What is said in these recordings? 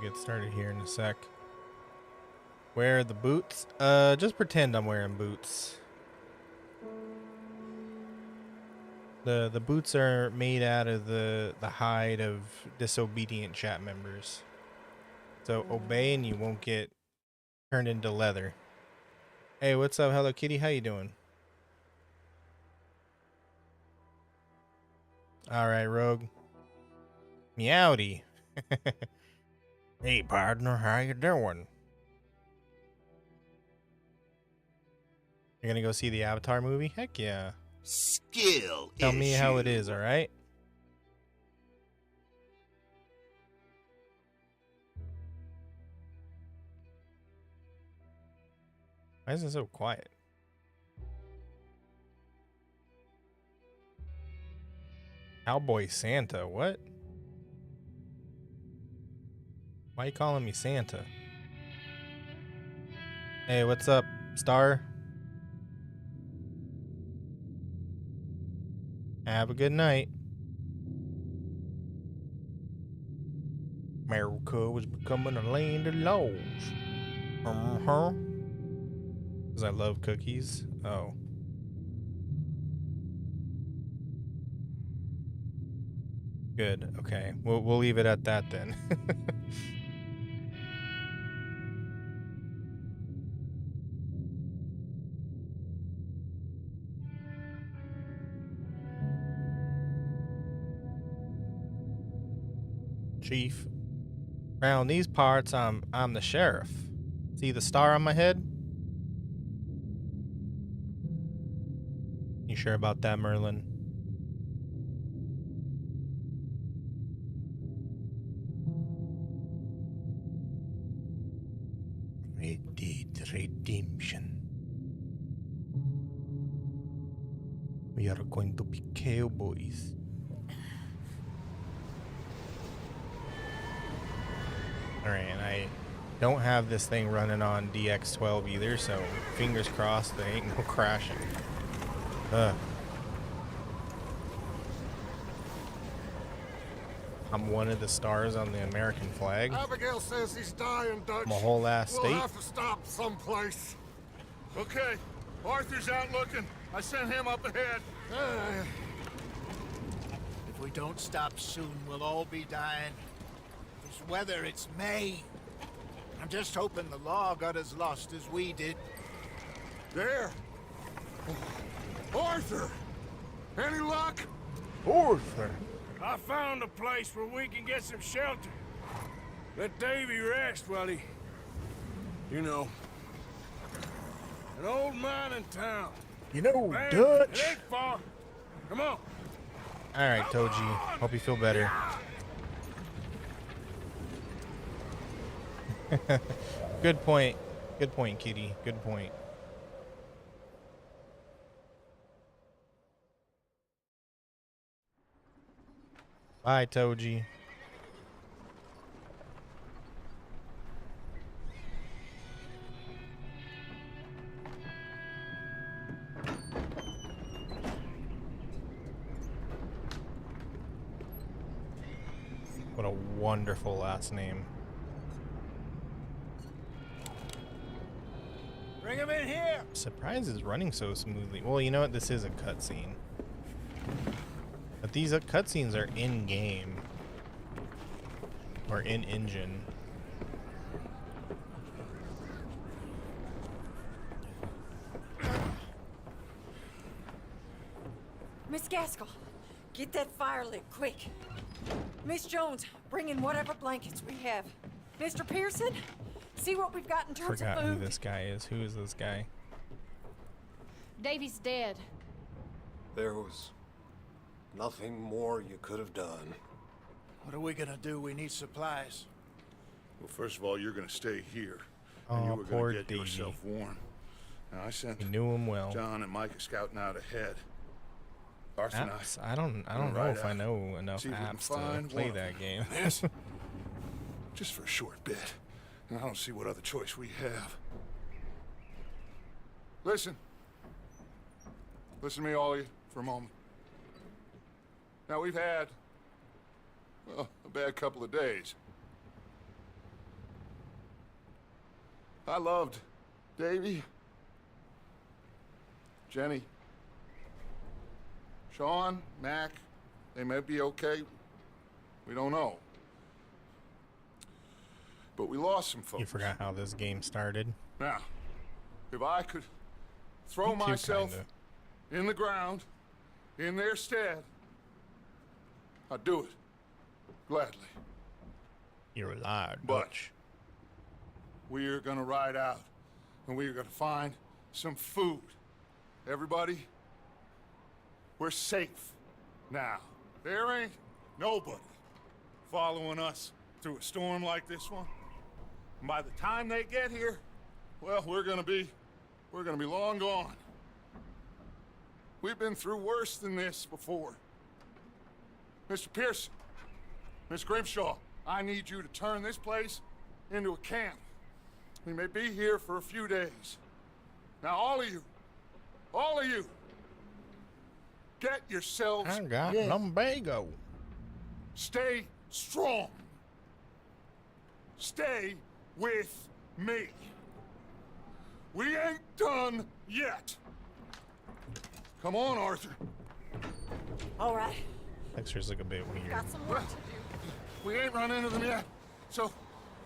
get started here in a sec. Wear the boots. Just pretend I'm wearing boots. The boots are made out of the hide of disobedient chat members. So obey and you won't get turned into leather. Hey, what's up, Hello Kitty? How you doing? All right, Rogue. Meowdy. Hey, partner, how you doing? You're gonna go see the Avatar movie? Heck yeah. Skill. Tell me how it is, all right? Why is it so quiet? Cowboy Santa, what? Why you calling me Santa? Hey, what's up, Star? Have a good night. America was becoming a land of laws. Because I love cookies. Oh. Good. Okay. We'll leave it at that then. Chief. Around these parts, I'm the sheriff. See the star on my head? You sure about that, Merlin? Red Dead Redemption. We are going to be cowboys. Alright, and I don't have this thing running on DX12 either, so fingers crossed there ain't no crashing. I'm one of the stars on the American flag. Abigail says he's dying, Dutch. I'm a whole ass state. We'll have to stop someplace. Okay, Arthur's out looking. I sent him up ahead. If we don't stop soon, we'll all be dying. This weather, it's May. I'm just hoping the law got as lost as we did. There. Arthur! Any luck? Arthur! I found a place where we can get some shelter. Let Davy rest while he... You know... An old mining town. You know, Man, Dutch! It ain't far. Come on. Alright, Toji. Hope you feel better. Good point. Good point, kitty. Good point. Bye, Toji. What a wonderful last name. Bring him in here! Surprise is running so smoothly. Well, you know what? This is a cutscene. But these cutscenes are in-game. Or in-engine. Miss Gaskell, get that fire lit, quick. Miss Jones, bring in whatever blankets we have. Mr. Pearson, see what we've got in terms Forgot of who food. this guy is. Who is this guy? Davy's dead. There was nothing more you could have done. What are we gonna do? We need supplies. Well, first of all, you're gonna stay here. Oh, and you were poor gonna get Davy. yourself warm. Now, I sent You knew him well. John and Mike scouting out ahead. Arthur and Apps? I don't know right if I out. know enough See if we can apps to find play one of that them. game. Yes. Just for a short bit. And I don't see what other choice we have. Listen. Listen to me, all of you, for a moment. Now, we've had, well, a bad couple of days. I loved Davy, Jenny, Sean, Mac. They may be okay. We don't know. But we lost some folks. You forgot how this game started. Now, if I could throw Me too, myself kinda. in the ground in their stead, I'd do it. Gladly. You're alive, But- Dutch. We are gonna ride out, and we are gonna find some food. Everybody, we're safe now. There ain't nobody following us through a storm like this one. And by the time they get here, well, we're gonna be long gone. We've been through worse than this before. Mr. Pearson, Miss Grimshaw, I need you to turn this place into a camp. We may be here for a few days. Now, all of you, get yourselves I got warm. lumbago. Stay strong. Stay with me. We ain't done yet. Come on, Arthur. All right, Textures look a bit weird. got some work to do. We ain't run into them yet, so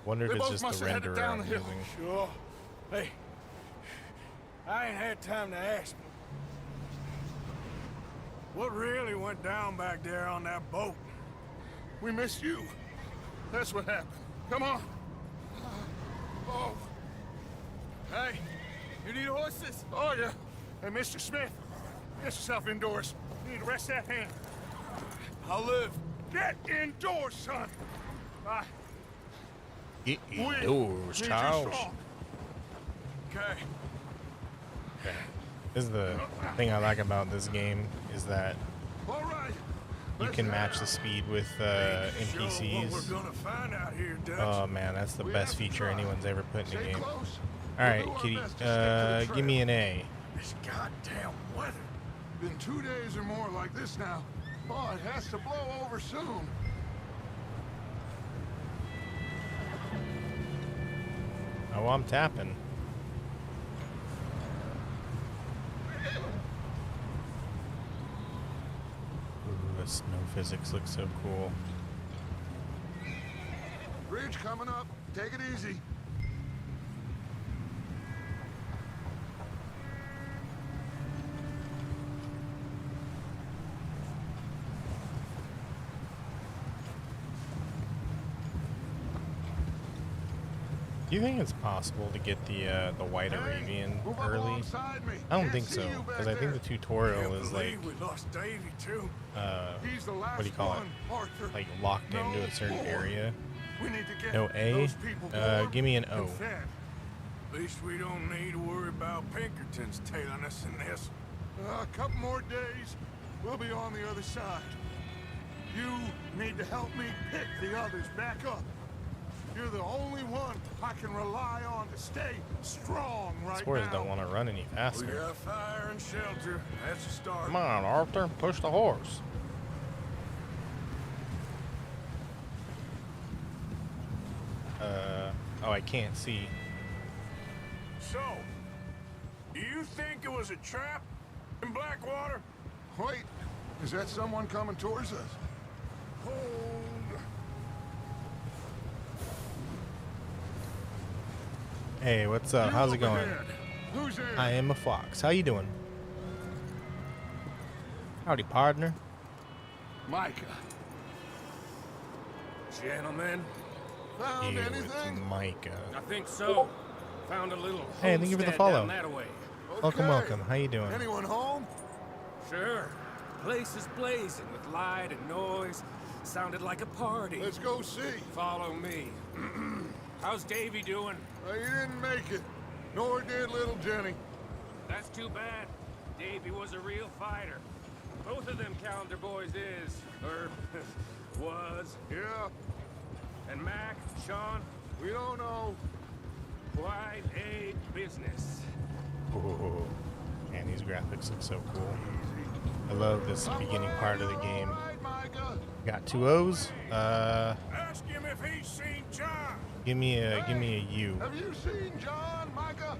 Wonder if they it's both just must the have headed renderer down I'm the hill. using. Sure. Hey, I ain't had time to ask. What really went down back there on that boat? We missed you. That's what happened. Come on. Oh. Hey, you need horses? Oh, yeah. Hey, Mr. Smith, get yourself indoors. You need to rest that hand. I'll live. Get indoors, son. Get We indoors, need you Charles. strong. Okay. Okay. This is the thing I like about this game is that All right. you Let's can head match out. the speed with Sure, what NPCs. we're gonna find out here, Dutch. Oh man, that's the We best have to feature try. anyone's ever put in a Stay game. close. All right, We'll do our Kitty, best to stick to the give me trail. an A. This goddamn weather. Been 2 days or more like this now. Oh, it has to blow over soon. Oh, I'm tapping. Ooh, the snow physics look so cool. Bridge coming up. Take it easy. Do you think it's possible to get the White Arabian move up early? alongside me. I don't Can't think see so, you back because I think there. the tutorial Can't is like, believe we lost Davy too. He's the last what do you call it? one, Arthur. Like locked No into a certain more. area. We need to get No A? those people warm Give me an and O. fed. At least we don't need to worry about Pinkertons tailing us in this. A couple more days, we'll be on the other side. You need to help me pick the others back up. You're the only one I can rely on to stay strong right Spores now. don't want to run any We faster. got fire and shelter. That's a start. Come on, Arthur, push the horse. Oh, I can't see. So, do you think it was a trap in Blackwater? Wait, is that someone coming towards us? Hold. Hey, what's up? How's it You going? ahead. Who's there? I am a fox. How you doing? Howdy, partner. Micah. Gentlemen, Found Ew, it's anything? Micah. I think so. Found a little Hey, thank you for the homestead follow. down that way. Welcome, Okay. welcome. How you doing? Anyone home? Sure. Place is blazing with light and noise. Sounded like a party. Let's go see. Follow me. How's Davy doing? He didn't make it. Nor did little Jenny. That's too bad. Davy was a real fighter. Both of them calendar boys is, or was. Yeah, And Mac, Sean, we don't know. quite a business. Ooh, man, these graphics look so cool. I love this beginning part of the game. All right, Micah? Got 2 O's. Ask him if he's seen John. Give me a U. Have you seen John, Micah?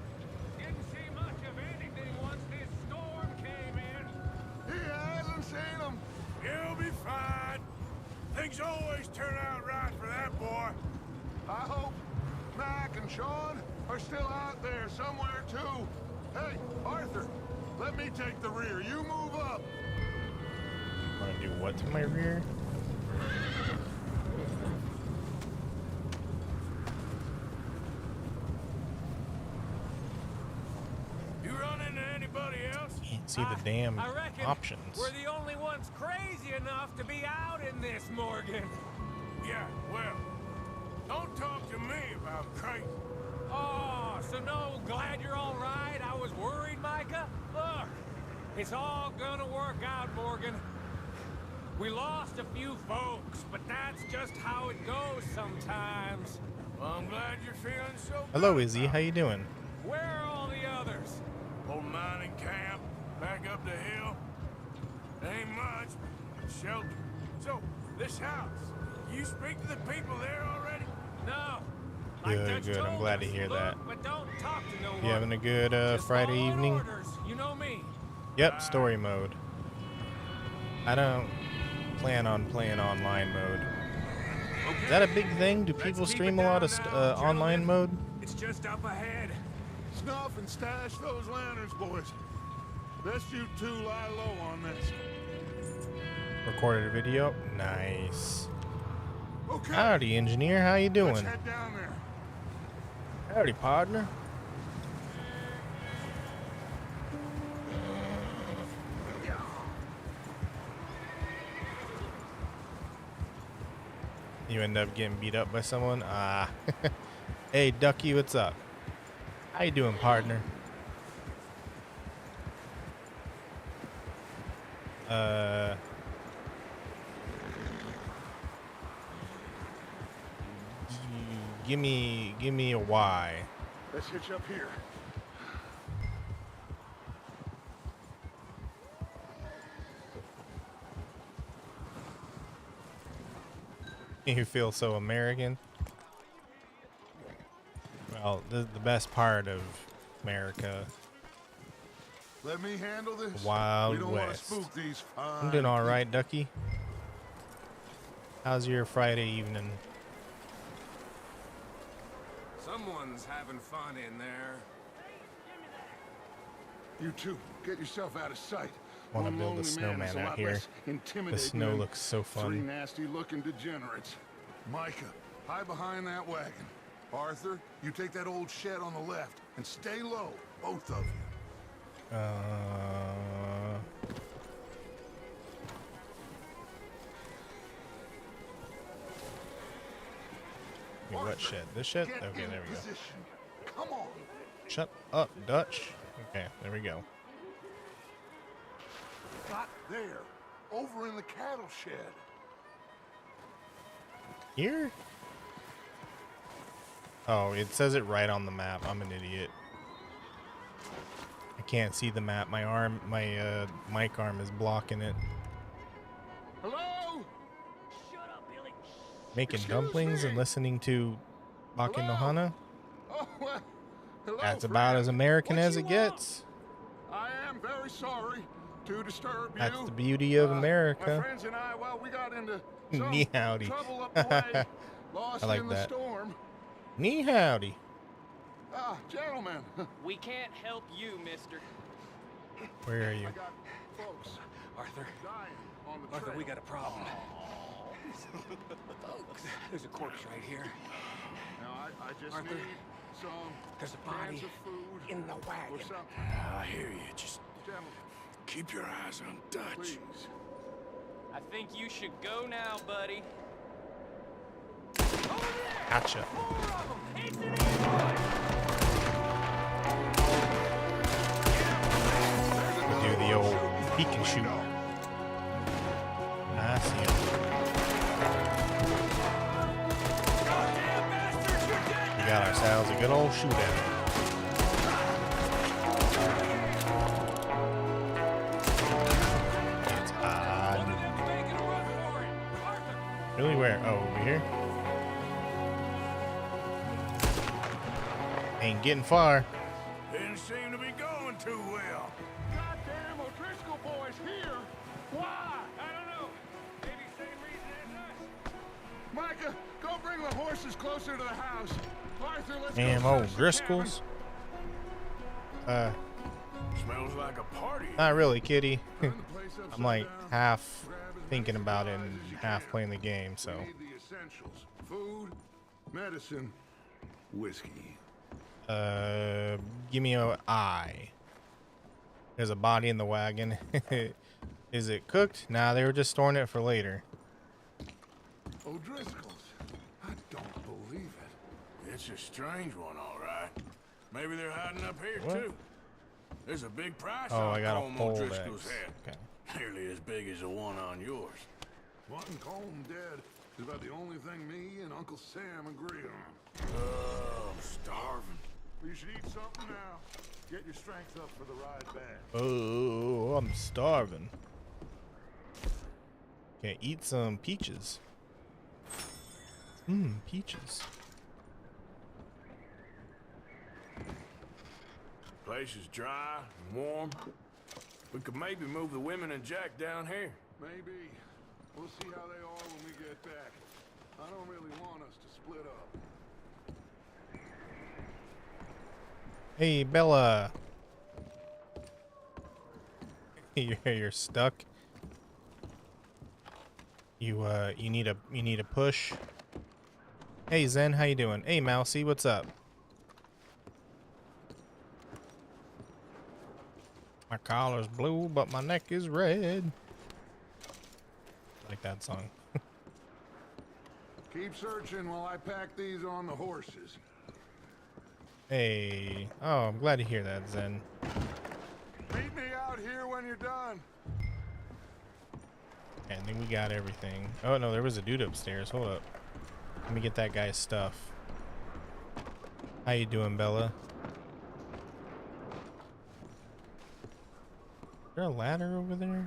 Didn't see much of anything once this storm came in. He hasn't seen him. He'll be fine. Things always turn out right for that boy. I hope Mac and Sean are still out there somewhere too. Hey, Arthur, let me take the rear. You move up. Want to do what to my rear? You run into anybody else? Can't see the damn I reckon options. we're the only ones crazy enough to be out in this, Morgan. Yeah, well, don't talk to me about crazy. Oh, so no, glad you're all right. I was worried, Micah. Look, it's all gonna work out, Morgan. We lost a few folks, but that's just how it goes sometimes. Well, I'm glad you're feeling so Hello, good. Izzy. How you doing? Where are all the others? Old mining camp, back up the hill. Ain't much, but shelter. So, this house, you speak to the people there already? No. Good, Dutch good. I'm told glad to us, hear look, that. But don't talk to no one. You having a good Just Friday follow evening? Orders. You know me. Yep, story mode. I don't plan on playing online mode. Okay. Is that a big thing? Do Let's people keep stream it a lot down of now, online gentlemen. mode? It's just up ahead. Snuff and stash those lanterns, boys. Best you two lie low on this. Recorded a video. Nice. Okay. Howdy, engineer. How you Let's doing? head down there. Howdy, partner. You end up getting beat up by someone? Ah. Hey, Ducky, what's up? How you doing, partner? Give me a Y. Let's hitch up here. You feel so American? Well, the best part of America, Let me handle this. Wild we don't West. want to spook these I'm doing all right, Ducky. How's your Friday evening? Someone's having fun in there. You two, get yourself out of sight. Want to One build a lonely man is snowman a out lot here. less The intimidating snow than looks so Three fun. nasty-looking degenerates. Micah, hide behind that wagon. Arthur, you take that old shed on the left and stay low, both of you. What shed? This shed? Get Okay, in there we go. position. Come on. Shut up, Dutch. Okay, there we go. Not there. Over in the cattle shed. Here? Oh, it says it right on the map. I'm an idiot. I can't see the map. My mic arm is blocking it. Hello? Making Excuse dumplings me? and listening to Bakin no Hana? Oh, well, hello, That's about as friend. American What as you it want? gets. I am very sorry to disturb you. That's the beauty of My America. friends and I, well, we got into some Knee howdy. trouble up the way. Lost I like in the that. storm. Knee howdy. Ah, gentlemen, We can't help you, mister. Where are you? I got folks Arthur, dying on the Arthur, trail. we got a problem. Folks, there's a corpse right here. Now, I just Arthur, need some there's a cans body of food in the or wagon. something. I hear you. Just Gentlemen, keep your eyes on Dutch. please. I think you should go now, buddy. Gotcha. We'll do the old peek and shoot. I see him. We got ourselves a good old shootout. It's on. One of them's making a run for it. Where? Oh, over here? Ain't getting far. Didn't seem to be going too well. Goddamn O'Driscoll boys here! Why? I don't know. Maybe same reason as us. Micah, go bring the horses closer to the house. Arthur, let's Damn go old search the Driscolls. Smells like a party. Not really, kitty. cabin. Turn the place upside I'm like down. half Grab as thinking many about it supplies and as you half can. playing the game, so. We need the essentials. Food, medicine, whiskey. Give me a eye. There's a body in the wagon. Is it cooked? Nah, they were just storing it for later. O'Driscoll's. I don't believe it. It's a strange one, all right. Maybe they're hiding up here, What? too. There's a big price Oh, on I got a Colm pole O'Driscoll's X. head. Okay. Nearly as big as the one on yours. Wanting Colm dead is about the only thing me and Uncle Sam agree on. Oh, I'm starving. You should eat something now. Get your strength up for the ride back. Oh, I'm starving. Okay, eat some peaches. Peaches. Place is dry and warm. We could maybe move the women and Jack down here. Maybe. We'll see how they are when we get back. I don't really want us to split up. Hey, Bella. You're stuck. You need a push. Hey Zen, how you doing? Hey Mousy, what's up? My collar's blue, but my neck is red. Like that song. Keep searching while I pack these on the horses. Hey, oh, I'm glad to hear that, Zen. Meet me out here when you're done. I think we got everything. Oh no, there was a dude upstairs. Hold up. Let me get that guy's stuff. How you doing, Bella? Is there a ladder over there?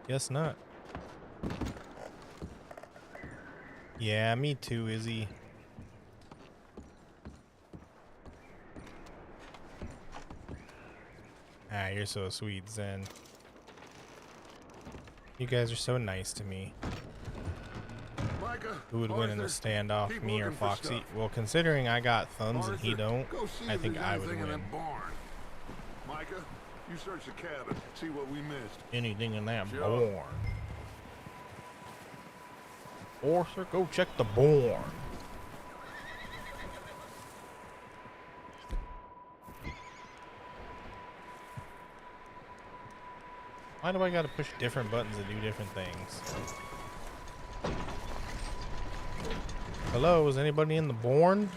Guess not. Yeah, me too, Izzy. Ah, you're so sweet, Zen. You guys are so nice to me. Micah, Who would win in a Arthur, standoff, keep me or looking for Foxy? stuff. Well, considering I got thumbs and he Arthur, don't, go see I if think there's I would anything in win. that barn. Micah, you search the cabin, see what we missed. Anything in that Sure. barn. Arthur, go check the barn. Why do I gotta push different buttons to do different things? Hello, is anybody in the barn?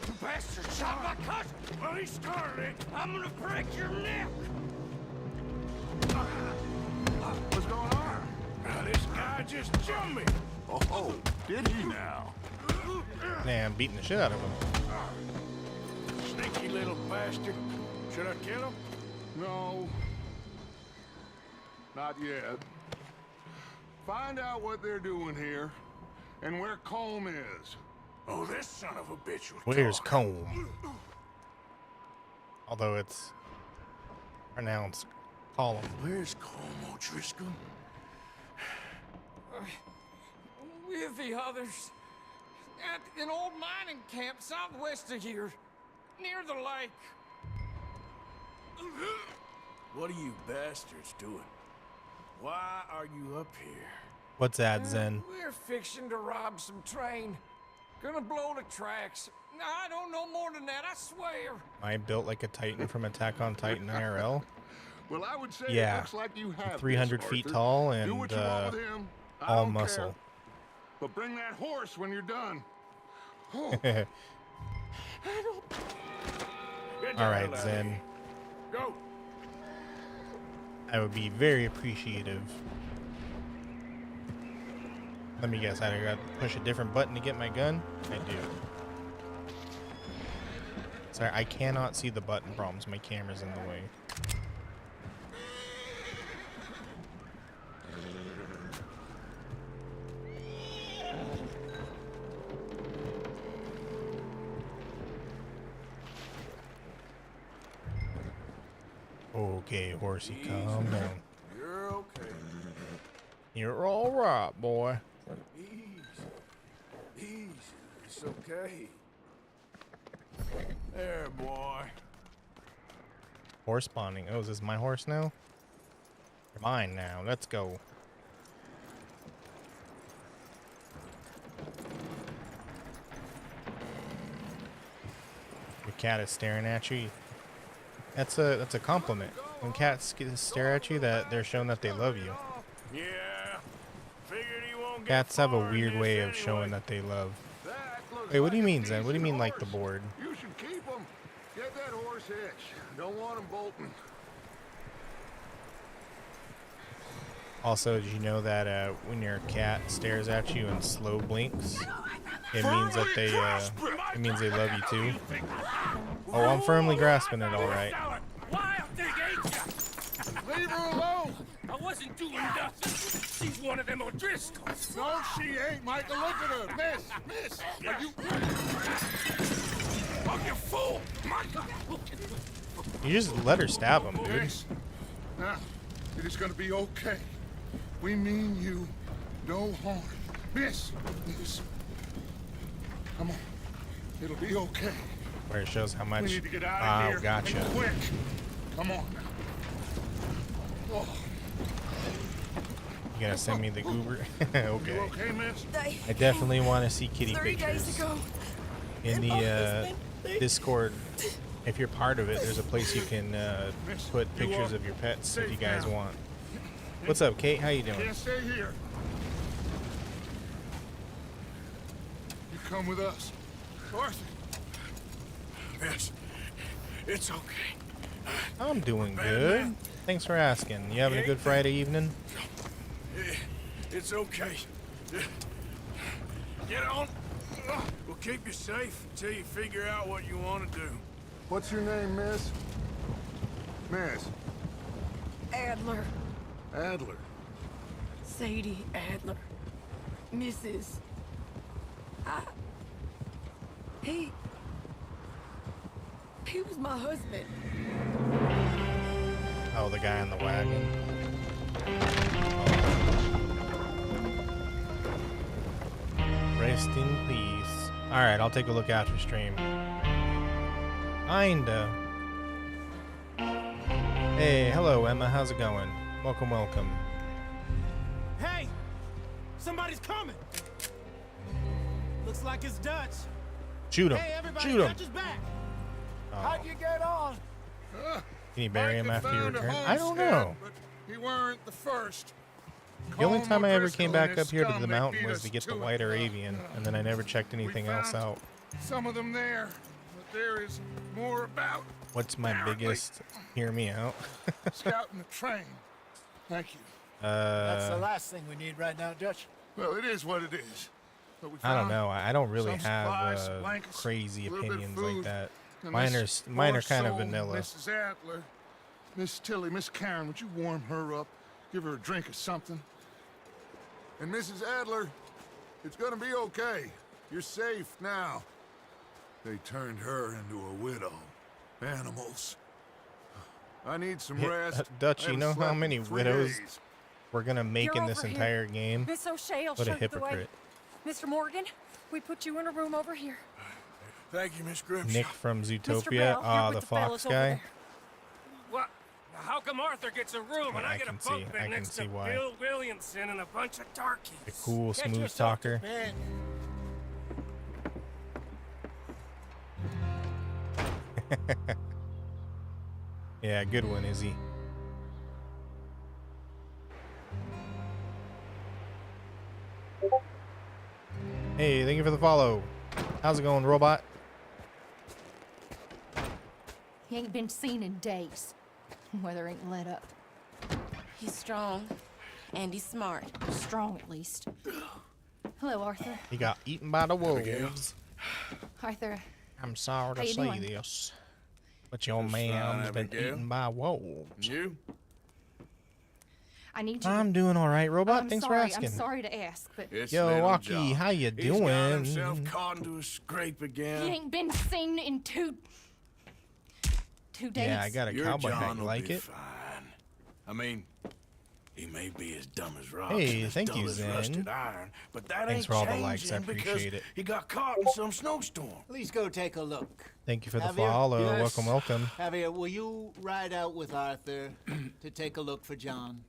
You bastard shot my cousin! Well, he started it. I'm gonna break your neck! What's going on? Now, this guy just jumped me. Oh, did he now? Nah, I'm beating the shit out of him. Sneaky little bastard. Should I kill him? No. Not yet. Find out what they're doing here and where Colm is. Oh, this son of a bitch will Where's talk. Comb? Although it's pronounced Column. Where's Colm O'Driscoll? With the others. At an old mining camp southwest of here. Near the lake. What are you bastards doing? Why are you up here? What's that, Zen? We're fixing to rob some train. Gonna blow the tracks. I don't know more than that, I swear. I built like a Titan from Attack on Titan IRL. Well, I would say Yeah. it looks like you have 300 this, feet Arthur. tall Do and what you want with him. I all don't muscle. care. But bring that horse when you're done. Oh, Get the All hell right, out of Zen. here. Go. I would be very appreciative. Let me guess, I gotta push a different button to get my gun? I do. Sorry, I cannot see the button problems. My camera's in the way. okay, horsey. Calm down. You're okay. You're all right, boy. Easy. Easy. It's okay. There, boy. Horse spawning. Oh, is this my horse now? You're mine now. Let's go. Your cat is staring at you. That's a compliment. When cats stare at you, that they're showing that they love you. Yeah. Figured he won't get Cats have a far in weird this way of anyway. showing that they love. That looks Wait, what do you like a mean, Zen? What do you mean, decent like the horse. board? You should keep him. Get that horse hitched. Don't want him bolting. Also, did you know that when your cat stares at you and slow blinks, it means that it means they love you too? Oh, I'm firmly grasping it. All right. Wild thing, ain't ya? Leave her alone. I wasn't doing nothing. She's one of them O'Driscolls. No, she ain't, Michael. Look at her. Miss. Are you... Oh, you fool! Michael! You just let her stab him, dude. Yes. Now, it is going to be okay. We mean you no harm. Miss. Come on. It'll be okay. Where it shows how much. We need to get out of here. Gotcha. And quick. Come on now. Oh, You gonna send me the goober? you Okay. okay, miss? I definitely want to see kitty 3 days pictures ago. in the Discord. If you're part of it, there's a place you can put pictures of your pets if you guys want. What's up, Kate? How you doing? Can't stay here. You come with us. Arthur. Yes. It's okay. I'm doing good. Thanks for asking. You having a good Friday evening? It's okay. Get on. We'll keep you safe until you figure out what you want to do. What's your name, miss? Miss. Adler. Adler. Sadie Adler. Mrs. He was my husband. Oh, the guy in the wagon. Rest in peace. Alright, I'll take a look after stream. Kinda. Hey, hello Emma, how's it going? Welcome, welcome. Hey! Somebody's coming! Looks like it's Dutch. Shoot him. Hey, everybody, Shoot him. Dutch is back! Oh. How'd you get on? Can you bury him Micah after you found a return? I don't homestead, know. but he weren't the first. The only Colm time I ever O'Driscoll came and back his up here to scum, the they mountain beat was us to get the it. white Arabian, and then I never checked anything else found- out. Some of them there, but there is more about. What's my biggest? Hear me out. Scouting the train. Thank you. That's the last thing we need right now, Dutch. Well, it is what it is. But we I don't found know. I don't really some have supplies, blankets, crazy a little bit of opinions like food, that. and Mine are this mine are poor kind of soul, vanilla. Mrs. Adler, Miss Tilly, Miss Karen, would you warm her up? Give her a drink or something? And Mrs. Adler, it's gonna be okay. You're safe now. They turned her into a widow. Animals. I need some rest. Dutch, I you haven't know how slept in many 3 widows days. we're gonna make You're in this over here. entire game? Miss O'Shea will What a show you the way. hypocrite. Mr. Morgan, we put you in a room over here. Thank you, Miss Grimshaw. Nick from Mr. Zootopia. Bell, Ah, you're the with Fox fellas over guy. there. What? How come Arthur gets a room and I I get a can see- bunk I bed can next see to why. Bill Williamson and a bunch of darkies? The cool, Get smooth yourself to talker. bed. Yeah, good one, Izzy. Hey, thank you for the follow. How's it going, robot? He ain't been seen in days. Weather ain't let up. He's strong, and he's smart. Strong, at least. Hello, Arthur. He got eaten by the wolves. Arthur, I'm sorry How to you say doing? this, but your Just man's fine, been Abigail. eaten by wolves. You? I need you. I'm doing all right, robot. I'm Thanks sorry. for asking. I'm sorry to ask, but It's Yo, little Waki, John. how you He's got doing? himself caught into a scrape he again. ain't been seen in two days. Yeah, I got a Your cowboy hat. John You will like be it? fine. I mean, he may be as dumb as rocks, Hey, and as thank dull you, as Zen. rusted iron, but that Thanks ain't for all the likes, I changing because appreciate it. he got caught in some snowstorm. Please go take a look. Thank you for the Javier? follow. Yes. Welcome, welcome. Javier, will you ride out with Arthur to take a look for John?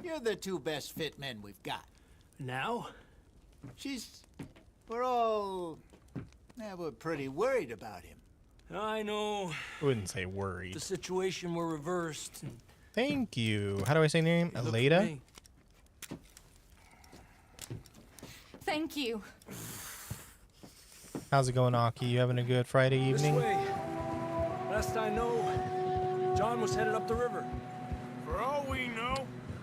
You're the two best fit men we've got. Now? We're pretty worried about him. I know. I wouldn't say worried. The situation were reversed. And Thank you. How do I say your name? look for Aleda? me. Thank you. How's it going, Aki? You having a good Friday evening? This way. Last I know, John was headed up the river. For all we know,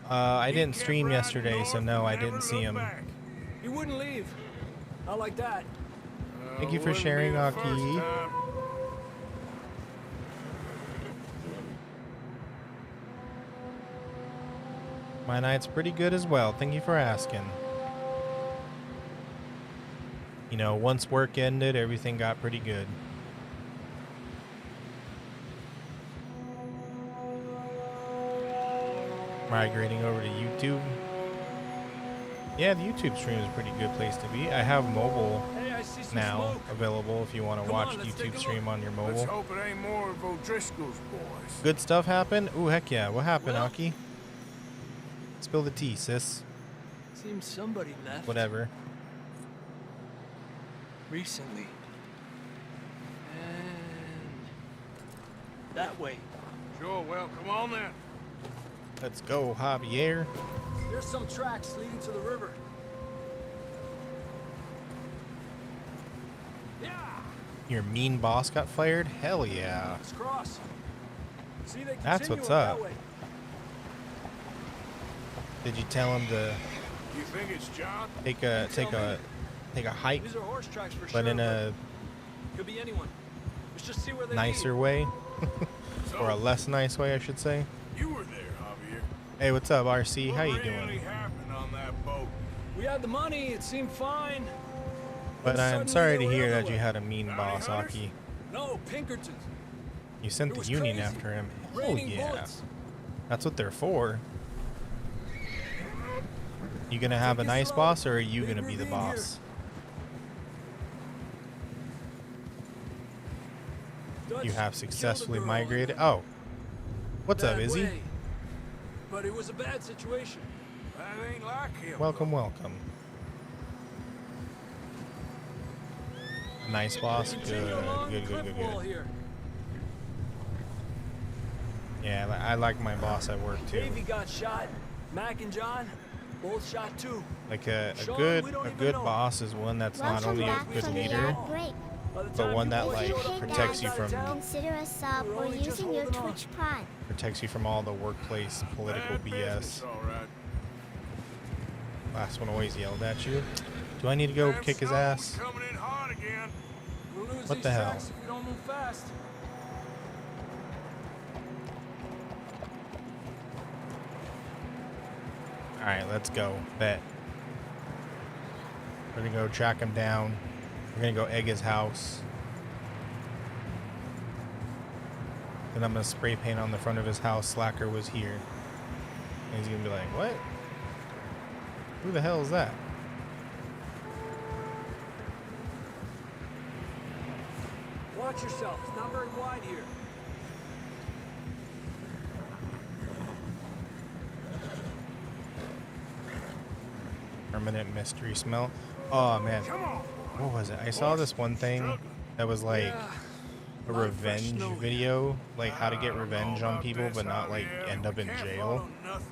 I didn't stream yesterday, so no, I didn't see him. He wouldn't leave. Not like that. Thank you for sharing, Aki. My night's pretty good as well. Thank you for asking. You know, once work ended, everything got pretty good. Migrating over to YouTube. Yeah, the YouTube stream is a pretty good place to be. I have mobile Hey, I see some now smoke. available if you want to Come watch on, let's YouTube take a stream look. on your let's mobile. hope it ain't more of O'Driscoll's boys. Good stuff happen? Ooh, heck yeah. What happened, Well- Aki? Spill the tea, sis. Seems somebody left. Whatever. Recently. And that way. Sure, well, come on then. Let's go, Javier. There's some tracks leading to the river. Yeah. Your mean boss got fired? Hell yeah. Let's cross. See, they That's continue what's on up. that way. Did you tell him to You think it's John? take a hike, These are horse tracks for but sure. in a Could be anyone. Let's just see where they nicer lead. way? So, Or a less nice way, I should say. you were there, Javier. Hey, what's up, RC? How you What really doing? happened on that boat? We had the money. It seemed fine. But Then I'm suddenly sorry they to were hear that you everywhere. had a mean boss, hunters? Aki. No, Pinkertons. You sent It the was union crazy. after him. Hell Raining yeah. bullets. That's what they're for. You gonna have a Take it nice slow. boss, or are you Big gonna be the ravine here. boss? Dutch You have killed a successfully girl migrated. in a Oh, what's up, bad Izzy? way. But it was a bad situation. That ain't like him. Welcome, welcome. Nice boss. Good, Continue along good, the good, cliff good, wall good. here. Yeah, I like my boss at work too. Davey got shot. Mac and John both shot too. Like a Sean, good we don't even good know. boss is one that's not Welcome only a back good from the leader, ad break. By the but time one you that boys like showed up, protects you out of from town, Consider a sub We're or only just using your holding on. Twitch Prime. protects you from all the workplace political Bad business, BS. all right. Last one always yelled at you. Do I need to go Damn kick his snow's ass? Coming in hard again. We'll lose What these the hell? tracks if we don't move fast. All right, let's go. Bet. We're gonna go track him down. We're gonna go egg his house. Then I'm gonna spray paint on the front of his house. Slacker was here. And he's gonna be like, "What? Who the hell is that?" Watch yourself. It's not very wide here. Permanent mystery smell. Oh man, Come on. what was it? I saw this one thing that was like Yeah. a lot of fresh revenge snow here. video, like how to get I don't revenge know on about people this, but not like Javier. end up We in can't jail. follow nothing.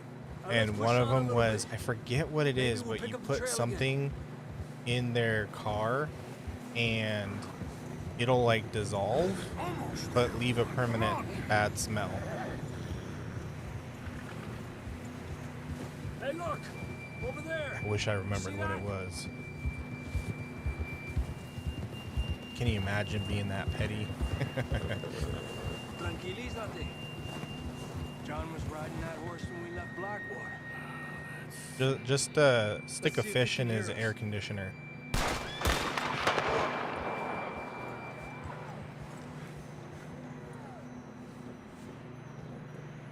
And Let's one push of on a them little was, bit. I forget what it is, Maybe we'll but pick you up the put trail again. something in their car and it'll like dissolve but leave a permanent bad smell. Hey, look! Over there! I wish I remembered See what that? it was. Can you imagine being that petty? Tranquilízate. John was riding that horse when we left Blackwater. Just stick a see if fish he in can his hear us. air conditioner.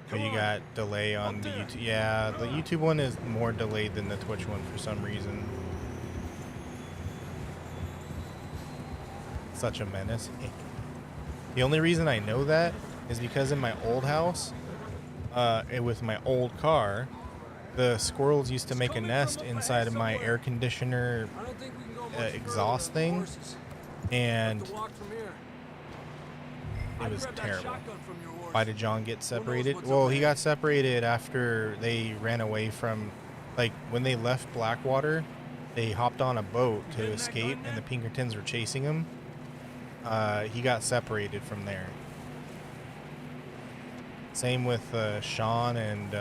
So Come you on, got delay on the YouTube. Yeah, the YouTube one is more delayed than the Twitch one for some reason. Such a menace. The only reason I know that is because in my old house, with my old car, the squirrels used to make a nest inside of my air conditioner exhaust thing, and it was terrible. Why did John get separated? Well, he got separated after they ran away from, like, when they left Blackwater, they hopped on a boat to escape, and the Pinkertons were chasing him. He got separated from there. Same with Sean and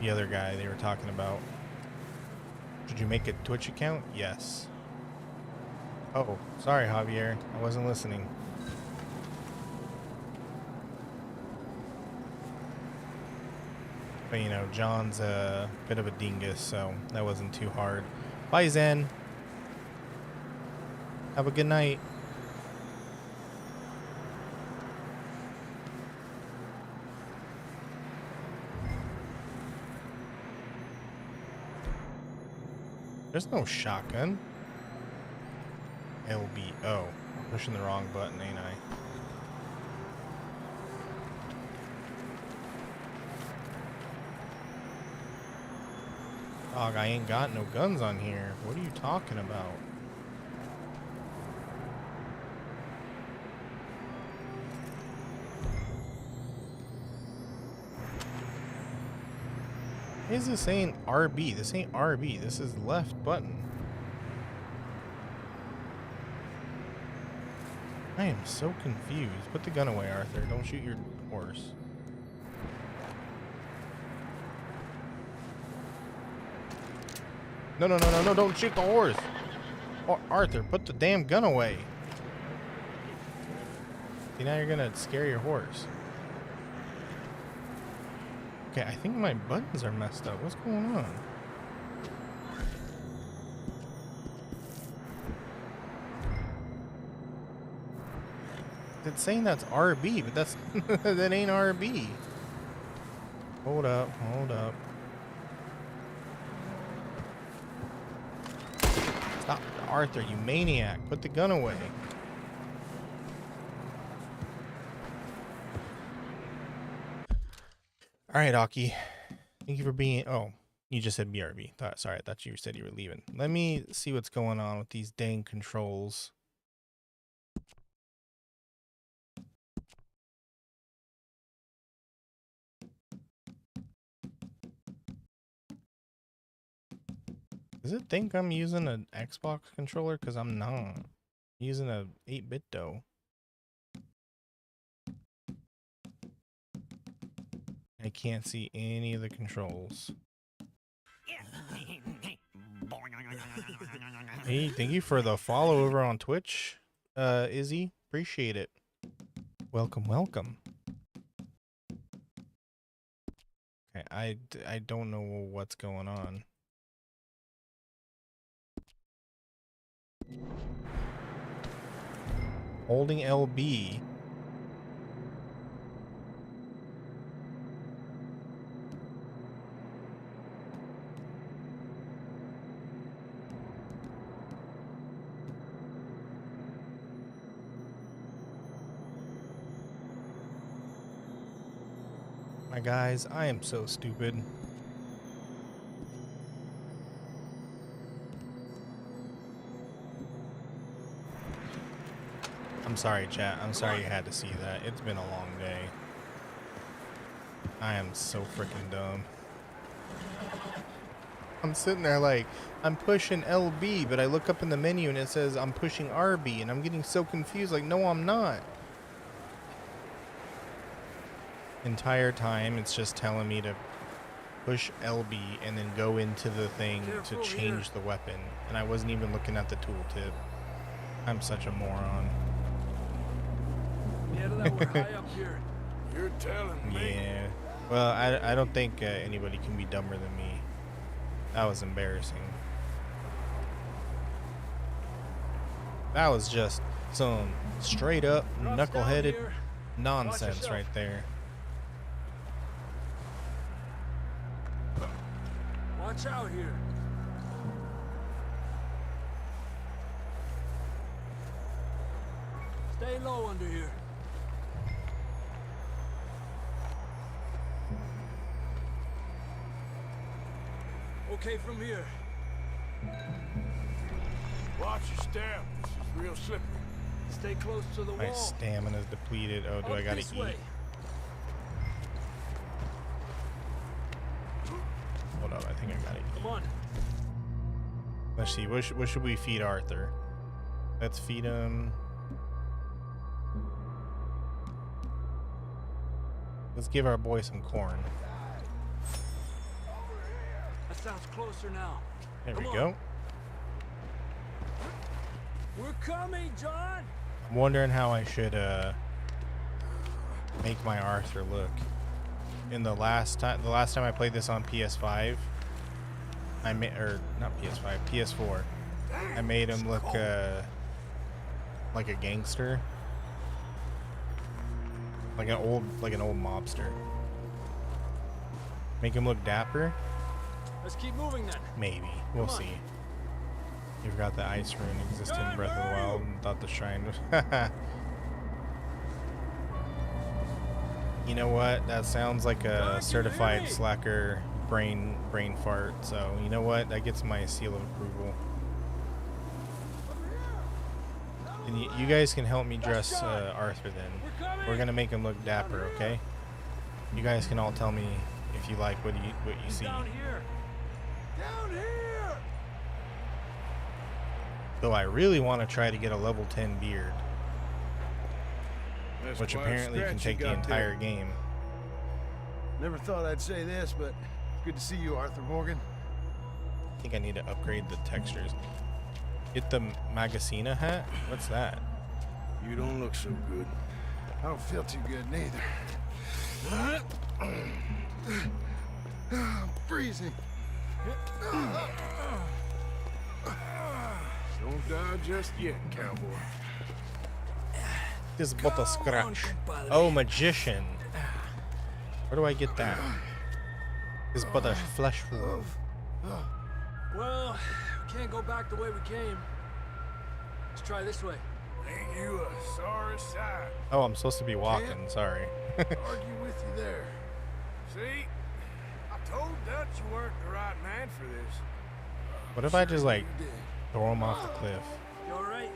the other guy they were talking about. Did you make a Twitch account? Yes. Oh, sorry, Javier. I wasn't listening. But, you know, John's a bit of a dingus, so that wasn't too hard. Bye, Zen. Have a good night. There's no shotgun. LB. Oh, I'm pushing the wrong button, ain't I? Dog, I ain't got no guns on here. What are you talking about? Why is this saying RB? This ain't RB. This is left button. I am so confused. Put the gun away, Arthur. Don't shoot your horse. No, no, no, no, no, don't shoot the horse. Oh, Arthur, put the damn gun away. See, now you're gonna scare your horse. Okay, I think my buttons are messed up. What's going on? It's saying that's RB, but that's that ain't RB. Hold up, hold up. Stop, Arthur, you maniac. Put the gun away. All right, Aki. Thank you for being... Oh, you just said BRB. Sorry, I thought you said you were leaving. Let me see what's going on with these dang controls. Does it think I'm using an Xbox controller? Because I'm not. I'm using a 8-bit though. I can't see any of the controls. Hey, thank you for the follow over on Twitch, Izzy. Appreciate it. Welcome, welcome. Okay, I don't know what's going on. Holding LB. My guys, I am so stupid. I'm sorry, chat. I'm sorry you had to see that. It's been a long day. I am so freaking dumb. I'm sitting there like, I'm pushing LB, but I look up in the menu and it says I'm pushing RB, and I'm getting so confused, like, no, I'm not. Entire time, it's just telling me to push LB and then go into the thing to change the weapon, and I wasn't even looking at the tooltip. I'm such a moron. Yeah, that we're high up here. You're telling me. Yeah. Well, I don't think anybody can be dumber than me. That was embarrassing. That was just some straight up knuckleheaded nonsense right there. Watch out here. Stay low under here. Okay from here. Watch your step. This is real slippery. Stay close to the My wall. stamina's depleted. Oh, do I gotta This eat? way. Hold up, I think I gotta eat. Come on. Let's see, what should we feed Arthur? Let's feed him. Let's give our boy some corn. That sounds closer now. There Come we on. go. We're coming, John. I'm wondering how I should make my Arthur look. In the last time I played this on PS5, I made, or not PS5, PS4. I made him look like a gangster, like an old mobster. Make him look dapper. Let's keep moving then. Maybe we'll see. You forgot the ice rune existed in Breath of the Wild and thought the shrine was. You know what? That sounds like a certified slacker brain fart. So you know what? That gets my seal of approval. And you guys can help me dress Arthur then. We're gonna make him look dapper, okay? You guys can all tell me if you like what you see. Down here. Down here. Though I really want to try to get a level 10 beard, That's which quite a apparently can scratch you take the got entire there. game. Never thought I'd say this, but good to see you, Arthur Morgan. I think I need to upgrade the textures. Get the Magazina hat? What's that? You don't look so good. I don't feel too good neither. I'm freezing. Don't die just yet, cowboy. This but a scratch. Oh, magician. Where do I get that? This but a flesh wound. Well, we can't go back the way we came. Let's try this way. Ain't you a sorry sight? Oh, I'm supposed to be walking. Sorry. Argue with you there. See? I told Dutch you weren't the right man for this. What if I just like throw him off the cliff? You all right?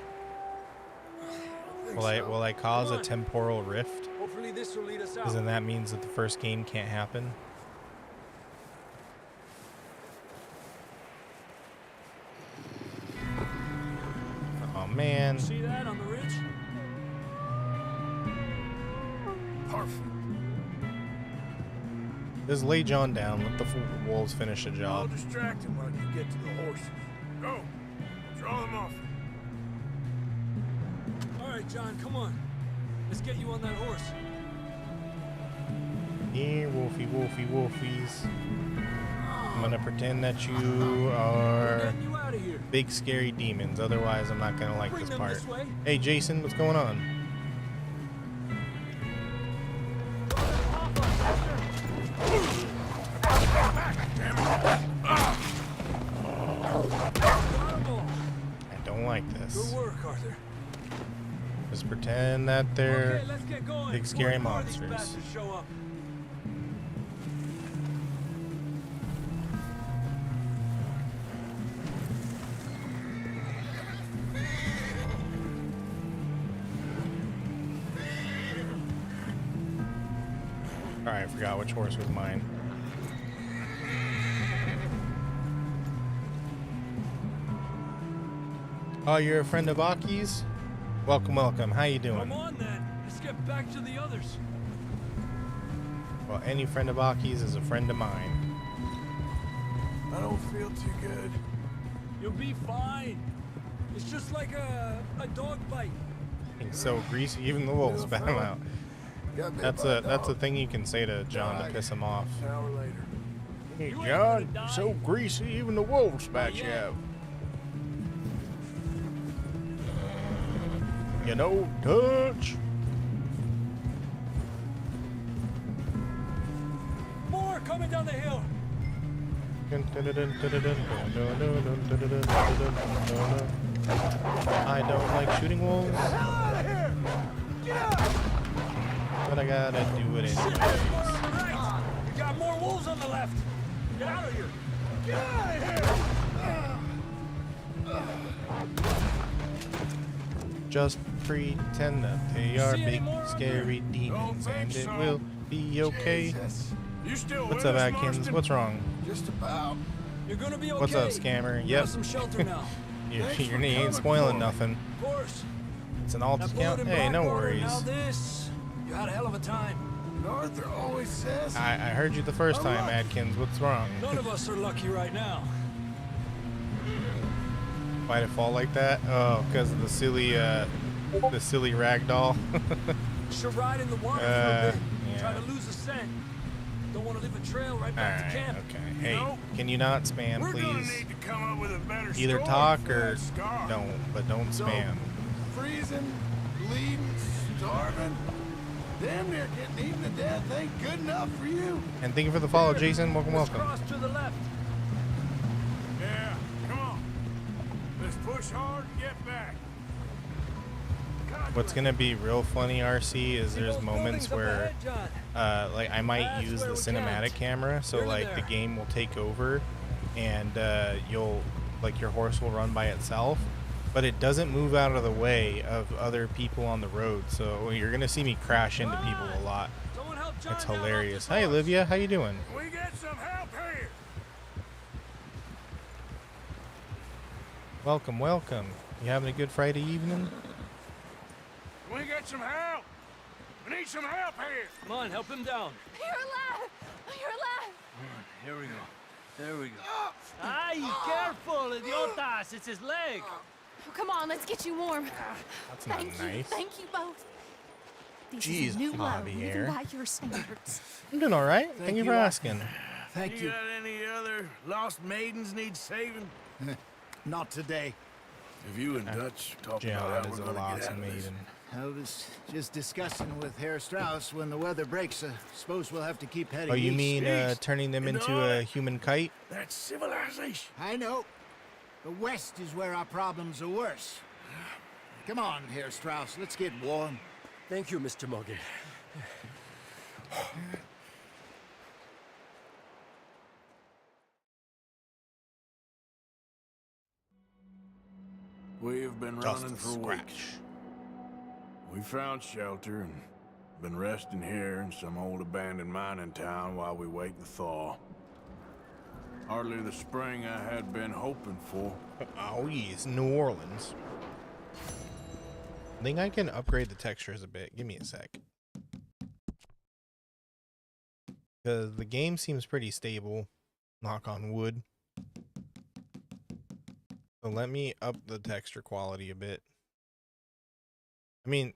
Will I cause a temporal rift? Hopefully this will lead us out. Because then that means that the first game can't happen. Oh man. See that on the ridge? Perfect. Just lay John down. Let the wolves finish the I'll job. distract him while you get to the horses. Go. Draw them off. All right, John, come on. Let's get you on that horse. Here, wolfie, wolfie, wolfies. I'm gonna pretend that you are Getting you out of here. big scary demons. Otherwise, I'm not gonna like Bring this them part. this way. Hey, Jason, what's going on? I don't like this. Good work, Arthur. Just pretend that they're Okay, let's get going. big scary More of these monsters. bastards show up. Alright, I forgot which horse was mine. Oh, you're a friend of Aki's? Welcome, welcome. How you Come doing? on, then. Let's get back to the others. Well, any friend of Aki's is a friend of mine. I don't feel too good. You'll be fine. It's just like a dog bite. He's so greasy, even the wolves spat him out. That's a thing you can say to John to piss him off. An hour later. Hey, You ain't John, gonna die. so greasy, even the wolves spat you yet. out. You know, Dutch. More coming down the hill. I don't like shooting wolves, but I gotta do it anyways. You got more wolves on the left. Get out of here. Get out of here. Just pretend that they are big, scary demons, and it will be okay. You still What's with up, us, Atkins? Marston? What's wrong? Just about. You're gonna be okay. What's up, scammer? You Yep. have some shelter now. You ain't spoiling nothing. Of course. It's an alt That account. bullet in Hey, no Blackwater, worries. Now this. You had a hell of a time. Arthur always says. I heard you the first time, Atkins. What's wrong? None of us are lucky right now. Why'd it fall like that? Oh, because of the silly ragdoll. Should ride in the water for a bit. Try to lose a scent. Don't want to leave a trail right back to camp. Okay. Hey, can you not spam, We're gonna please? need to come up with a better Either story talk for or that scar. don't, but don't spam. Freezing, bleeding, starving. Damn near getting eaten to death ain't good enough for you. And thank you for the follow, Jason. Welcome, Let's welcome. cross to the left. Yeah, come on. Let's push hard and get back. What's gonna be real funny, RC, is there's moments where, like, I might use the cinematic camera, so like the game will take over, and you'll, like, your horse will run by itself, but it doesn't move out of the way of other people on the road, so you're gonna see me crash into people a lot. It's hilarious. Hi, Olivia. How you doing? We get some help here. Welcome, welcome. You having a good Friday evening? We get some help. We need some help here. Come on, help him down. You're alive! You're alive! Here we go. There we go. Ay, careful, idiotas. It's his leg. Oh, come on, let's get you warm. That's not nice. Thank you both. This Jeez, is a new low, Javier. even by your standards. I'm doing all right. Thank you for asking. Thank You you. got any other lost maidens need saving? Not today. If you and Dutch talk John about how is we're a gonna get lost out of this. maiden. I was just discussing with Herr Strauss when the weather breaks. Suppose we'll have to keep heading Oh, you east. mean East. turning them You into know a that- human kite? That's civilization. I know. The west is where our problems are worse. Come on, Herr Strauss. Let's get warm. Thank you, Mr. Morgan. We have been Just running a for scratch. weeks. We found shelter and been resting here in some old abandoned mining town while we wait the thaw. Hardly the spring I had been hoping for. Oh, yes, New Orleans. I think I can upgrade the textures a bit. Give me a sec. Because the game seems pretty stable. Knock on wood. So let me up the texture quality a bit. I mean,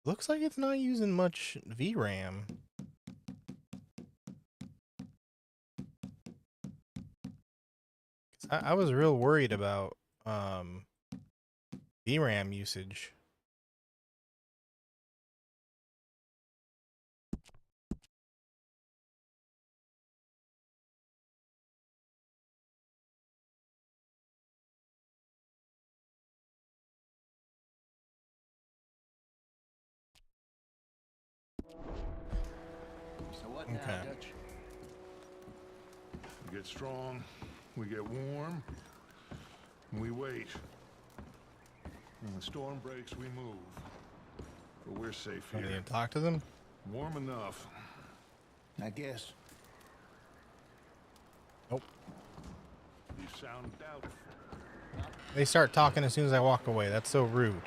looks like it's not using much VRAM. I was real worried about VRAM usage. So what Okay. now, Dutch? We get strong, we get warm, and we wait. When the storm breaks, we move. But we're safe Are you here. gonna talk to them? Warm enough. I guess. Nope. You sound doubtful. They start talking as soon as I walk away. That's so rude.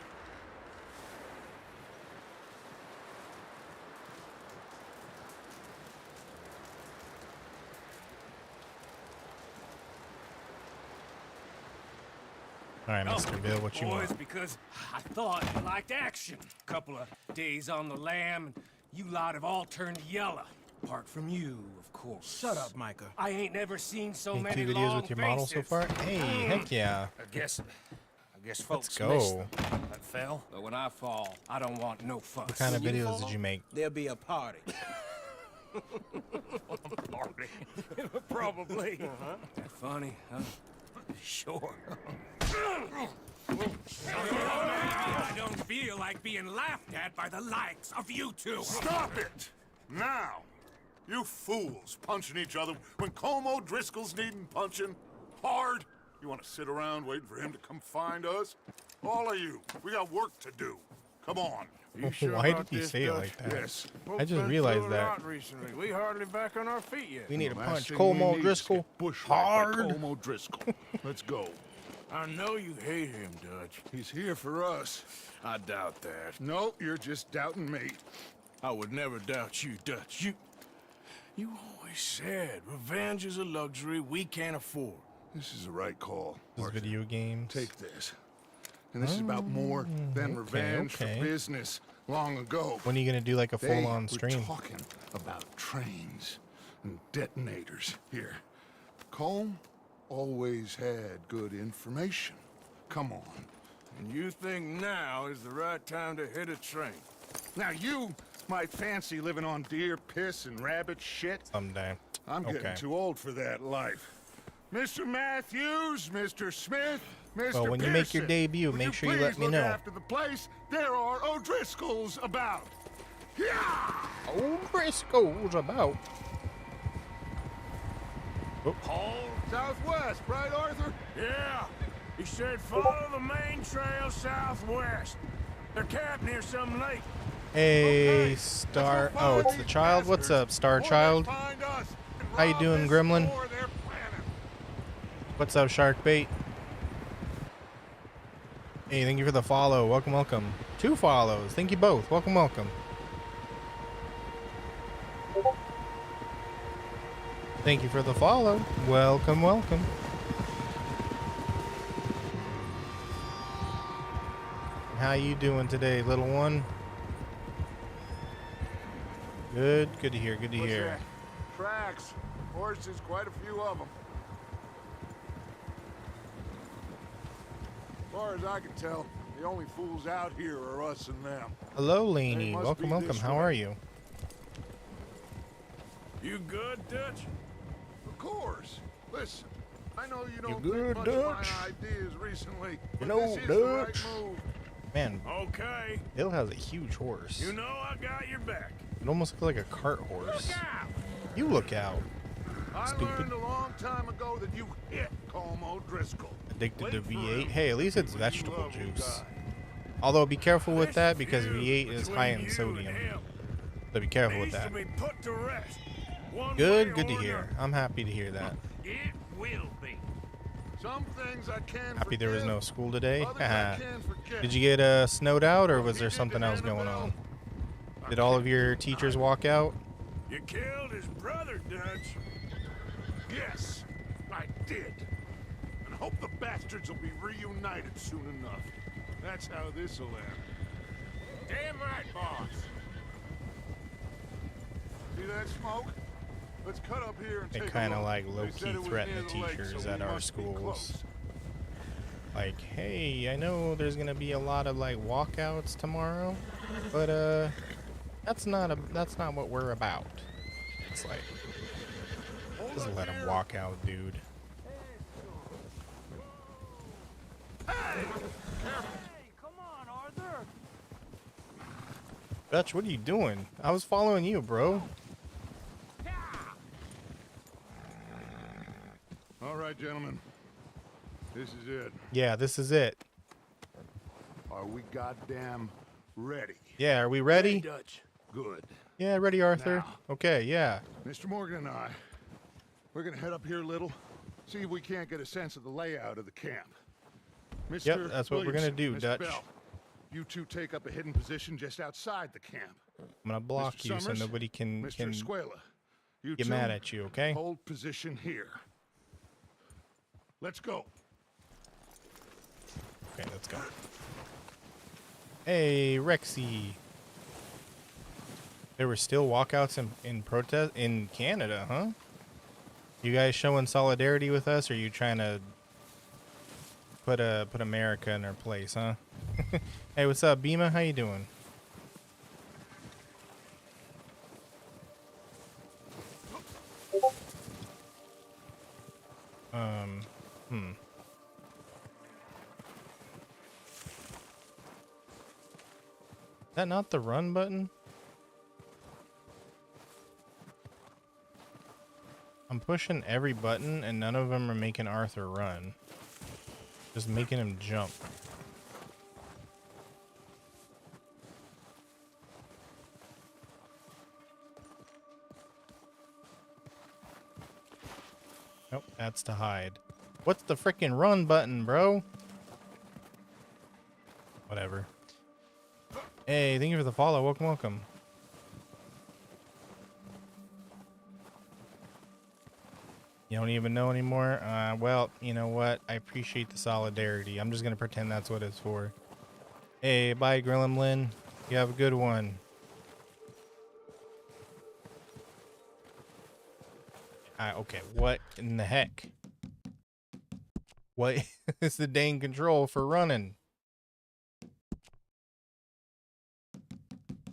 All right, Mr. Bill, what you Boys, want? because I thought you liked action. Couple of days on the lam, and you lot have all turned yellow. Apart from you, of course. Shut up, Micah. I ain't never seen so Any many two videos long with your model so faces. far? Hey, heck yeah. I guess folks go. missed them. That fell. But when I fall, I don't want no fuss. What kind of videos did you make? There'll be a party. Party. Probably. That funny, huh? Sure. I don't feel like being laughed at by the likes of you two. Stop it! Now! You fools punching each other when Colm O'Driscoll's needing punching hard. You want to sit around waiting for him to come find us? All of you, we got work to do. Come on. You sure Why about did he this, say it Dutch? like that? Yes. I just realized A that. lot recently. We hardly back on our feet yet. We need to Last punch thing Colm we need is O'Driscoll get bushwhacked by hard. Colm O'Driscoll. Let's go. I know you hate him, Dutch. He's here for us. I doubt that. No, you're just doubting me. I would never doubt you, Dutch. You always said revenge is a luxury we can't afford. This is the right call. This Arthur. video games. Take this. And this is about more than revenge okay. for business long ago. When are you gonna do like a full-on stream? We're talking about trains and detonators here. Colm always had good information. Come on. And you think now is the right time to hit a train? Now you might fancy living on deer piss and rabbit shit. Someday. I'm getting too old for that life. Mr. Matthews, Mr. Smith, Mr. Well, when you make your Pearson, debut, will make sure you please let me look know. After the place, there are O'Driscolls about. Yeah! O'Driscoll's about. Paul? Southwest, right, Arthur? Yeah. He said follow the main trail southwest. They're camped near some lake. Hey, Star. Oh, it's the child. What's up, Star Child? How you doing, Gremlin? What's up, Sharkbait? Hey, thank you for the follow. Welcome, welcome. 2 follows. Thank you both. Welcome, welcome. Thank you for the follow. Welcome, welcome. How you doing today, little one? Good. Good to hear. Good to hear. Tracks. Horses, quite a few of them. As far as I can tell, the only fools out here are us and them. Hello, They Laney. must Welcome, be welcome. this How way. are you? You good, Dutch? Of course. Listen, I know you don't good, think much of Dutch? my ideas recently, but know, this is the right Dutch? move. Man, Okay. Bill has a huge horse. You know I got your back. It almost looks like a cart horse. Look out! You look out. I Stupid. learned a long time ago that you hit Colm O'Driscoll. Addicted to Wait for V8. him. Hey, at least it's When you vegetable love will juice. die. Although be careful with This that because feud V8 is between high in you sodium. and him So be careful with needs that. to be put to rest. One Good, way good to or hear. another. I'm happy to hear that. It will be. Some things I can Happy there was forgive, no school today. others I can't forget. Did you get snowed out or was there something else going on? Did all of your teachers walk out? You killed his brother, Dutch. Yes, I did. And hope the bastards will be reunited soon enough. That's how this'll end. Damn right, boss. See that smoke? Let's cut up here and They take a kind of look. like They low-key said it was threaten near the lake, teachers so at we our must be schools. close. Like, hey, I know there's gonna be a lot of like walkouts tomorrow, but that's not what we're about. It's like, just let them walk out, dude. Hey, come on, Arthur. Dutch, what are you doing? I was following you, bro. All right, gentlemen. This is it. Yeah, this is it. Are we goddamn ready? Yeah, are we ready? Dutch. Good. Yeah, ready, Arthur. Now. Okay, yeah. Mr. Morgan and I, we're gonna head up here a little, see if we can't get a sense of the layout of the camp. Mr. Yep, that's what we're gonna do, Mr. Dutch. Bell, you two take up a hidden position just outside the camp. I'm gonna block Mr. you so Summers, nobody can Mr. Escuela, you get two mad at you, okay? hold position here. Let's go. Okay, let's go. Hey, Rexy. There were still walkouts in protest in Canada, huh? You guys showing solidarity with us, or are you trying to put America in their place, huh? Hey, what's up, Bima? How you doing? Hmm. Is that not the run button? I'm pushing every button and none of them are making Arthur run. Just making him jump. Nope, that's to hide. What's the freaking run button, bro? Whatever. Hey, thank you for the follow. Welcome, welcome. You don't even know anymore? Well, you know what? I appreciate the solidarity. I'm just going to pretend that's what it's for. Hey, bye, Grillemlin. You have a good one. Okay, what in the heck? What is the dang control for running?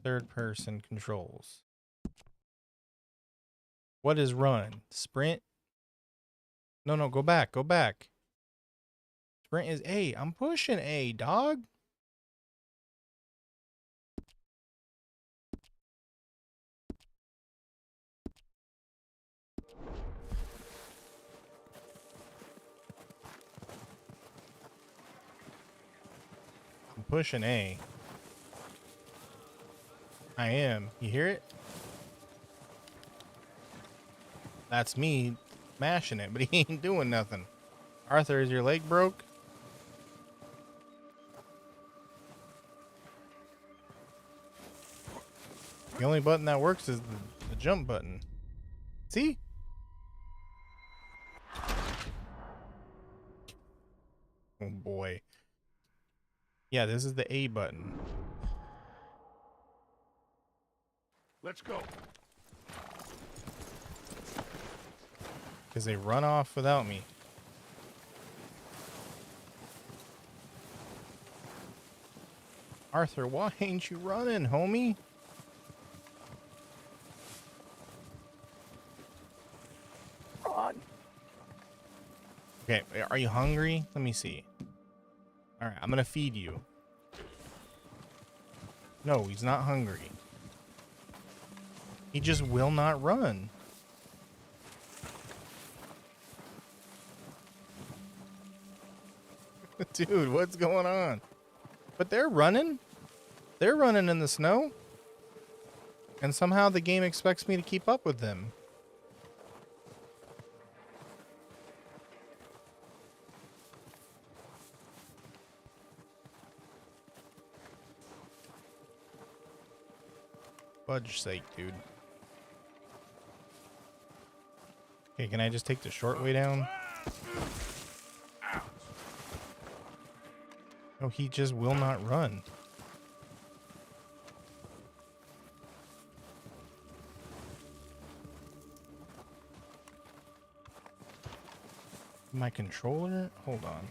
Third person controls. What is run? Sprint? No, go back, go back. Sprint is A. I'm pushing A, dog. I'm pushing A. I am. You hear it? That's me mashing it, but he ain't doing nothing. Arthur, is your leg broke? The only button that works is the jump button. See? Oh boy. Yeah, this is the A button. Let's go. Because they run off without me. Arthur, why ain't you running, homie? Run. Okay, are you hungry? Let me see. All right, I'm gonna feed you. No, he's not hungry. He just will not run. Dude, what's going on? But they're running. They're running in the snow. And somehow the game expects me to keep up with them. Fudge sake, dude. Okay, can I just take the short way down? Oh, he just will not run. My controller? Hold on.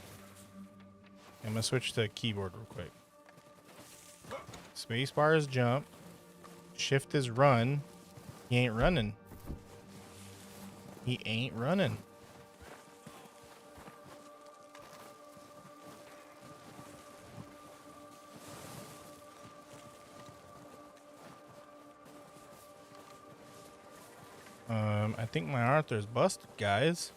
I'm gonna switch to keyboard real quick. Spacebar is jump. Shift is run. He ain't running. He ain't running. I think my Arthur's busted, guys.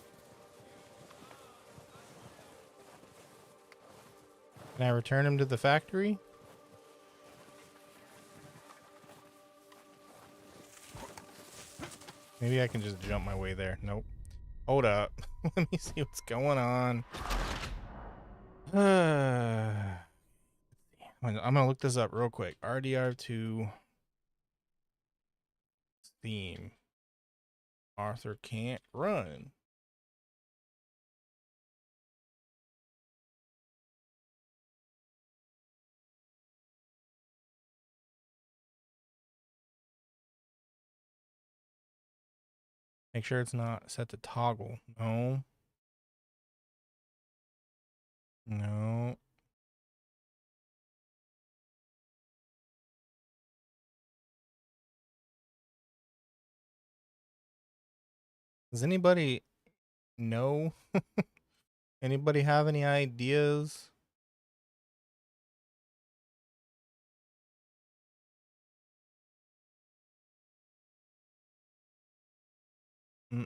Can I return him to the factory? Maybe I can just jump my way there. Nope. Hold up. Let me see what's going on. I'm gonna look this up real quick. RDR2 theme. Arthur can't run. Make sure it's not set to toggle. No. No. Does anybody No. Anybody have any ideas?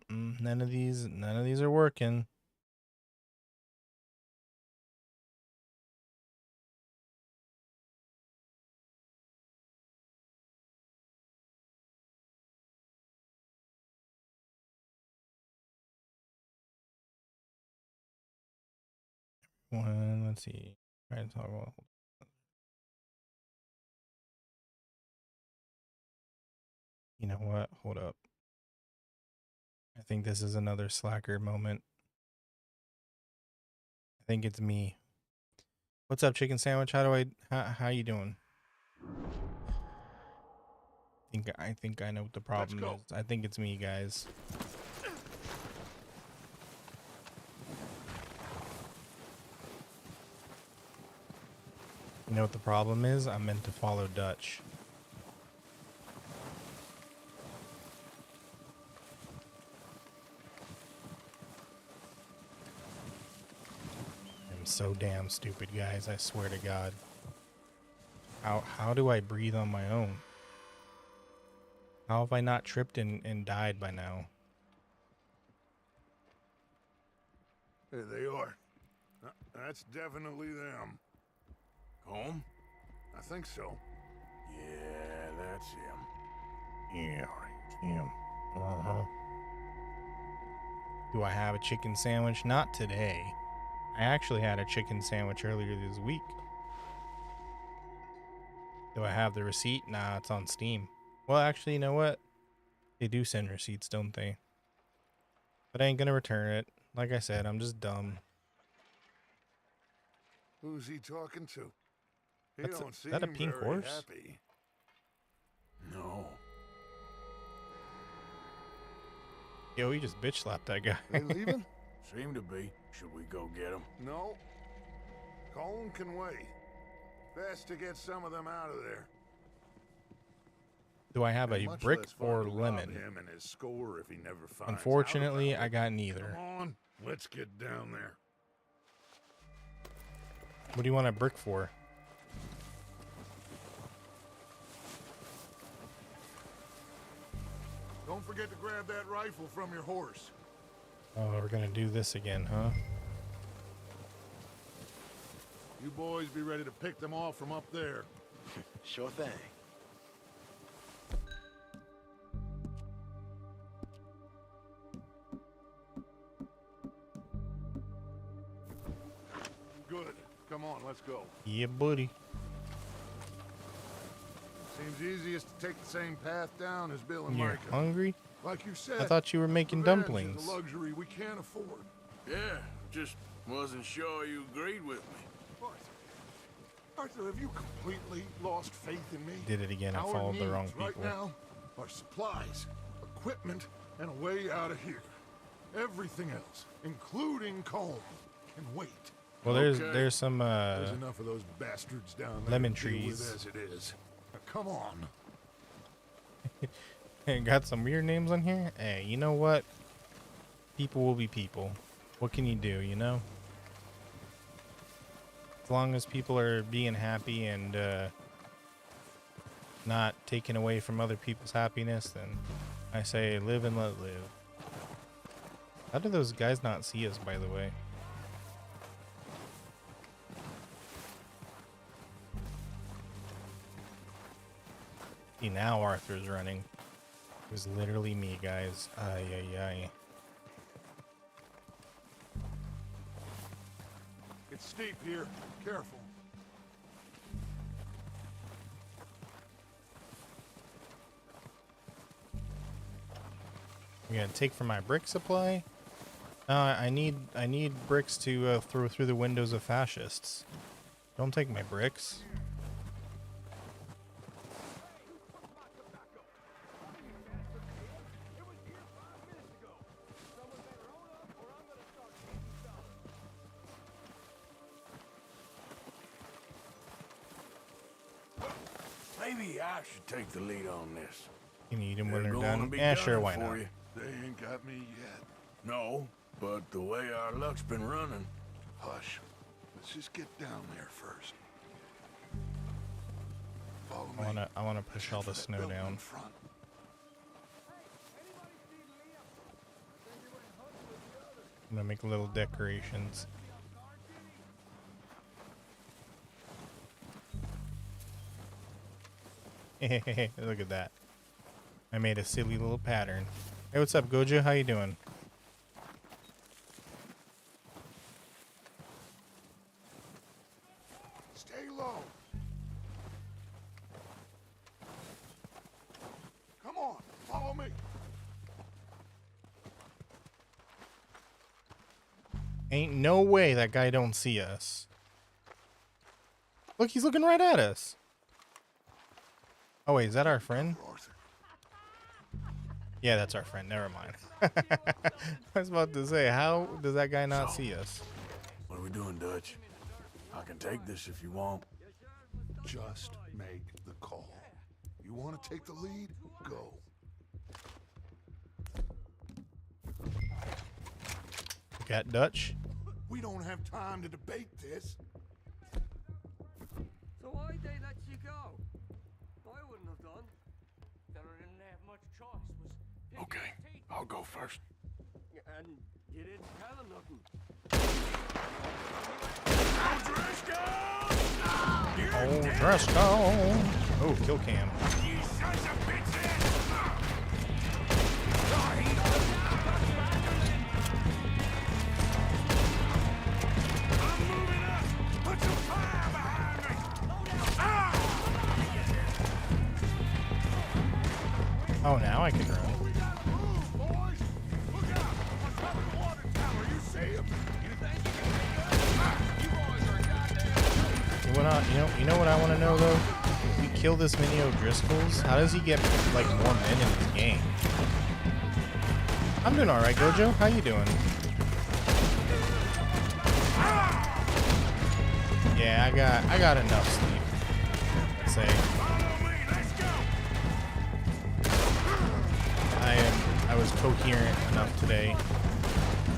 None of these are working. One, let's see. Try to talk about. You know what? Hold up. I think this is another slacker moment. I think it's me. What's up, chicken sandwich? How you doing? I think I know what the problem is. I think it's me, guys. You know what the problem is? I meant to follow Dutch. I'm so damn stupid, guys. I swear to God. How do I breathe on my own? How have I not tripped and died by now? There they are. That's definitely them. Home? I think so. Yeah, that's him. Yeah, him. Do I have a chicken sandwich? Not today. I actually had a chicken sandwich earlier this week. Do I have the receipt? Nah, it's on Steam. Well, actually, you know what? They do send receipts, don't they? But I ain't gonna return it. Like I said, I'm just dumb. Who's he talking to? He That's don't is seem that a pink very horse? happy. No. Yo, he just bitch slapped that guy. They leaving? Seem to be. Should we go get him? No. Colin can wait. Best to get some of them out of there. Do I have a Much brick less fun or to rob lemon? him and his score if he never finds Unfortunately, out about I it. got neither. Come on, let's get down there. What do you want a brick for? Don't forget to grab that rifle from your horse. Oh, we're gonna do this again, huh? You boys be ready to pick them off from up there. Sure thing. Good. Come on, let's go. Yeah, buddy. Seems easiest to take the same path down as Bill and You're Micah. hungry? Like you said, I thought you were making revenge dumplings. is a luxury we can't afford. Yeah, just wasn't sure you agreed with me. Arthur, have you completely lost faith in me? Did it again. I Our followed the wrong needs right people. now are supplies, equipment, and a way out of here. Everything else, including Colm, can wait. Well, there's some There's enough of those bastards down there lemon to deal with trees. as it is. Now, come on. And got some weird names on here. Hey, you know what? People will be people. What can you do, you know? As long as people are being happy and not taking away from other people's happiness, then I say live and let live. How do those guys not see us, by the way? See, now Arthur's running. It was literally me, guys. Ay, ay, ay. It's steep here. Careful. You gonna take from my brick supply? I need bricks to throw through the windows of fascists. Don't take my bricks. Maybe I should take the lead on this. You need them when They're they're gonna done. be Yeah, sure, gunning why for not? you. They ain't got me yet. No, But the way our luck's been running... Hush. Let's just get down there first. Follow me. I wanna push all the snow down. In front. I'm gonna make little decorations. Look at that. I made a silly little pattern. Hey, what's up, Gojo? How you doing? Stay low. Come on, follow me. Ain't no way that guy don't see us. Look, he's looking right at us. Oh wait, is that our friend? Yeah, that's our friend. Never mind. I was about to say, how does that guy not see us? What are we doing, Dutch? I can take this if you want. Just make the call. You want to take the lead? Go. Got Dutch. We don't have time to debate this. So why they let you go? I wouldn't have done. Fella didn't have much choice. Was Okay, I'll go first. And you didn't tell him nothing. Oh, Driscoll. Oh, kill cam. You sons of bitches! I'm moving up! Put some fire behind me! Oh, now I can run. We gotta move, boys! Look out! On top of the water tower, you see him? You think you can make us? You boys are goddamn... You know what I want to know though? If we kill this many O'Driscolls, how does he get like more men in his game? I'm doing all right, Gojo. How you doing? Yeah, I got enough sleep. Let's say. I was coherent enough today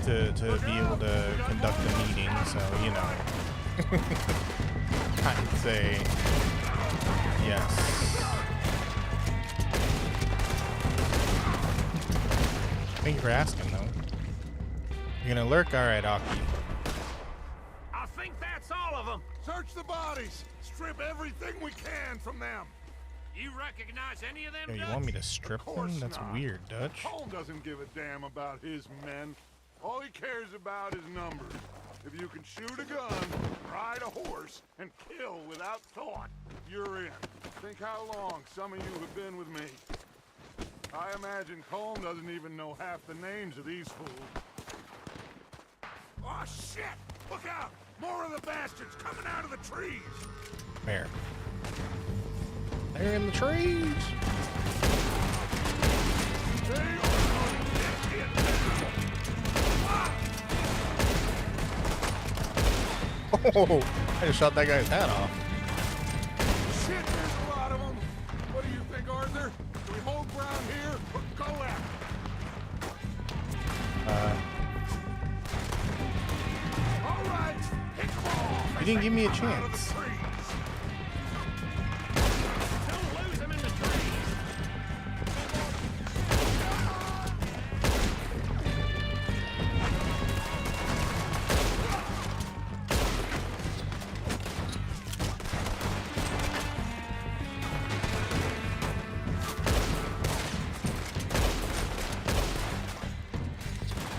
to be able to conduct a meeting, so you know. I'd say yes. Thank you for asking, though. You're gonna lurk? Alright, Aki. I think that's all of them. Search the bodies! Strip everything we can from them! You recognize any of them? Yo, you Dutch? want me to strip them? That's not. weird, Dutch. Cole doesn't give a damn about his men. All he cares about is numbers. If you can shoot a gun, ride a horse, and kill without thought, you're in. Think how long some of you have been with me. I imagine Colm doesn't even know half the names of these fools. Oh, shit! Look out! More of the bastards coming out of the trees! Where? They're in the trees. Oh, I just shot that guy's hat off. Shit, there's a lot of them. What do you think, Arthur? Do we hold ground here or go after? All right, hit them all. You didn't give me a chance. Don't lose them in the trees.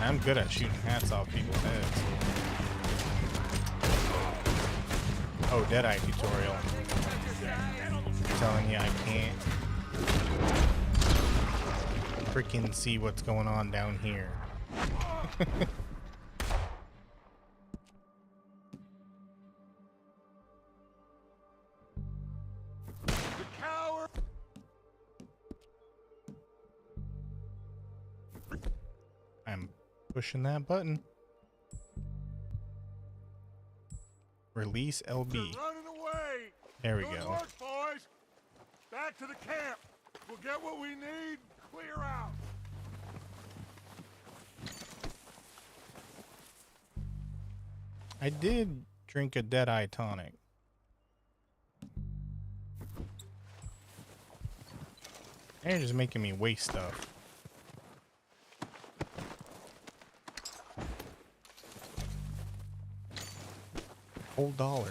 I'm good at shooting hats off people's heads. Oh, Deadeye tutorial. I'm telling you, I can't freaking see what's going on down here. The coward. I'm pushing that button. Release LB. They're running away. There we Good go. work, boys. Back to the camp. We'll get what we need. Clear out. I did drink a Deadeye tonic. They're just making me waste stuff. Whole $1.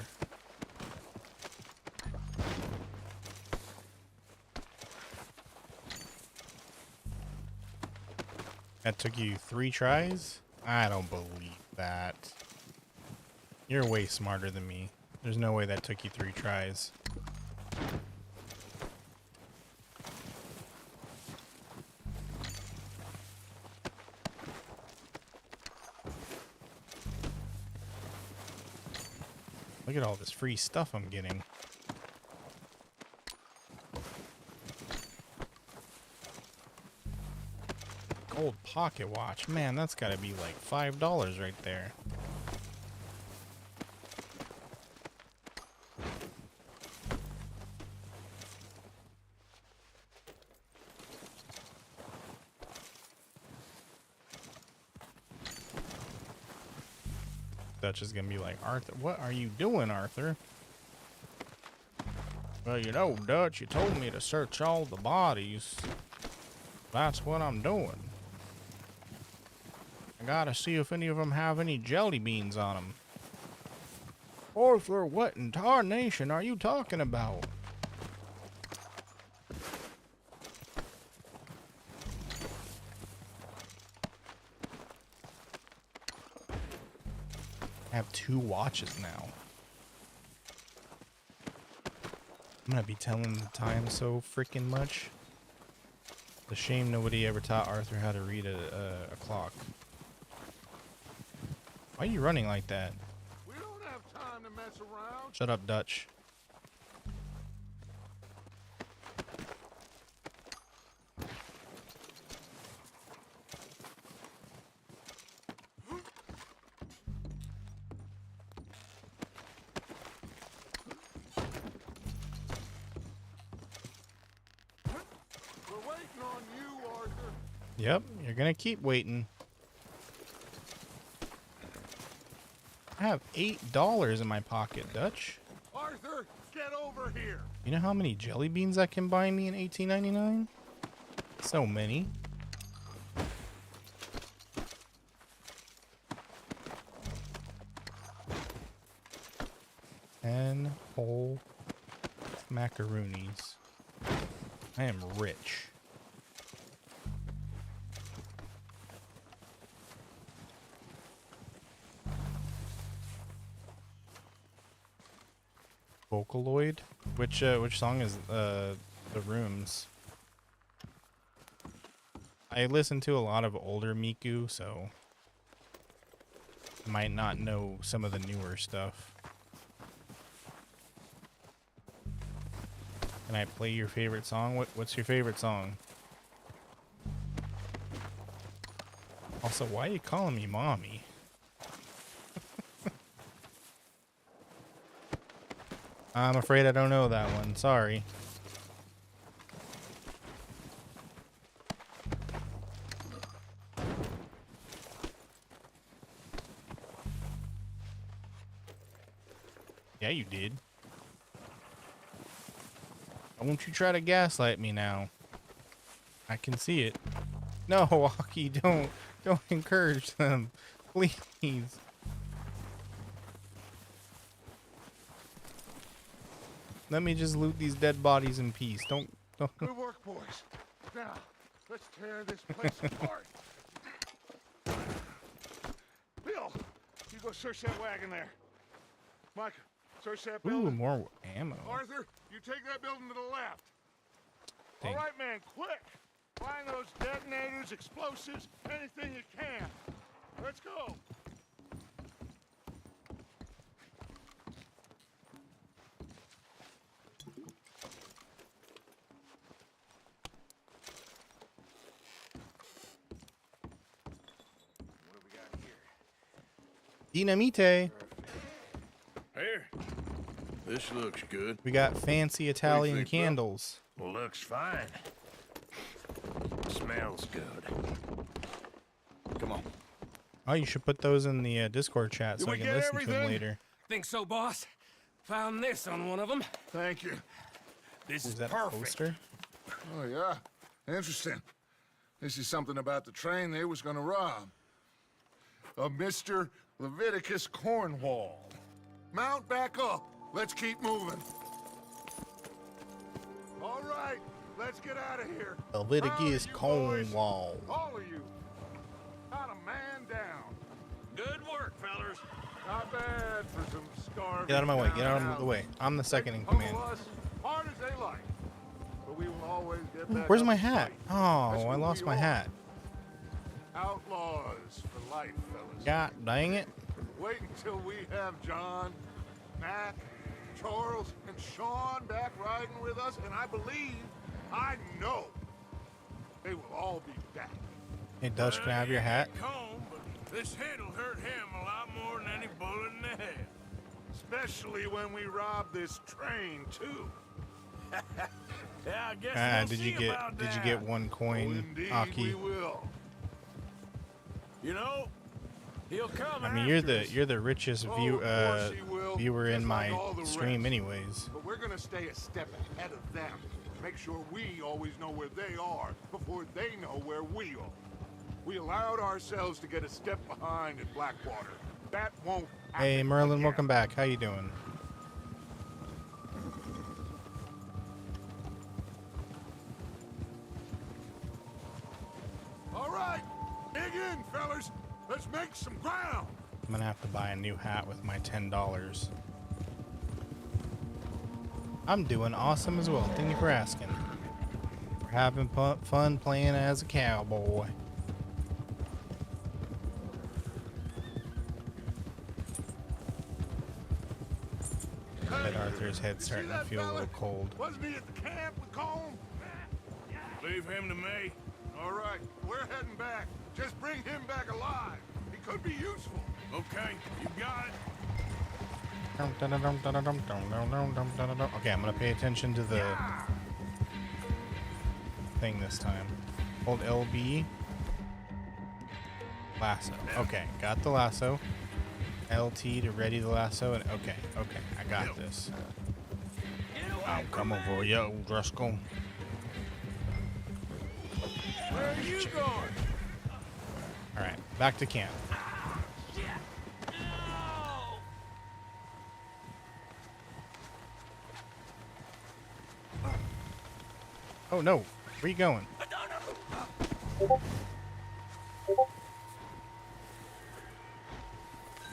That took you 3 tries? I don't believe that. You're way smarter than me. There's no way that took you 3 tries. Look at all this free stuff I'm getting. Gold pocket watch. Man, that's gotta be like $5 right there. Dutch is gonna be like, Arthur, what are you doing, Arthur? Well, you know, Dutch, you told me to search all the bodies. That's what I'm doing. I gotta see if any of them have any jelly beans on them. Arthur, what in tarnation are you talking about? I have 2 watches now. I'm gonna be telling the time so freaking much. It's a shame nobody ever taught Arthur how to read a clock. Why are you running like that? We don't have time to mess around. Shut up, Dutch. We're waiting on you, Arthur. Yep, you're gonna keep waiting. I have $8 in my pocket, Dutch. Arthur, get over here. You know how many jelly beans that can buy me in $18.99? So many. And whole macaroonies. I am rich. Vocaloid? Which song is The Rooms? I listen to a lot of older Miku, so I might not know some of the newer stuff. Can I play your favorite song? What's your favorite song? Also, why are you calling me mommy? I'm afraid I don't know that one. Sorry. Yeah, you did. Won't you try to gaslight me now? I can see it. No, Walkie, don't encourage them. Please. Let me just loot these dead bodies in peace. Don't. Good work, boys. Now, let's tear this place apart. Bill, you go search that wagon there. Mike, search that building. Ooh, more ammo. Arthur, you take that building to the left. Dang. All right, man, quick. Find those detonators, explosives, anything you can. Let's go. What do we got here? Dynamite. Here. This looks good. We got fancy Italian think, bro? candles. Well, looks fine. Smells good. Come on. Oh, you should put those in the Discord chat so I can listen to them later. Think so, boss? Found this on one of them. Thank you. This Is is that a perfect. poster? Oh, yeah? Interesting. This is something about the train they was gonna rob. A Mr. Leviticus Cornwall. Mount back up. Let's keep moving. All right, let's get out of here. Leviticus Cornwall. All of you. Not a man down. Good work, fellers. Not bad for some starving. Get out of my way. Get out of the way. I'm the second in command. Hard as they like. But we will always get back Where's up my and hat? fight. Oh, That's I who lost we my are. hat. Outlaws for life, fellas. God dang it. Wait until we have John, Mac, Charles, and Sean back riding with us, and I know, they will all be back. Hey, Dutch, can I have your hat? Comb, but this hit'll hurt him a lot more than any bullet in the head. Especially when we rob this train, too. Yeah, I guess Did you get one coin, Indeed, Aki? we will. You know, he'll come. I mean, you're the richest viewer in my stream, anyways. But we're gonna stay a step ahead of them. Make sure we always know where they are before they know where we are. We allowed ourselves to get a step behind at Blackwater. That won't happen. Hey, Merlin, again. welcome back. How you doing? All right, dig in, fellas. Let's make some ground. I'm gonna have to buy a new hat with my $10. I'm doing awesome as well. Thank you for asking. We're having fun playing as a cowboy. But Arthur's head's starting to feel a little cold. Wasn't he at the camp with Colm? Leave him to me. All right, we're heading back. Just bring him back alive. He could be useful. Okay, you got it. Okay, I'm gonna pay attention to the thing this time. Hold LB. Lasso. Okay, got the lasso. LT to ready the lasso, and okay, I got this. I'm coming for you, old Driscoll. Where are you going? All right, back to camp. Oh no, where you going?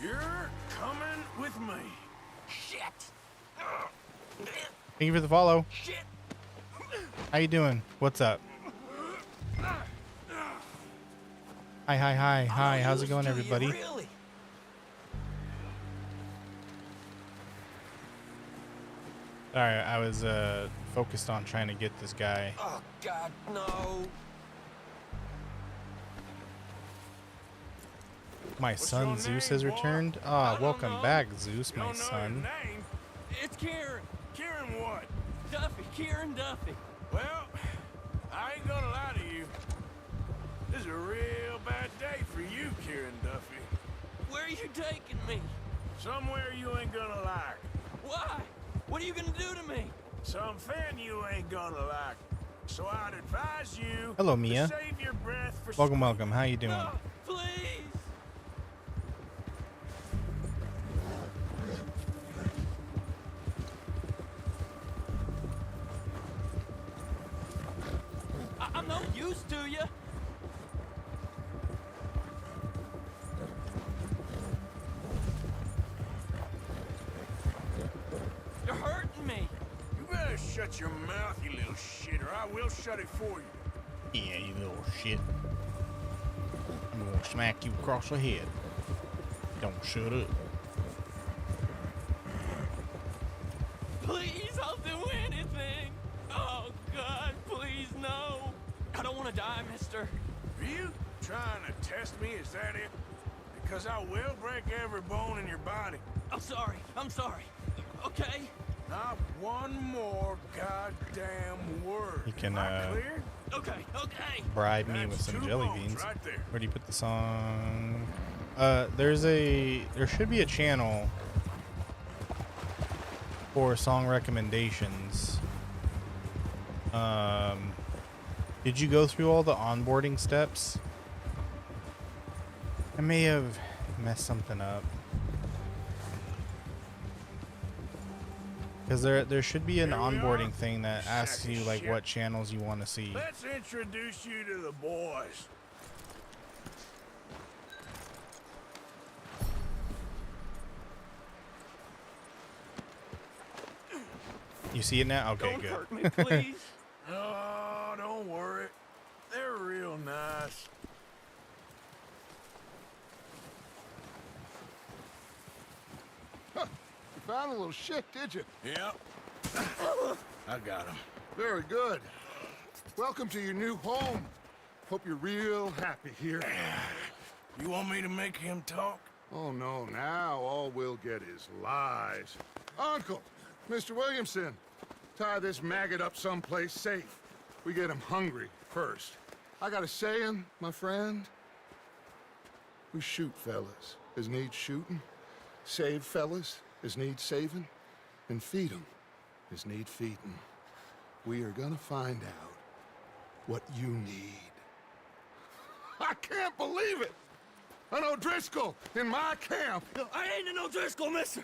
You're coming with me. Shit! Thank you for the follow. How you doing? What's up? Hi. How's it going, everybody? Really? Sorry, I was focused on trying to get this guy. Oh God, no! My son Zeus has returned. Ah, welcome back, Zeus, my son. It's Kieran. Kieran what? Duffy. Kieran Duffy. Well, I ain't gonna lie to you. This is a real bad day for you, Kieran Duffy. Where are you taking me? Somewhere you ain't gonna like. Why? What are you gonna do to me? Something you ain't gonna like. So I'd advise you Hello, Mia. to save your breath for Welcome. How you doing? No, please. I'm no use to you. You're hurting me. You better shut your mouth, you little shit, or I will shut it for you. Yeah, you little shit. I'm gonna smack you across the head. Don't shut up. Please, I'll do anything. Oh, God, please, no. I don't want to die, mister. Are you trying to test me? Is that it? Because I will break every bone in your body. I'm sorry. Okay? Not one more goddamn word. You can Am I clear? Okay. bribe me with That's some 2 jelly bones beans. right there. Where do you put the song? There should be a channel for song recommendations. Did you go through all the onboarding steps? I may have messed something up. Because there should be an onboarding thing that asks you like what channels you want to see. Let's introduce you to the boys. You see it now? Okay, Don't good. hurt me, please. Oh, don't worry. They're real nice. Huh. You found a little shit, did you? Yep. I got him. Very good. Welcome to your new home. Hope you're real happy here. You want me to make him talk? Oh, no, now all we'll get is lies. Uncle, Mr. Williamson, tie this maggot up someplace safe. We get him hungry first. I got a saying, my friend. We shoot fellas as need shooting, save fellas as need saving, and feed 'em as need feeding. We are gonna find out what you need. I can't believe it! An O'Driscoll in my camp! I ain't an O'Driscoll, mister!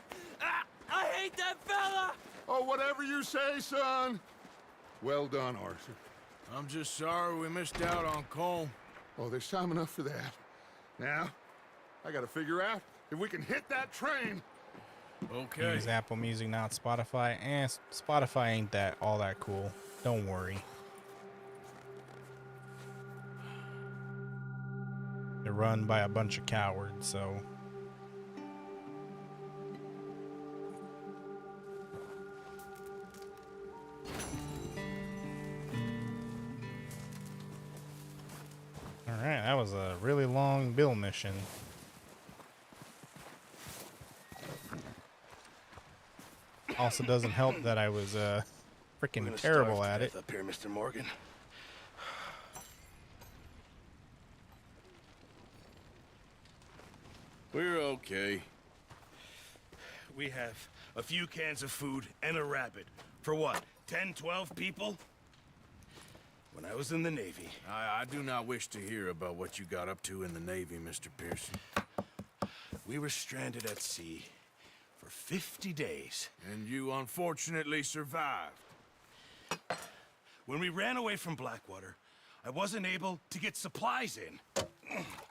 I hate that fella! Oh, whatever you say, son. Well done, Arthur. I'm just sorry we missed out on Colm. Oh, there's time enough for that. Now, I gotta figure out if we can hit that train. Okay. Use Apple Music, not Spotify. And Spotify ain't all that cool. Don't worry. They're run by a bunch of cowards, so. Alright, that was a really long Bill mission. Also doesn't help that I was freaking terrible at it. Up here, Mr. Morgan. We're okay. We have a few cans of food and a rabbit. For what, 10, 12 people? When I was in the Navy. I do not wish to hear about what you got up to in the Navy, Mr. Pearson. We were stranded at sea for 50 days. And you unfortunately survived. When we ran away from Blackwater, I wasn't able to get supplies in.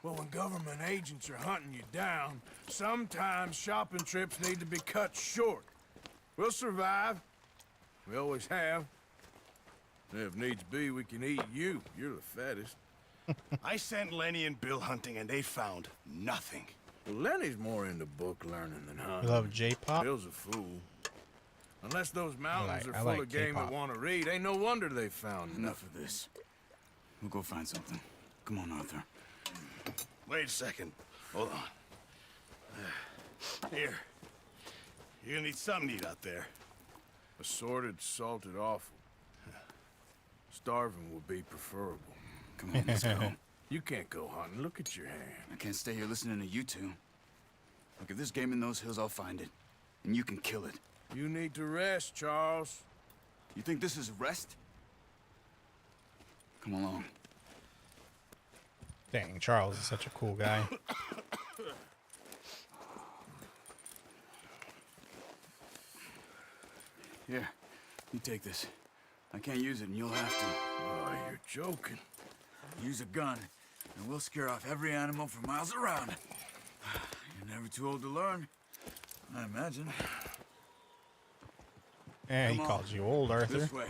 Well, when government agents are hunting you down, sometimes shopping trips need to be cut short. We'll survive. We always have. If needs be, we can eat you. You're the fattest. I sent Lenny and Bill hunting, and they found nothing. Well, Lenny's more into book learning than hunting. You love J-pop? Bill's a fool. Unless those mountains are I full like of game that K-pop. want to read, ain't no wonder they found Enough of this. We'll go find something. Come on, Arthur. Wait a second. Hold on. Here. You're gonna need something to eat out there. Assorted, salted offal. Starving would be preferable. Come on, let's go. You can't go hunting. Look at your hand. I can't stay here listening to you two. Look, if there's game in those hills, I'll find it. And you can kill it. You need to rest, Charles. You think this is rest? Come along. Dang, Charles is such a cool guy. Here, you take this. I can't use it, and you'll have to. Oh, you're joking. Use a gun, and we'll scare off every animal for miles around. You're never too old to learn, I imagine. Yeah, he Come on. calls you old, Arthur. This way.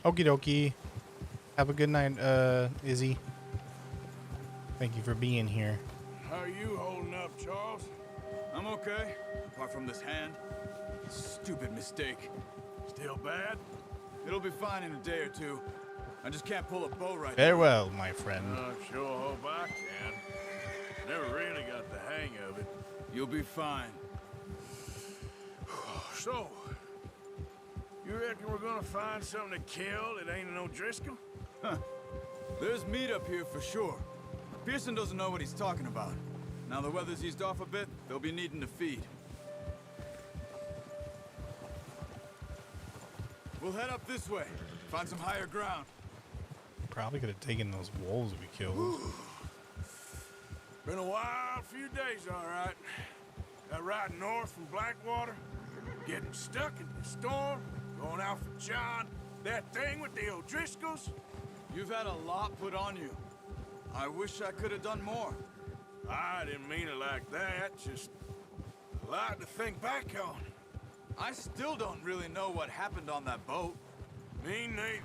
Okie dokie. Have a good night, Izzy. Thank you for being here. How are you holding up, Charles? I'm okay, apart from this hand. Stupid mistake. Still bad? It'll be fine in a day or two. I just can't pull a bow right now. Farewell, my friend. I sure hope I can. Never really got the hang of it. You'll be fine. So, you reckon we're gonna find something to kill that ain't an O'Driscoll? There's meat up here for sure. Pearson doesn't know what he's talking about. Now the weather's eased off a bit, they'll be needing to feed. We'll head up this way, find some higher ground. Probably could have taken those wolves we killed. Been a wild few days, all right. That ride north from Blackwater, getting stuck in the storm, going out for John, that thing with the O'Driscolls. You've had a lot put on you. I wish I could have done more. I didn't mean it like that, just a lot to think back on. I still don't really know what happened on that boat. Me neither.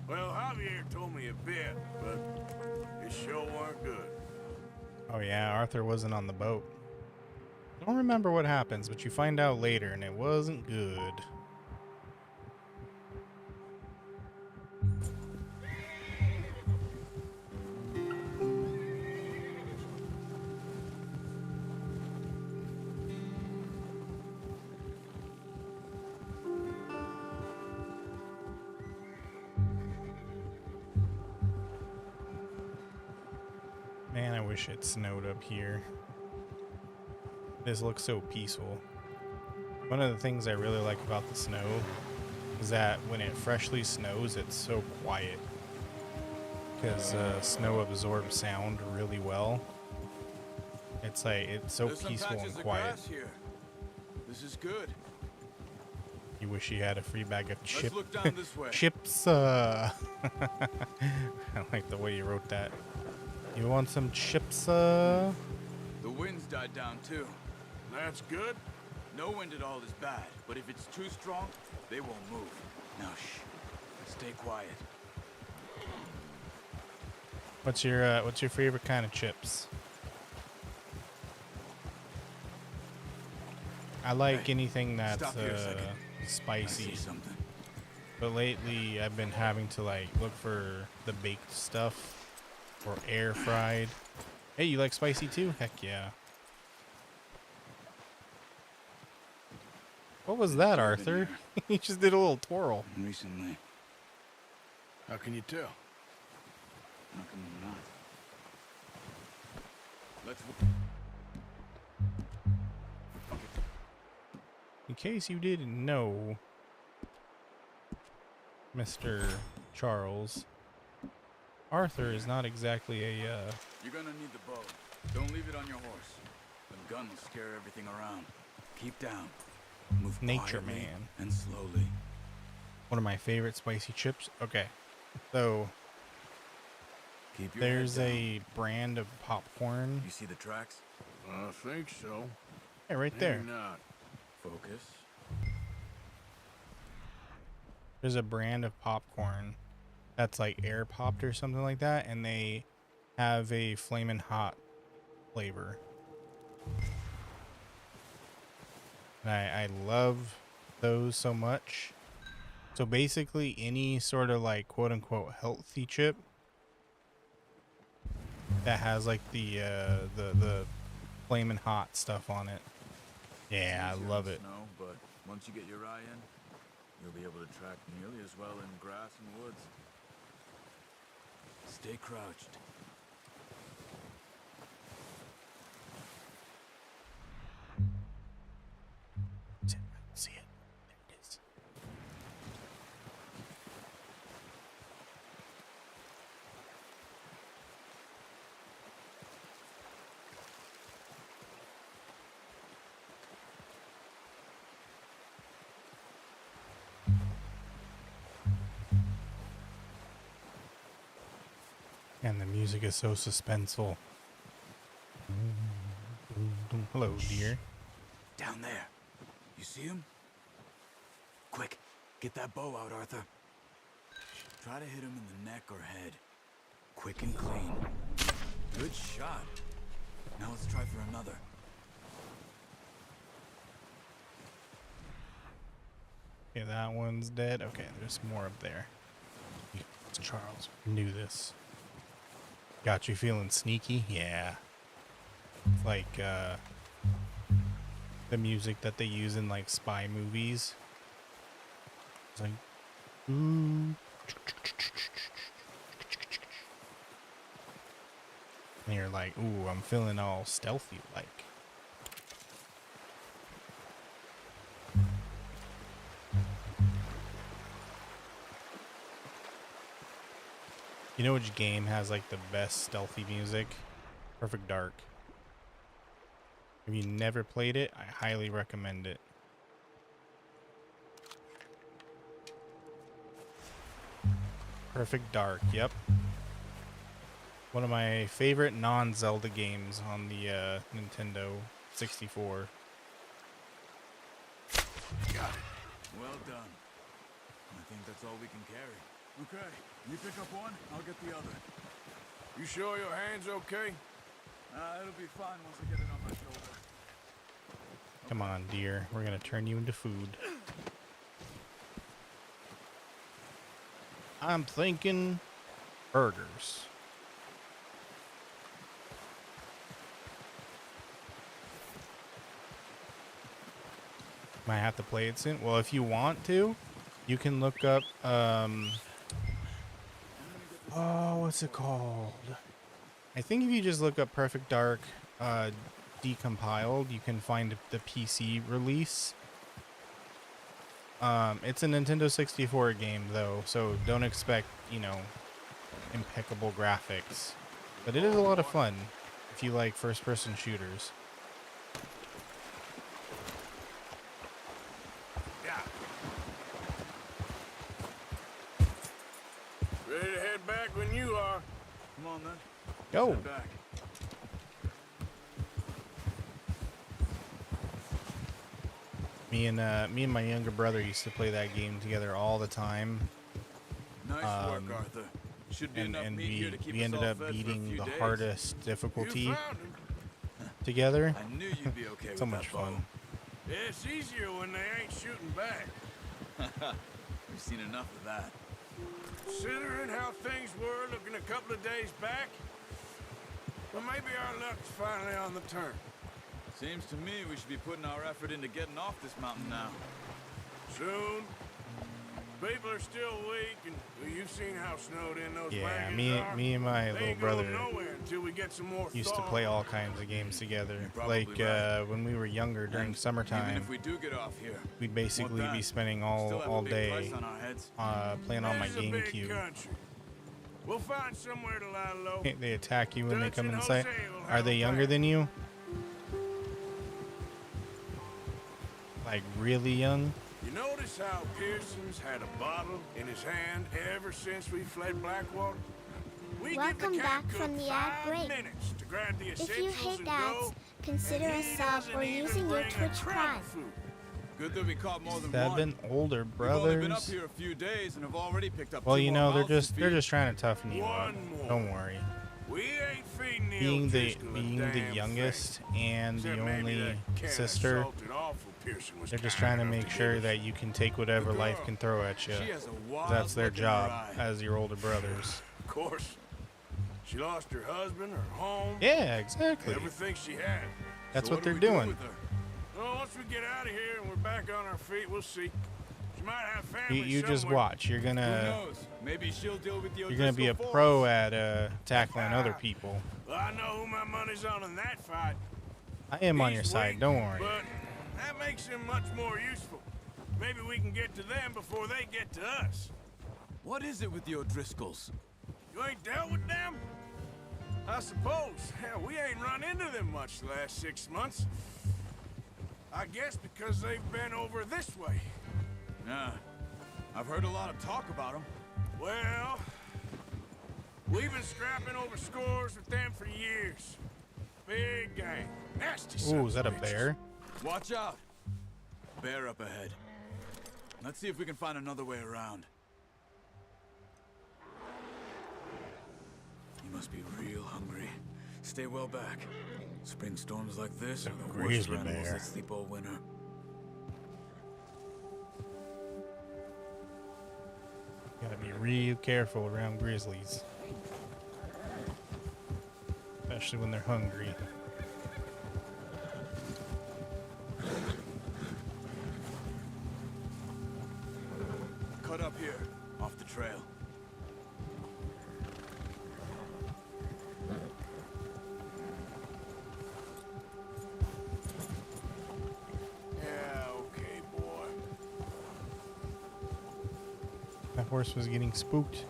Well, Javier told me a bit, but it sure weren't good. Oh yeah, Arthur wasn't on the boat. Don't remember what happens, but you find out later, and it wasn't good. Man, I wish it snowed up here. This looks so peaceful. One of the things I really like about the snow is that when it freshly snows, it's so quiet. Because snow absorbs sound really well. It's like, it's so peaceful and quiet. Here. This is good. You wish you had a free bag of Let's look down this way. chips. I like the way you wrote that. You want some chips? The wind's died down too. That's good. No wind at all is bad, but if it's too strong, they won't move. Now shh. Stay quiet. What's your favorite kind of chips? I like anything that's spicy. But lately I've been having to like look for the baked stuff or air fried. Hey, you like spicy too? Heck yeah. What was that, Arthur? He just did a little twirl. Recently. How can you tell? How come you're not? Let's. In case you didn't know, Mr. Charles, Arthur is not exactly a, You're gonna need the bow. Don't leave it on your horse. The gun will scare everything around. Keep down. Move nature quietly man. and slowly. One of my favorite spicy chips. Okay, so Keep your there's head down. a brand of popcorn. You see the tracks? I think so. Hey, right there. Maybe not. Focus. There's a brand of popcorn that's like air popped or something like that, and they have a flamin' hot flavor. And I love those so much. So basically any sort of like quote unquote healthy chip that has like the flamin' hot stuff on it. Yeah, I love it. Snow, but once you get your eye in, you'll be able to track nearly as well in grass and woods. Stay crouched. See it. There it is. And the music is so suspenseful. Hello, dear. Down there. You see him? Quick, get that bow out, Arthur. Try to hit him in the neck or head. Quick and clean. Good shot. Now let's try for another. Okay, that one's dead. Okay, there's more up there. It's Charles. Knew this. Got you feeling sneaky? Yeah. It's like the music that they use in like spy movies. It's like, ooh. And you're like, ooh, I'm feeling all stealthy like. You know which game has like the best stealthy music? Perfect Dark. If you never played it, I highly recommend it. Perfect Dark, yep. One of my favorite non-Zelda games on the Nintendo 64. Got it. Well done. I think that's all we can carry. Okay, you pick up one, I'll get the other. You sure your hand's okay? It'll be fine once I get it on my shoulder. Come on, dear. We're gonna turn you into food. I'm thinking burgers. Might have to play it soon. Well, if you want to, you can look up, oh, what's it called? I think if you just look up Perfect Dark, decompiled, you can find the PC release. It's a Nintendo 64 game though, so don't expect, you know, impeccable graphics. But it is a lot of fun if you like first-person shooters. Ready to head back when you are. Come on then. Go. Head back. Me and my younger brother used to play that game together all the time. Nice work, Arthur. Should be enough And meat here to keep we us ended all up fed for a beating few the days. hardest difficulty You found him. together. I knew you'd be okay So with much that bow. fun. Yeah, it's easier when they ain't shooting back. We've seen enough of that. Considering how things were looking a couple of days back, well, maybe our luck's finally on the turn. Seems to me we should be putting our effort into getting off this mountain now. Soon. People are still weak, and well, you've seen how snowed in those Yeah, wagons are. me and my They little ain't brother going nowhere until we get some more used to thaw. play all kinds of games together. probably Like right. when we were younger during And summertime, Even if we do get off here, we'd basically what be then? spending Still have all a big day price on our heads. playing on my This is a big GameCube. country. We'll find somewhere to lie low. They attack you when they Dutch come and inside. Jose will Are have they a younger plan. than you? Like really young? You notice how Pearson's had a bottle in his hand ever since we fled Blackwater? We Welcome give the back camp from cook the ad 5 break. minutes to grab the If you essentials hate and ads, go, consider and a he sub doesn't or even using your bring a Twitch crab Prime. food. Good that we caught more than 7 one. older We've only been up brothers. here a few days and have already picked up Well, 2 you more know, they're mouths to just feed. trying to toughen you up. One more. Don't worry. We ain't feeding the Being the O'Driscoll a being damn the youngest thing. and the Except maybe only that can of sister, salted awful Pearson was they're just kind trying to enough make give sure us. that you can take whatever The life girl. can throw at you. She has a wild That's their look in her job eye. as your older brothers. Of course. She lost her husband, her home, Yeah, exactly. everything she had. That's So what do they're we do doing. with her? Well, once we get out of here and we're back on our feet, we'll see. She might have family You just somewhere. watch. You're Who gonna knows? Maybe she'll deal with the you're gonna be a O'Driscoll pro for us. at tackling other people. Well, I know who my money's on in that fight. I am on He's your side. weak, Don't worry. But that makes him much more useful. Maybe we can get to them before they get to us. What is it with the O'Driscolls? You ain't dealt with them? I suppose. Hell, we ain't run into them much the last 6 months. I guess because they've been over this way. Yeah, I've heard a lot of talk about them. Well, we've been scrapping over scores with them for years. Big gang. Nasty Ooh, is sons that a of bitches. bear? Watch out! Bear up ahead. Let's see if we can find another way around. You must be real hungry. Stay well back. Spring storms like this are the worst grizzly for animals bear. that sleep all winter. Gotta be real careful around grizzlies, especially when they're hungry. Cut up here, off the trail. horse was getting spooked.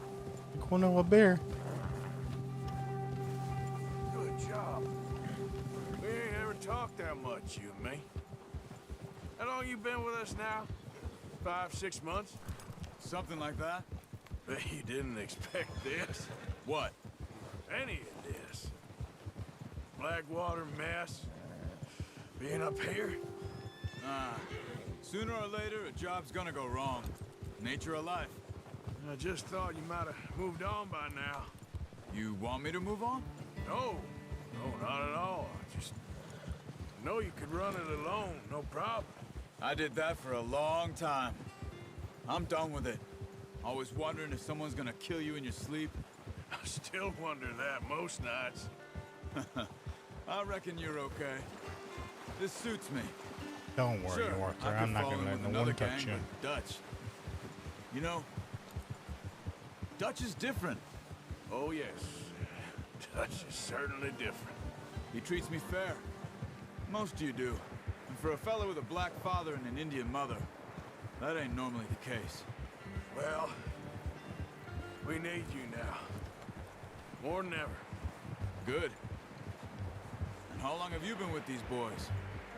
Like one of a bear. Good job. We ain't ever talked that much, you and me. How long you been with us now? 5, 6 months? Something like that. Bet you didn't expect this. What? Any of this. Blackwater mess. Being up here. Sooner or later, a job's gonna go wrong. Nature of life. I just thought you might have moved on by now. You want me to move on? No. No, not at all. I just know you could run it alone, no problem. I did that for a long time. I'm done with it. Always wondering if someone's gonna kill you in your sleep. I still wonder that most nights. I reckon you're okay. This suits me. Don't worry, Sure, Arthur. I could I'm not fall gonna in let with no another one touch gang, you. but Dutch. You know, Dutch is different. Oh, yes. Dutch is certainly different. He treats me fair. Most of you do. And for a fella with a black father and an Indian mother, that ain't normally the case. Well, we need you now. More than ever. Good. And how long have you been with these boys?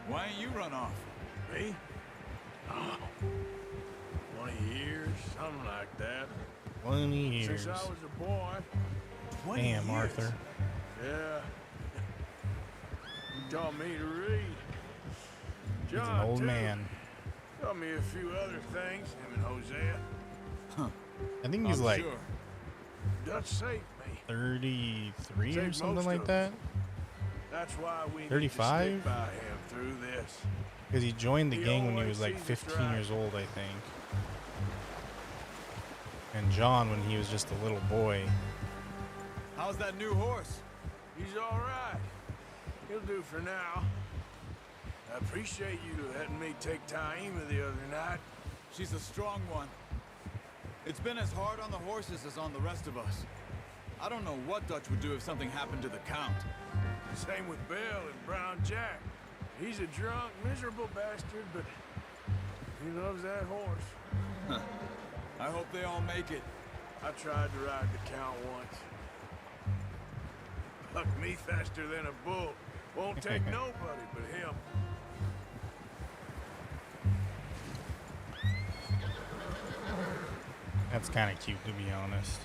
Why ain't you run off? Me? Oh, 20 years, something like that. 20 years. Since I was a boy. 20 Damn, years. Arthur. Yeah. You taught me to read. He's an John, old too. man. Taught me a few other things, him and Hosea. I think he's I'm like sure. Dutch saved me. 33 or Saved something most like of that. us. That's why we need to 35? stick by him through this. Because he joined the He gang when he always was like sees us 15 right. years old, I think. And John when he was just a little boy. How's that new horse? He's all right. He'll do for now. I appreciate you letting me take Taima the other night. She's a strong one. It's been as hard on the horses as on the rest of us. I don't know what Dutch would do if something happened to the Count. Same with Bill and Brown Jack. He's a drunk, miserable bastard, but he loves that horse. I hope they all make it. I tried to ride the Count once. Bucked me faster than a bull. Won't take nobody but him. That's kind of cute, to be honest.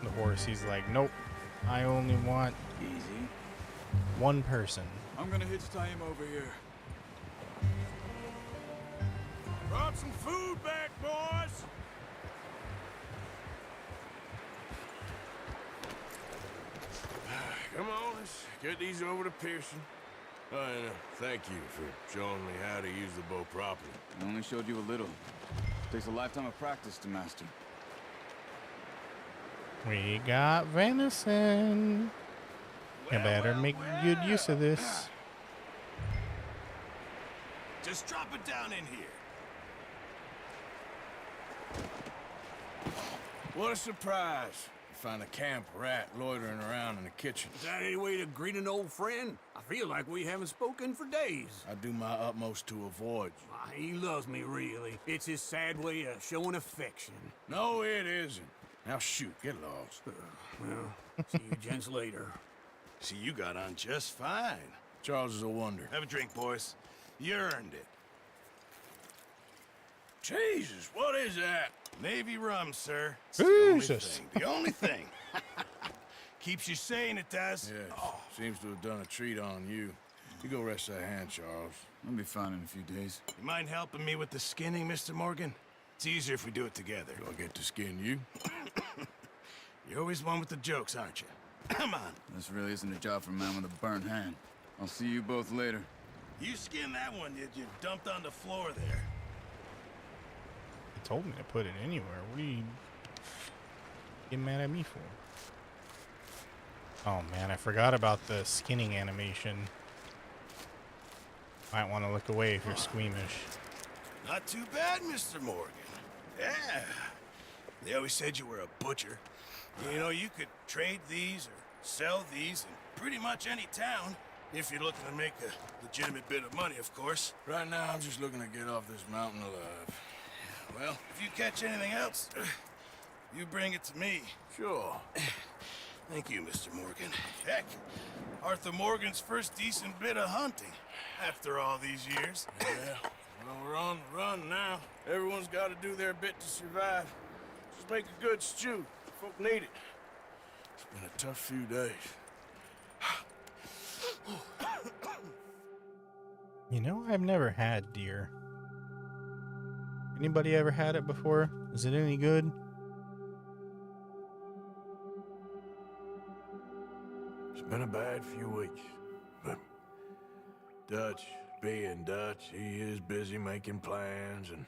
The horse, he's like, nope, I only want Easy. one person. I'm gonna hitch Taima over here. Brought some food back, boys! Come on, let's get these over to Pearson. Oh, and thank you for showing me how to use the bow properly. I only showed you a little. Takes a lifetime of practice to master. We got venison. You better make good use of this. Just drop it down in here. What a surprise. You find a camp rat loitering around in the kitchen. Is that any way to greet an old friend? I feel like we haven't spoken for days. I do my utmost to avoid you. He loves me, really. It's his sad way of showing affection. No, it isn't. Now shoot, get lost. Well, see you gents later. See, you got on just fine. Charles is a wonder. Have a drink, boys. You earned it. Jesus, what is that? Navy rum, sir. It's Jesus. The only thing. Keeps you sane, it does. Yes, seems to have done a treat on you. You go rest that hand, Charles. I'll be fine in a few days. You mind helping me with the skinning, Mr. Morgan? It's easier if we do it together. Do I get to skin you? You're always one with the jokes, aren't you? Come on. This really isn't a job for a man with a burnt hand. I'll see you both later. You skinned that one that you dumped on the floor there. He told me to put it anywhere. What are you getting mad at me for? Oh man, I forgot about the skinning animation. Might want to look away if you're squeamish. Not too bad, Mr. Morgan. Yeah. They always said you were a butcher. You know, you could trade these or sell these in pretty much any town. If you're looking to make a legitimate bit of money, of course. Right now, I'm just looking to get off this mountain alive. Well, if you catch anything else, you bring it to me. Sure. Thank you, Mr. Morgan. Heck, Arthur Morgan's first decent bit of hunting after all these years. Yeah, well, we're on the run now. Everyone's got to do their bit to survive. Just make a good stew. Folk need it. It's been a tough few days. You know, I've never had deer. Anybody ever had it before? Is it any good? It's been a bad few weeks, but Dutch being Dutch, he is busy making plans, and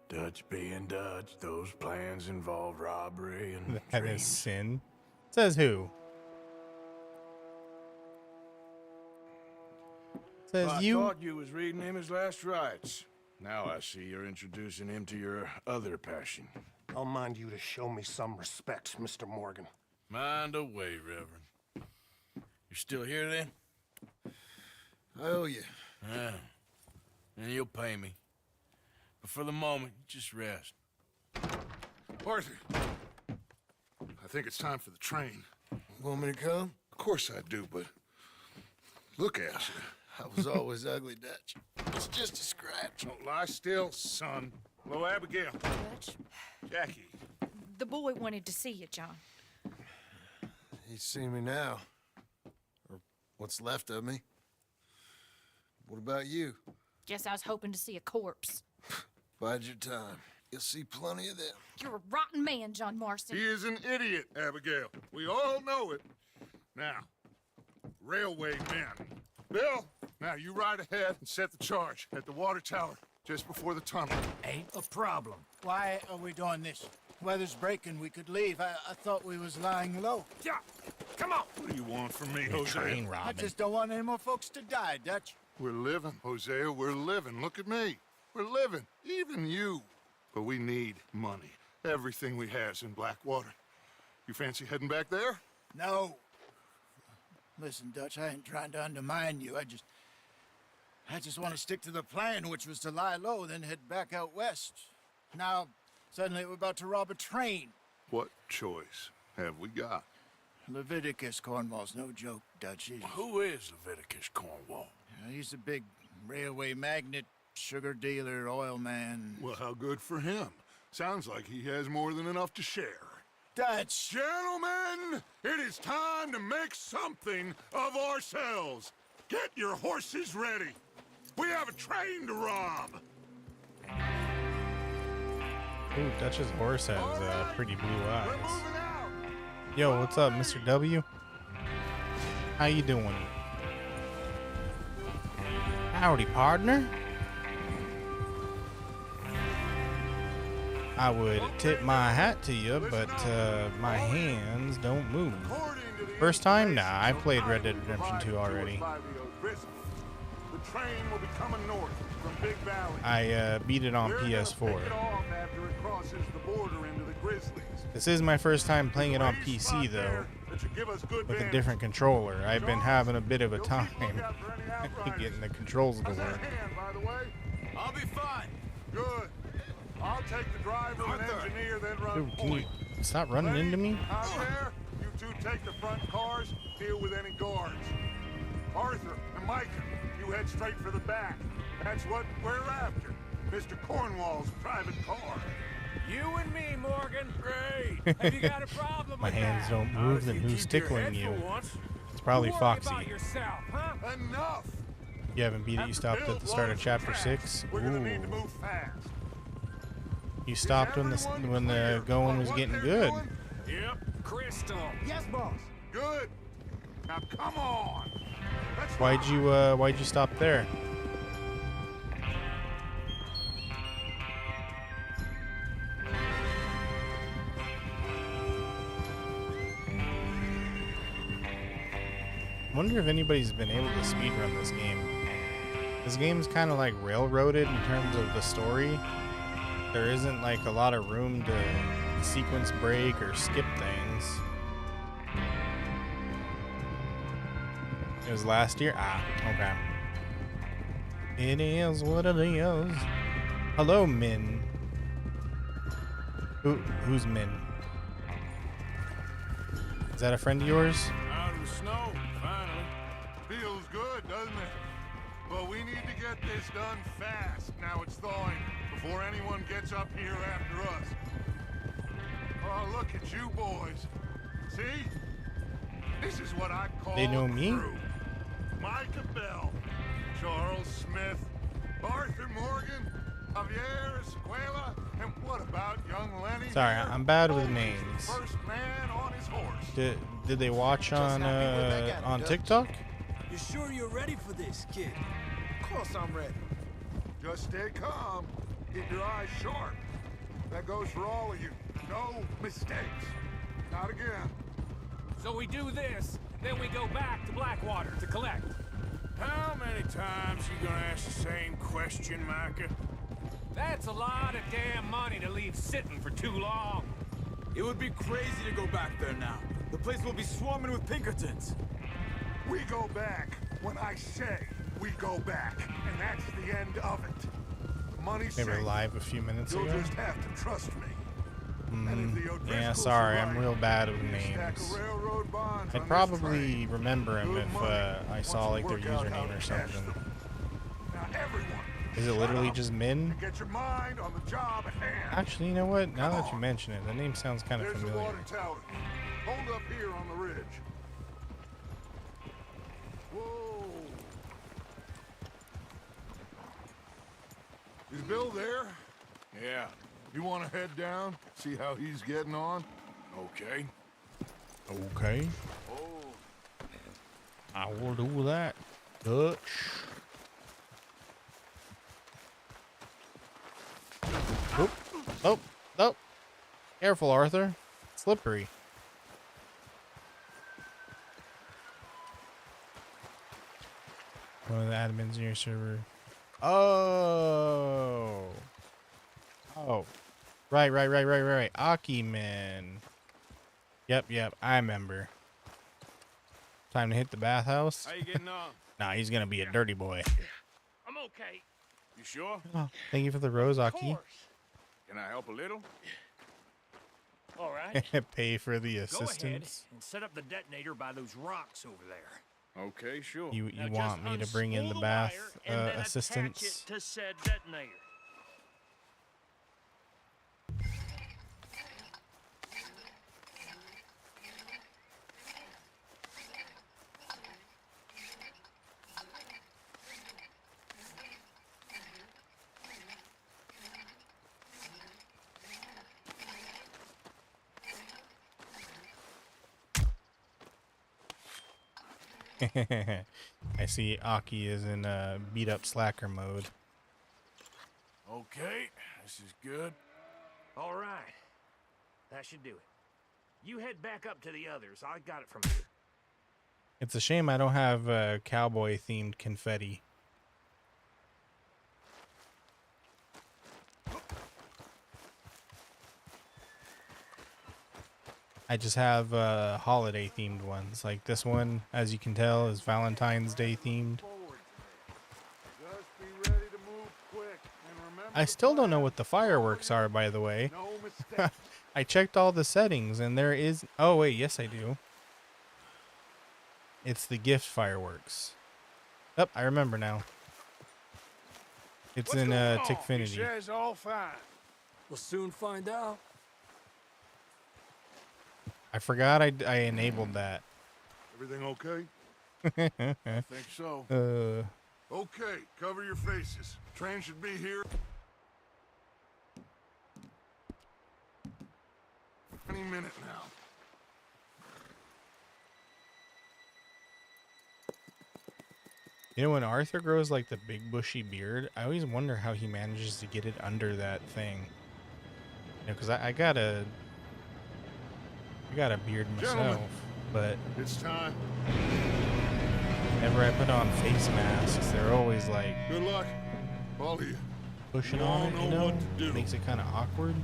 Dutch being Dutch, those plans involve robbery and That is sin. Says who? Says I you. thought you was reading him his last rites. Now I see you're introducing him to your other passion. I'll mind you to show me some respect, Mr. Morgan. Mind away, Reverend. You're still here, then? I owe you. Yeah. And you'll pay me. But for the moment, just rest. Arthur, I think it's time for the train. Want me to come? Of course I do, but look at you. I was always ugly, Dutch. It's just a scratch. Don't lie still, son. Hello, Abigail. Dutch, Jackie. the boy wanted to see you, John. He's seen me now. Or what's left of me. What about you? Guess I was hoping to see a corpse. Bide your time. You'll see plenty of them. You're a rotten man, John Marston. He is an idiot, Abigail. We all know it. Now, railway men. Bill, now you ride ahead and set the charge at the water tower just before the tunnel. Ain't a problem. Why are we doing this? Weather's breaking. We could leave. I thought we was lying low. Yeah, come on. What do you want from me, Hosea? Train robbing. I just don't want any more folks to die, Dutch. We're living, Hosea. We're living. Look at me. We're living. Even you. But we need money. Everything we have's in Blackwater. You fancy heading back there? No. Listen, Dutch, I ain't trying to undermine you. I just want to stick to the plan, which was to lie low, then head back out west. Now, suddenly we're about to rob a train. What choice have we got? Leviticus Cornwall's no joke, Dutch. Who is Leviticus Cornwall? He's a big railway magnate, sugar dealer, oil man. Well, how good for him. Sounds like he has more than enough to share. Dutch! Gentlemen, it is time to make something of ourselves. Get your horses ready. We have a train to rob. Ooh, Dutch's horse has pretty blue eyes. Yo, what's up, Mr. W? How you doing? Howdy, partner. I would tip my hat to you, but my hands don't move. First time? Nah, I played Red Dead Redemption 2 already. The train will be coming north from Big Valley. I beat it on PS4. After it crosses the border into the Grizzlies. This is my first time playing it on PC, though, with a different controller. I've been having a bit of a time getting the controls to work. I'll be fine. Good. I'll take the driver and engineer, then run Dude, can point. you stop running into me? Out there, you two take the front cars, deal with any guards. Arthur and Micah, you head straight for the back. That's what we're after. Mr. Cornwall's private car. You and me, Morgan. Great. Have you got a problem My with hands that? don't move, then who's tickling you? It's probably Worry Foxy. about yourself, huh? Enough. You haven't beat it, you stopped at the start of chapter 6? We're gonna need to Ooh. move fast. You stopped when the going was getting good. Yep, Crystal. Yes, boss. Good. Now come on. Let's Why'd you stop there? Wonder if anybody's been able to speedrun this game. This game's kind of like railroaded in terms of the story. There isn't like a lot of room to sequence break or skip things. It was last year? Ah, okay. It is what it is. Hello, Min. Who's Min? Is that a friend of yours? Out of the snow, finally. Feels good, doesn't it? But we need to get this done fast. Now it's thawing, before anyone gets up here after us. Oh, look at you boys. See? This is what I call They know a me? crew. Micah Bell, Charles Smith, Arthur Morgan, Javier Escuela, and what about young Lenny? Sorry, here? I'm bad with Only names. First man on his horse. Did they watch on TikTok? You sure you're ready for this, kid? Of course I'm ready. Just stay calm. Keep your eyes sharp. That goes for all of you. No mistakes. Not again. So we do this, then we go back to Blackwater to collect. How many times you gonna ask the same question, Micah? That's a lot of damn money to leave sitting for too long. It would be crazy to go back there now. The place will be swarming with Pinkertons. We go back when I say we go back, and that's the end of it. The money's They were safe. live a few minutes You'll ago. just have to trust me. And if the Yeah, O'Driscolls sorry, are I'm right, real bad with you stack names. a railroad bonds I'd on this probably train. remember him Good if money, I once saw you like their work out how username to or cash something. them. Now everyone, Is it shut literally up just Min? and get your mind on the job at hand. Actually, you know what? Now that you mention it, the name sounds kind of There's the familiar. water tower. Hold up here on the ridge. Whoa. Is Bill there? Yeah, You want to head down, see how he's getting on? okay. Okay. I will do that, Dutch. Oh, oh, oh. Careful, Arthur. Slippery. One of the admins in your server. Oh. Oh. Right. Aki man. Yep. I remember. Time to hit the bathhouse. How you getting on? Nah, he's gonna be a dirty boy. I'm okay. You sure? Oh, thank you for the rose, Aki. Can I help a little? All right. Pay for the Go ahead assistance. and set up the detonator by those rocks over there. Okay, sure. You Now want just me to bring in the unspool bath wire and then assistance? attach it to said detonator. I see Aki is in beat up slacker mode. Okay, this is good. All right. That should do it. You head back up to the others. I got it from here. It's a shame I don't have cowboy themed confetti. I just have holiday themed ones. Like this one, as you can tell, is Valentine's Day themed. Just be ready to move quick. And remember I still don't know what the fireworks are, by the way. no mistakes. I checked all the settings and there is... Oh, wait, yes I do. It's the gift fireworks. Oh, I remember now. It's What's in going on? He Tickfinity. says all fine. We'll soon find out. I forgot I enabled that. Everything okay? I think so. Okay, cover your faces. Train should be here any minute now. You know, when Arthur grows like the big bushy beard, I always wonder how he manages to get it under that thing. You know, because I got a beard myself, Gentlemen, but it's time. whenever I put on face masks, they're always like Good luck, all of you. pushing You on all it, know you know? what to do. Makes it kind of awkward.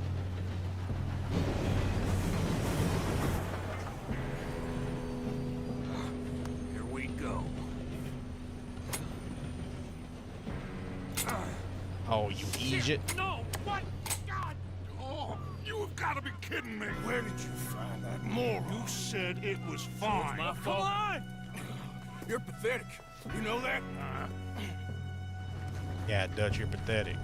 Here we go. Oh, you Egypt. No! What? God! Oh, you have got be kidding me. Where did you find that moron? You said it was fine. my fault. Come on! You're pathetic. You know that? Yeah, Dutch, you're pathetic.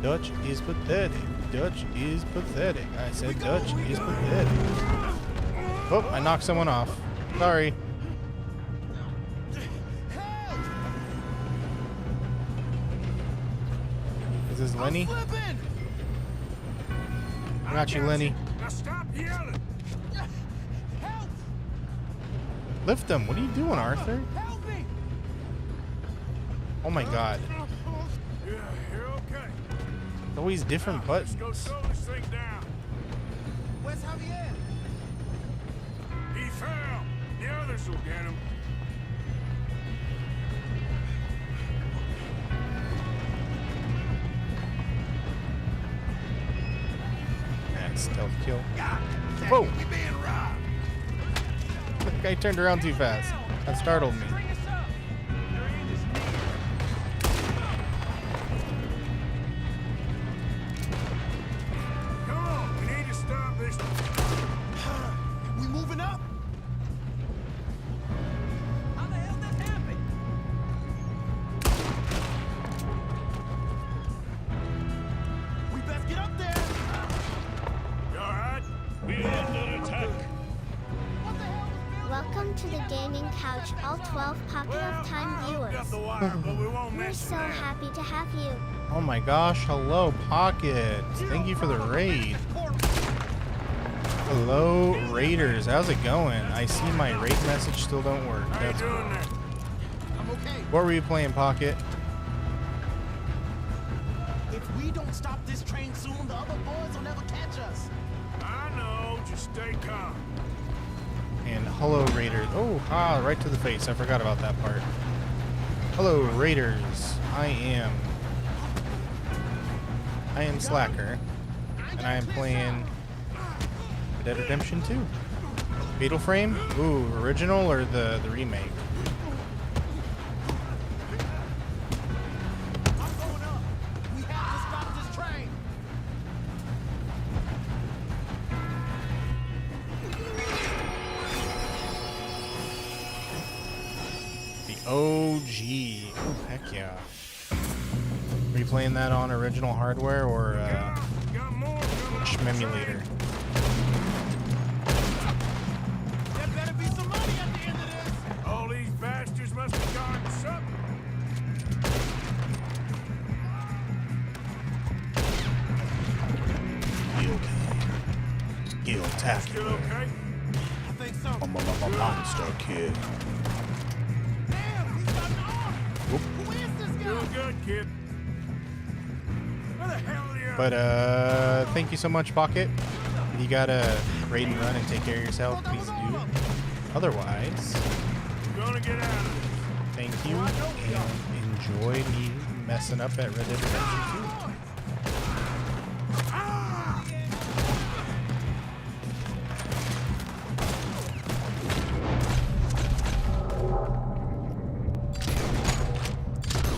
Dutch is pathetic. Dutch is pathetic. I said Dutch is pathetic. Oh, I knocked someone off. Sorry. Is this Lenny? I got you, Lenny. Now stop yelling. Lift him. What are you doing, Arthur? Oh my god. Yeah, you're okay. It's always different buttons. Let's go slow this thing down. Where's Javier? He fell. The others will get him. That's stealth kill. God, Whoa! we being robbed. The guy turned around too fast. That startled me. Come on, we need to stop this. We moving up? How the hell this happened? We best get up there. You all right? We under attack. Welcome to the gaming couch, all 12 Pocket of Time viewers. Got the wire, but we won't We're miss so it now. happy to have you. Oh my gosh, hello Pocket. Thank you for the raid. Hello Raiders, how's it going? I see my raid message still don't work. How you That's doing cool. there? I'm okay. What were you playing, Pocket? If we don't stop this train soon, the other boys will never catch us. I know, just stay calm. And hello Raiders. Oh, right to the face. I forgot about that part. Hello Raiders. I am Slacker, and I am playing Red Dead Redemption 2. Fatal Frame? Ooh, original or the remake? I'm going up. We have to stop this train. The OG. Oh, heck yeah. Are you playing that on original hardware or Got more coming. Shmemulator? There better be some money at the end of this. All these bastards must have gone to something. Skill Still tacular. okay? I think so. I'm a monster kid. Damn, he's got an arm. Who is this guy? Doing good, kid. Where the hell are you? But thank you so much, Pocket. If you gotta raid and run and take care of yourself, please do. Otherwise, We're gonna get out of this. thank you and enjoy me messing up at Red Dead Redemption 2.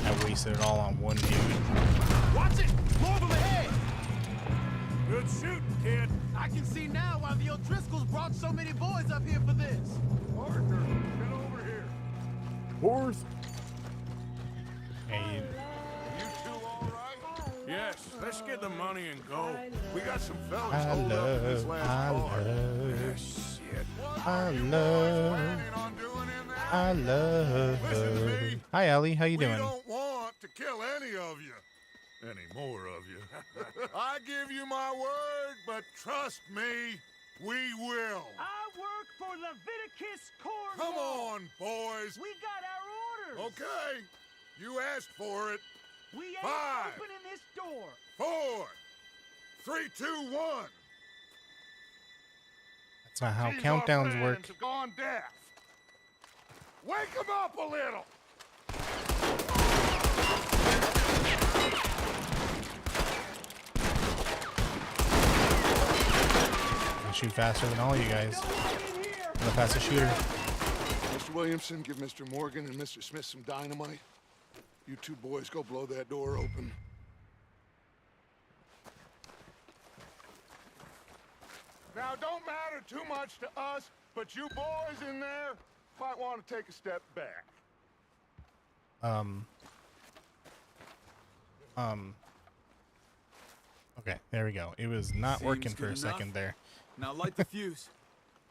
I wasted it all on one dude. Watch it. More of them ahead. Good shooting, kid. I can see now why the O'Driscolls brought so many boys up here for this. Arthur, get over here. Fourth. Hey, You two all right? Yes, let's get the money and go. We got some fellas I holed up in this last bar. I love. Hi, Allie. How you We doing? don't want to kill any of you. Any more of you. I give you my word, but trust me, we will. I work for Leviticus Corps. Come on, boys. We got our orders. Okay. You asked for it. We ain't 5, opening this door. 4, 3, 2, 1. That's not how These countdowns our friends work. have gone deaf. Wake them up a little. I shoot faster than all you guys. I'm the fastest shooter. Mr. Williamson, give Mr. Morgan and Mr. Smith some dynamite. You two boys go blow that door open. Now, don't matter too much to us, but you boys in there might want to take a step back. Okay, there we go. It was not Seems working for good a second enough. there. Now light the fuse.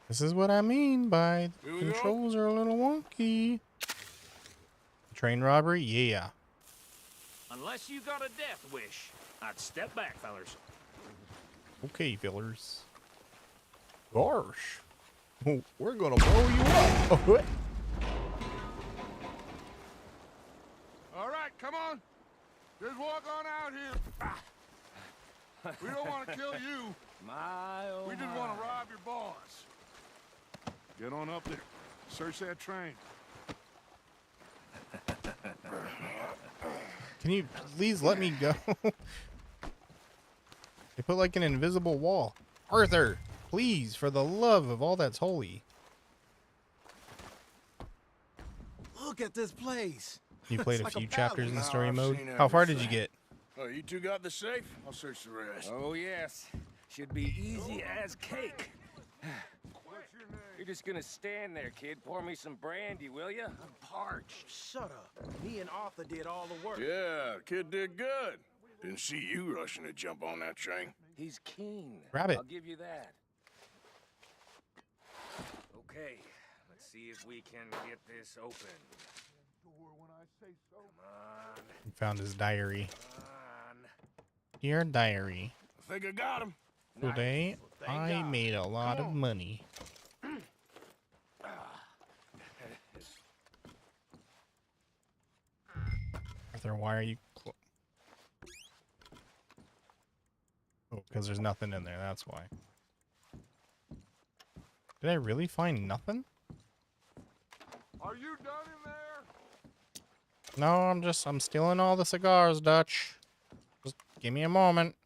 This is what I mean by Here we go. controls are a little wonky. Train robbery? Yeah. Unless you got a death wish, I'd step back, fellers. Okay, fillers. Gosh. We're gonna blow you up. All right, come on. Just walk on out here. We don't want to kill you. We just want to rob your boss. Get on up there. Search that train. Can you please let me go? They put like an invisible wall. Arthur, please, for the love of all that's holy. Look at this place. You played a It's like few a chapters in palace. story I've mode. seen How far did you everything. get? Oh, you two got the safe? I'll search the rest. Oh, yes. Should be easy as cake. You're just gonna stand there, kid. Pour me some brandy, will ya? I'm parched. Shut up. Me and Arthur did all the work. Yeah, kid did good. Didn't see you rushing to jump on that train. He's keen. Grab it. I'll give you that. Okay, let's see if we can get this open. Come on. He found his diary. Come on. Dear diary. I think I got him. Today, I made a lot of money. Arthur, why are you... Oh, because there's nothing in there, that's why. Did I really find nothing? Are you done in there? No, I'm stealing all the cigars, Dutch. Just give me a moment.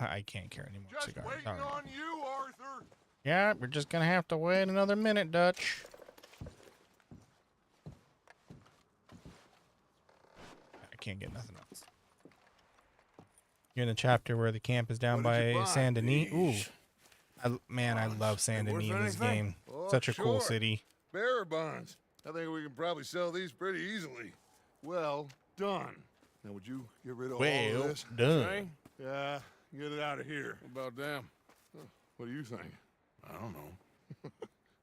I can't carry any more Just cigars. waiting All right. on you, Arthur. Yeah, we're just gonna have to wait another minute, Dutch. I can't get nothing else. You're in the chapter where the camp is down What did you by buy? Saint Denis. Ooh, These. man, I love Saint They worth Denis in this anything? game. Oh, Such a cool sure. city. Bearer bonds. I think we can probably sell these pretty easily. Well done. Now, would you get rid of all Well of this? done. Train? Yeah, get it out of here. What about them? What do you think? I don't know.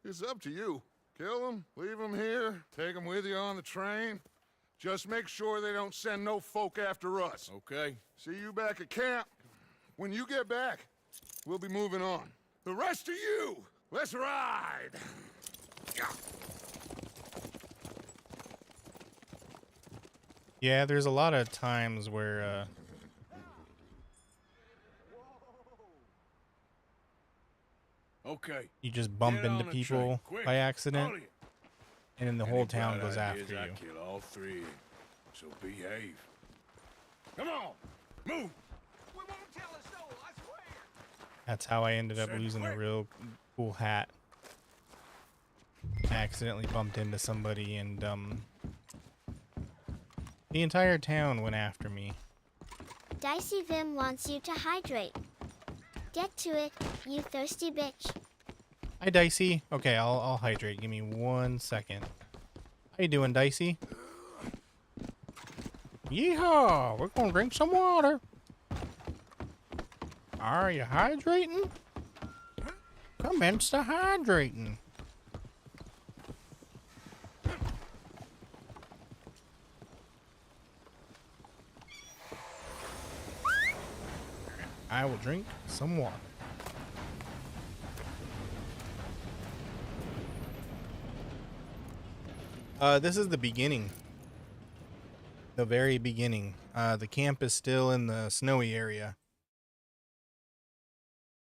It's up to you. Kill them, leave them here, take them with you on the train. Just make sure they don't send no folk after us. Okay. See you back at camp. When you get back, we'll be moving on. The rest of you, let's ride. Yeah, there's a lot of times where Okay. you just bump Get into on the train, people quick. by accident, All of you. and then the Any whole town bad goes after ideas, I you. kill all three. So behave. Come on, move. We won't tell a soul, I swear. That's how I ended up Said losing a quick. real cool hat. I accidentally bumped into somebody, and the entire town went after me. Dicey Vim wants you to hydrate. Get to it, you thirsty bitch. Hi, Dicey. Okay, I'll hydrate. Give me 1 second. How you doing, Dicey? Yeehaw! We're gonna drink some water. Are you hydrating? Commence the hydrating. I will drink some water. This is the beginning. The very beginning. The camp is still in the snowy area.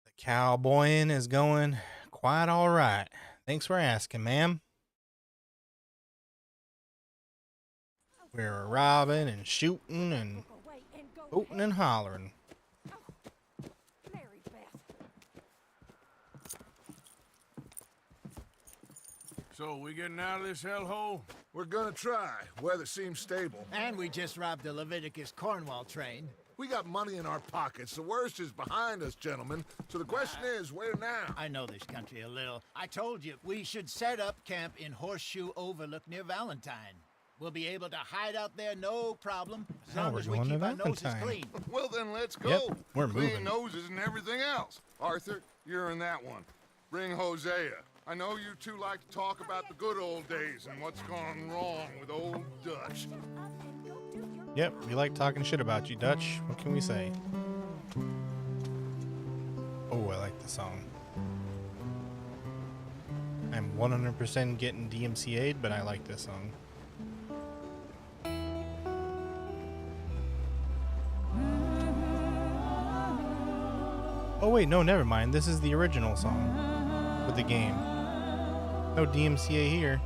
The cowboying is going quite all right. Thanks for asking, ma'am. We're robbing and shooting and hooting and hollering. Mary Beth. So, we getting out of this hellhole? We're gonna try. Weather seems stable. And we just robbed the Leviticus Cornwall train. We got money in our pockets. The worst is behind us, gentlemen. So the question is, where now? I know this country a little. I told you, we should set up camp in Horseshoe Overlook near Valentine. We'll be able to hide out there, no problem, as Now long we're as we going to keep our noses Valentine. clean. Well, then let's go. Yep, we're Clean moving. noses and everything else. Arthur, you're in that one. Bring Hosea. I know you two like to talk about the good old days and what's gone wrong with old Dutch. Yep, we like talking shit about you, Dutch. What can we say? Oh, I like the song. I'm 100% getting DMCA'd, but I like this song. Oh wait, no, never mind. This is the original song with the game. No DMCA here.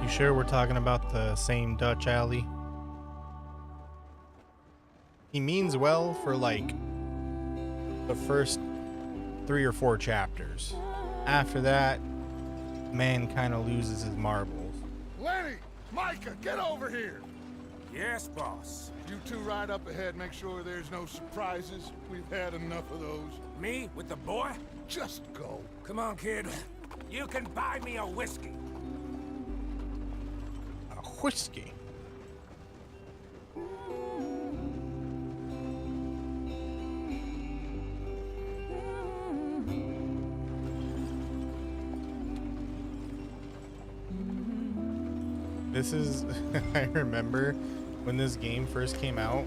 Sure we're talking about the same Dutch alley? He means well for like the first 3 or 4 chapters. After that, man kind of loses his marbles. Lenny! Micah, get over here! Yes, boss. You two ride up ahead, make sure there's no surprises. We've had enough of those. Me with the boy? Just go. Come on, kid. You can buy me a whiskey. Whiskey. This is I remember when this game first came out,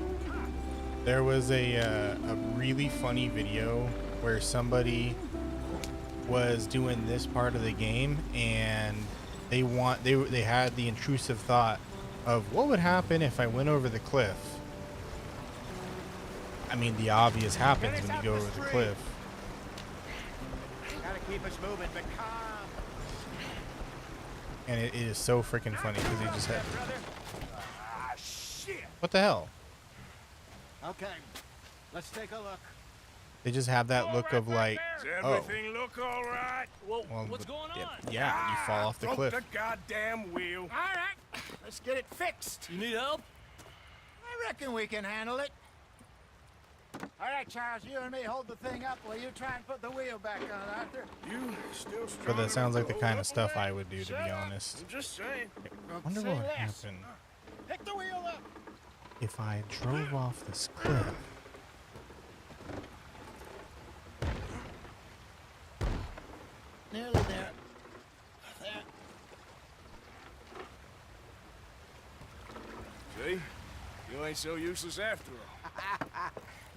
there was a really funny video where somebody was doing this part of the game and they had the intrusive thought of what would happen if I went over the cliff. I mean, the obvious happens when you go over the cliff. Gotta keep us moving, but calm. And it is so freaking funny because he just had. Ah, shit. What the hell? Okay, let's take a look. They just have that look of like, Does oh, everything look all right? well, what's going on? yeah, you fall off the Broke cliff. the goddamn wheel. All right, let's get it fixed. You need help? I reckon we can handle it. All right, Charles, you and me hold the thing up while you try and put the wheel back on, Arthur. You still strong But that sounds like the enough kind hold of stuff up, I would do, to be Shut up. honest. I'm just saying. I wonder Say what would less. happen Pick the wheel up. if I drove off this cliff. Nearly there. There. See? You ain't so useless after all.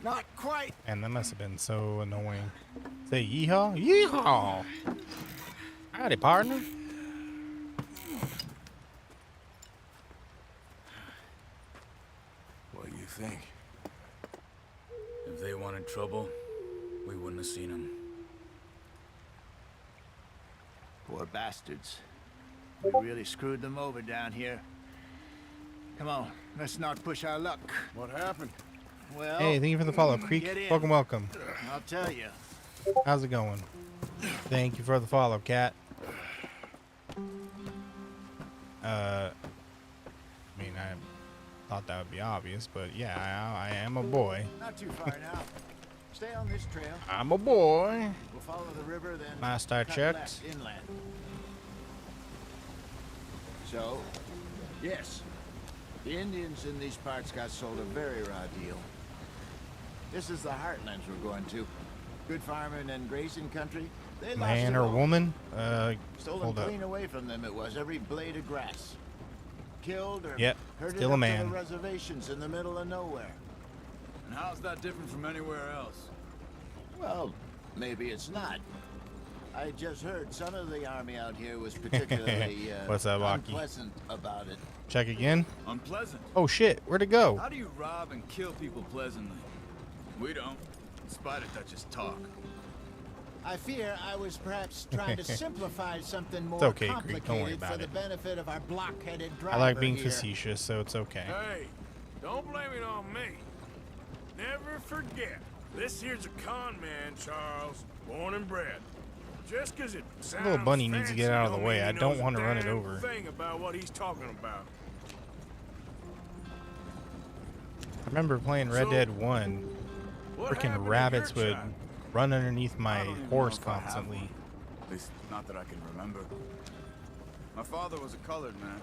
Not quite. And that must have been so annoying. Say yeehaw? Yeehaw! Howdy, partner. What do you think? If they wanted trouble, we wouldn't have seen them. Poor bastards. We really screwed them over down here. Come on, let's not push our luck. What happened? Well, Hey, thank you for the follow, Creek. get in. Welcome, welcome. I'll tell you. How's it going? Thank you for the follow, Cat. I mean, I thought that would be obvious, but yeah, I am a boy. Not too far now. Stay on this trail. I'm a boy. We'll follow the river, then Last I cut checked. left inland. So, yes, the Indians in these parts got sold a very raw deal. This is the heartlands we're going to. Good farming and grazing country. They lost Man it or all. woman? Stolen Hold up. clean away from them it was, every blade of grass. Killed or Yep, herded still a up man. to the reservations in the middle of nowhere. And how's that different from anywhere else? Well, maybe it's not. I just heard some of the army out here was particularly What's that, Waki? unpleasant about it. Check again. Unpleasant. Oh shit, where'd it go? How do you rob and kill people pleasantly? We don't. Spider Dutch's talk. I fear I was perhaps trying to simplify something more okay, Greek. Don't worry complicated about for the it. benefit of our block-headed driver I like being here. facetious, so it's okay. Hey, don't blame it on me. Never forget, this here's a con man, Charles, born and bred. Just 'cause it sounds Little bunny needs to get fancy out of the don't way. mean I he don't knows a want to run it damn over. thing about what he's talking about. I remember playing Red Dead 1. What happened Freaking to rabbits your would child? run underneath my I don't even horse know if I have constantly. one. At least, not that I can remember. My father was a colored man.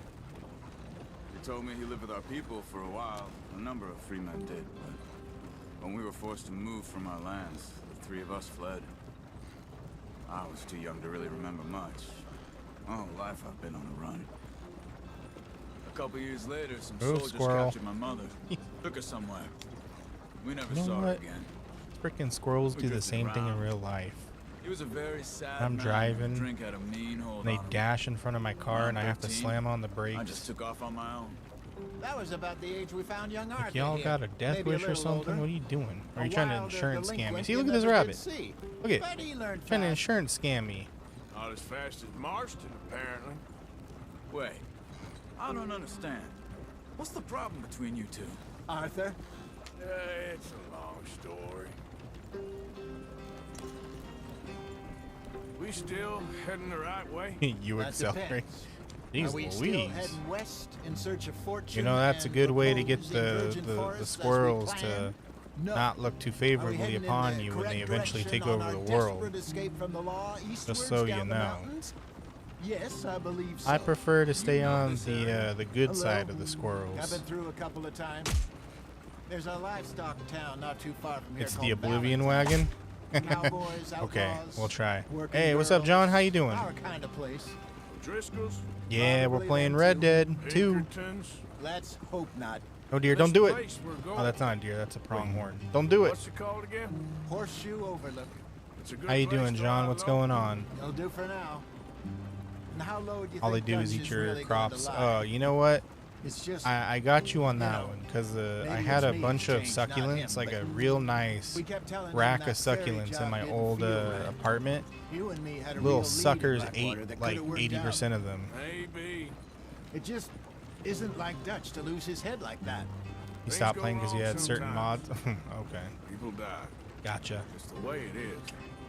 He told me he lived with our people for a while. A number of free men did, but when we were forced to move from our lands, the three of us fled. I was too young to really remember much. My whole life I've been on the run. A couple years later, some Move, soldiers squirrel. captured my mother. Took her somewhere. We never You know saw her what? again. Freaking squirrels We do the drifted same thing in around. real life. He was a very sad I'm man. driving, Drink had a mean hold and they on him. dash in front of my car, and I have to 13, slam on the I brakes. just took off on my own. That was about the age we found young Arthur. Like, y'all here. got a death Maybe wish or little something? older. What are you doing? Or are A you trying to wilder insurance scam me? delinquent See, you look at this never did rabbit. see. Look at But he learned trying to fast. insurance scam me. Not as fast as Marston, apparently. Wait, I don't understand. What's the problem between you two? Arthur? It's a long story. We still heading the right way? You That accelerate. depends. Jeez Are we still Louise. heading west in search of fortune? You know, that's a and good way to get repose in virgin the forests as we squirrels to planned? No. not look too Are we favorably heading in upon the you when they correct eventually direction take on over our the world. desperate escape from the law eastwards so you down the know. mountains? Yes, I believe so. I prefer to stay You know on this the area. good Hello. side of the I've squirrels. been through a couple of times. There's a livestock town not too far from here It's called the Oblivion Valentine. wagon. Cowboys, Okay, outlaws, we'll try. working Hey, what's up, girls, John? How you doing? Our kind of place. Driscoll's? Yeah, we're Probably playing them Red too. Dead 2. Pinkertons? Let's hope not. Oh dear, This don't do it. place we're going- Oh, that's not a deer. That's a pronghorn. Don't do it. What's it called again? Horseshoe Overlook. It's a good How you place doing, to John? lie What's low. going on? It'll do for now. And how low do you All they think do is Dutch eat your really going crops. to lie? Oh, you know what? It's just I got you on that know, one because I maybe had it's a me bunch who's of changed, not succulents, him, like but a real nice we kept telling him rack that of ferry succulents in job my didn't old feel right. apartment. You and me had a Little real lead in suckers Blackwater ate that like coulda worked 80% out. of them. Maybe. It just isn't like Dutch to lose his head like that. You Things stopped go playing because you wrong had certain mods. sometimes. Okay, People die. gotcha, Just the way it is.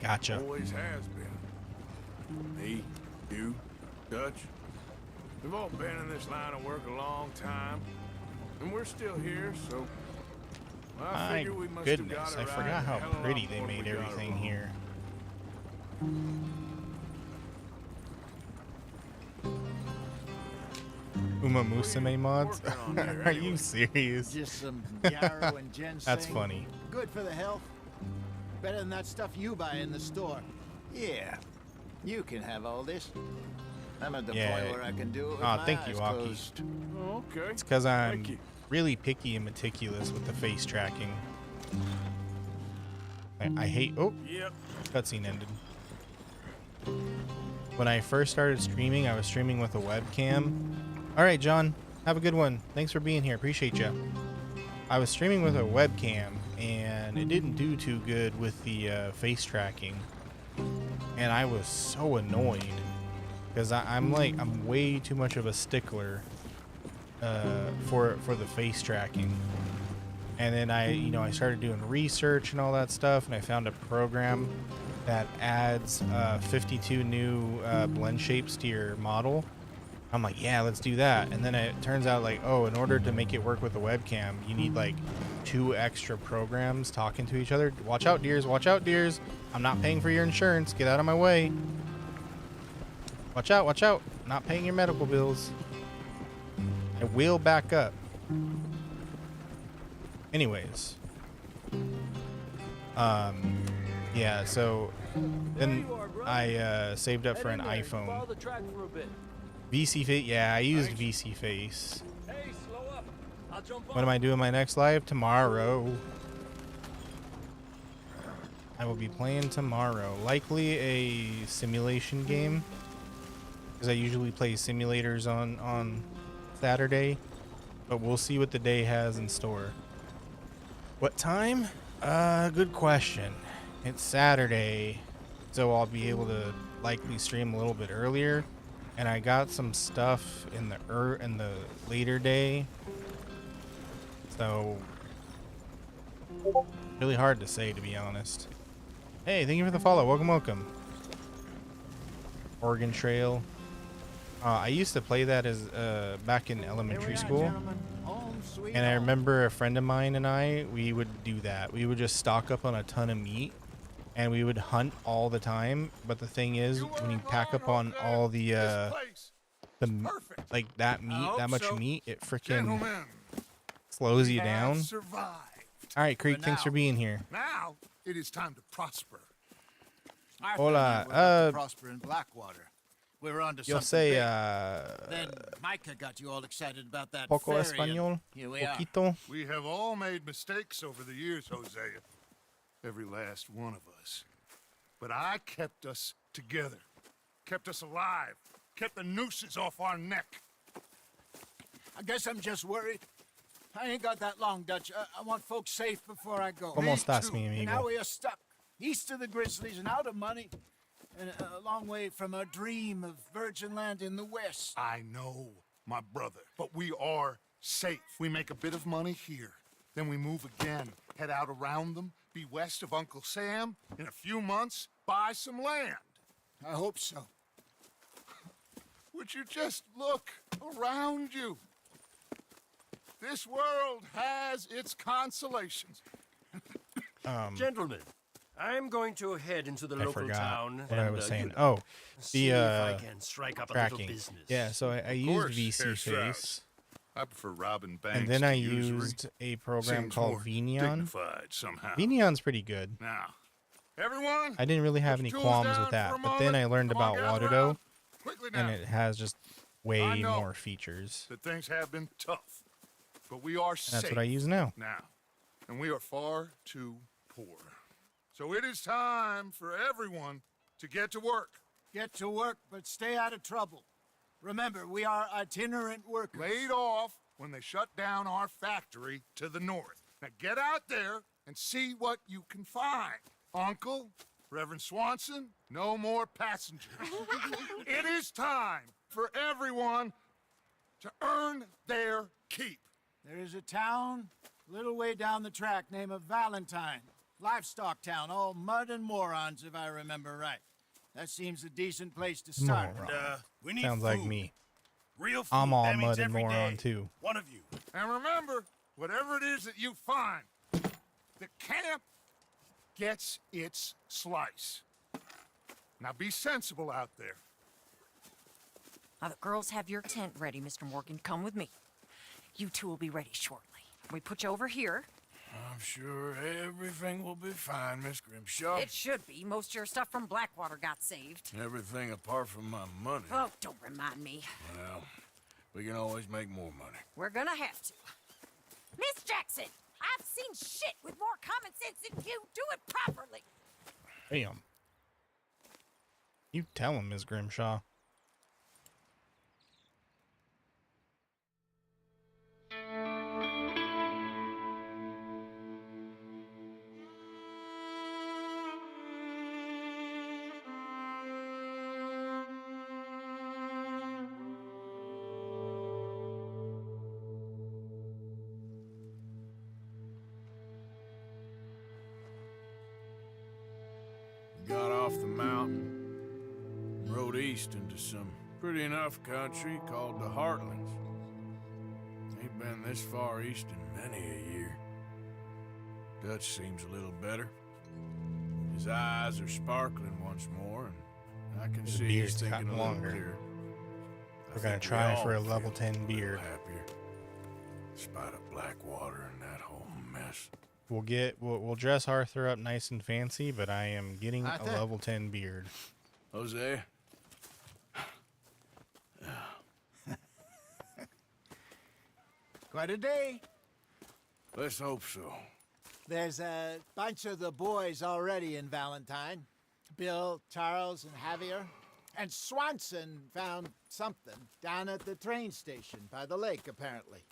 gotcha. Always has been. Me, you, Dutch. We've all been in this line of work a long time. And we're still here, so I My figure we must have got goodness, it I right forgot a how hell of a lot pretty they more than made we got it everything wrong. here. Uma Musume mods? working on there Are anyway? you serious? Just some yarrow and ginseng. That's funny. Good for the health. Better than that stuff you buy in the store. Yeah, you can have all this. I'm at the Yeah. point where I can do it with Aw, my thank you, eyes Aki. closed. Oh, okay. It's because I'm Thank you. really picky and meticulous with the face tracking. I hate. Oh, Yep. cutscene ended. When I first started streaming, I was streaming with a webcam. All right, John, have a good one. Thanks for being here. Appreciate you. I was streaming with a webcam, and it didn't do too good with the face tracking, and I was so annoyed because I'm way too much of a stickler for the face tracking. And then I started doing research and all that stuff, and I found a program that adds 52 new blend shapes to your model. I'm like, yeah, let's do that. And then it turns out like, oh, in order to make it work with the webcam, you need like 2 extra programs talking to each other. Watch out, deers. Watch out, deers. I'm not paying for your insurance. Get out of my way. Watch out. Watch out. Not paying your medical bills. I will back up. Anyways. Yeah, so then I saved up for an iPhone. Follow the track for a bit. VC Face, yeah, I used VC Face. Hey, slow up. I'll jump When am I doing my next live? Tomorrow. I will be playing tomorrow. Likely a simulation game. Because I usually play simulators on Saturday. But we'll see what the day has in store. What time? Good question. It's Saturday, so I'll be able to likely stream a little bit earlier, and I got some stuff in the later day, so really hard to say, to be honest. Hey, thank you for the follow. Welcome. Oregon Trail. I used to play that as back in elementary school. And I remember a friend of mine and we would do that. We would just stock up on a ton of meat and we would hunt all the time. But the thing is, when you pack up on all the like that meat, that much meat, it freaking slows you down. All right, Creek, thanks for being here. Now it is time to prosper. Hola. To prosper in Blackwater. We were on to You'll something say, big. Then Micah got you all excited about that poco ferry, español, here we poquito. We have all made mistakes over the years, Hosea. Every last one of us. But I kept us together. Kept us alive. Kept the nooses off our neck. I guess I'm just worried. I ain't got that long, Dutch. I want folks safe before I go. ¿Cómo estás, mi amigo? And now we are stuck. East of the Grizzlies and out of money. And a long way from our dream of virgin land in the west. I know, my brother, but we are safe. We make a bit of money here, then we move again, head out around them, be west of Uncle Sam, in a few months, buy some land. I hope so. Would you just look around you? This world has its consolations. Gentlemen, I'm going to head into the local town what I and was saying. see if I can strike up tracking. a little business. Yeah, so I used VC Face. I prefer robbing banks. And then I to usury. used a program Seems called more Vneon. dignified somehow. Vneon's pretty good. Now, everyone, I didn't really have any qualms with that, but then I learned about Waterdoe, and it has just way more features. That things have been tough, but we are safe. That's what I use now. And we are far too poor. So it is time for everyone to get to work. Get to work, but stay out of trouble. Remember, we are itinerant workers. Laid off when they shut down our factory to the north. Now get out there and see what you can find. Uncle, Reverend Swanson, no more passengers. It is time for everyone to earn their keep. There is a town a little way down the track named Valentine. Livestock town, all mud and morons, if I remember right. That seems a decent place to start. We need Sounds food. like me. Real food. I'm all That means mud and every moron day, too. One of you. And remember, whatever it is that you find, the camp gets its slice. Now be sensible out there. Now the girls have your tent ready, Mr. Morgan. Come with me. You two will be ready shortly. We put you over here. I'm sure everything will be fine, Miss Grimshaw. It should be. Most of your stuff from Blackwater got saved. Everything apart from my money. Oh, don't remind me. Well, we can always make more money. We're gonna have to. Miss Jackson, I've seen shit with more common sense than you. Do it properly. Damn. You tell him, Ms. Grimshaw. Got off the mountain, rode east into some pretty enough country called the Heartlands. Ain't been this far east in many a year. Dutch seems a little better. His eyes are sparkling once more, and I can His see he's beard's thinking gotten a little longer. clearer. We're gonna try for a level 10 beard. Happier, despite of Blackwater and that whole mess. We'll dress Arthur up nice and fancy, but I am getting a Arthur? level 10 beard. Jose? Quite a day. Let's hope so. There's a bunch of the boys already in Valentine. Bill, Charles, and Javier. And Swanson found something down at the train station by the lake, apparently.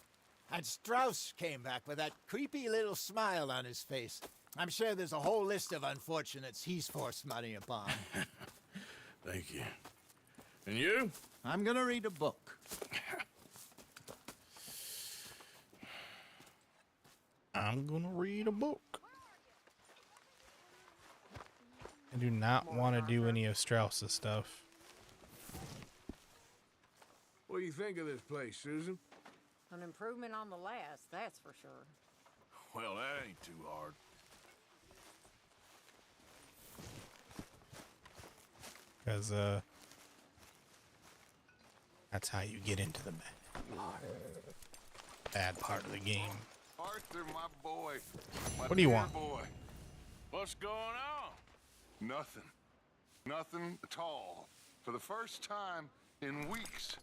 And Strauss came back with that creepy little smile on his face. I'm sure there's a whole list of unfortunates he's forced money upon. Thank you. And you? I'm gonna read a book. I'm gonna read a book. I do not want to do any of Strauss's stuff. What do you think of this place, Susan? An improvement on the last, that's for sure. Well, that ain't too hard. Because, that's how you get into the bad part of the game. Arthur, my boy. My What do you dear want? Boy. What's going on? Nothing. Nothing at all. For the first time in weeks.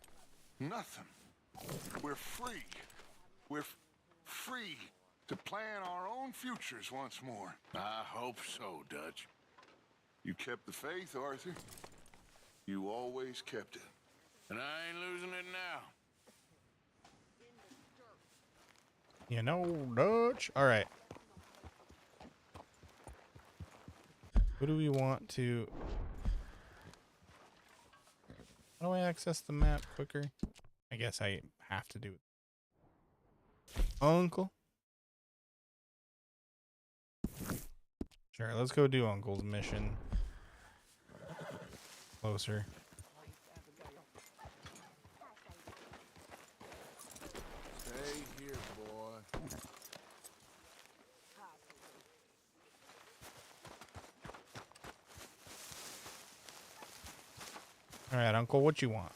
Nothing. We're free. We're free to plan our own futures once more. I hope so, Dutch. You kept the faith, Arthur. You always kept it. And I ain't losing it now. You know, Dutch. All right. Who do we want to... How do I access the map quicker? I guess I have to do it. Uncle? Sure, let's go do Uncle's mission. Closer. Stay here, boy. All right, Uncle, what you want?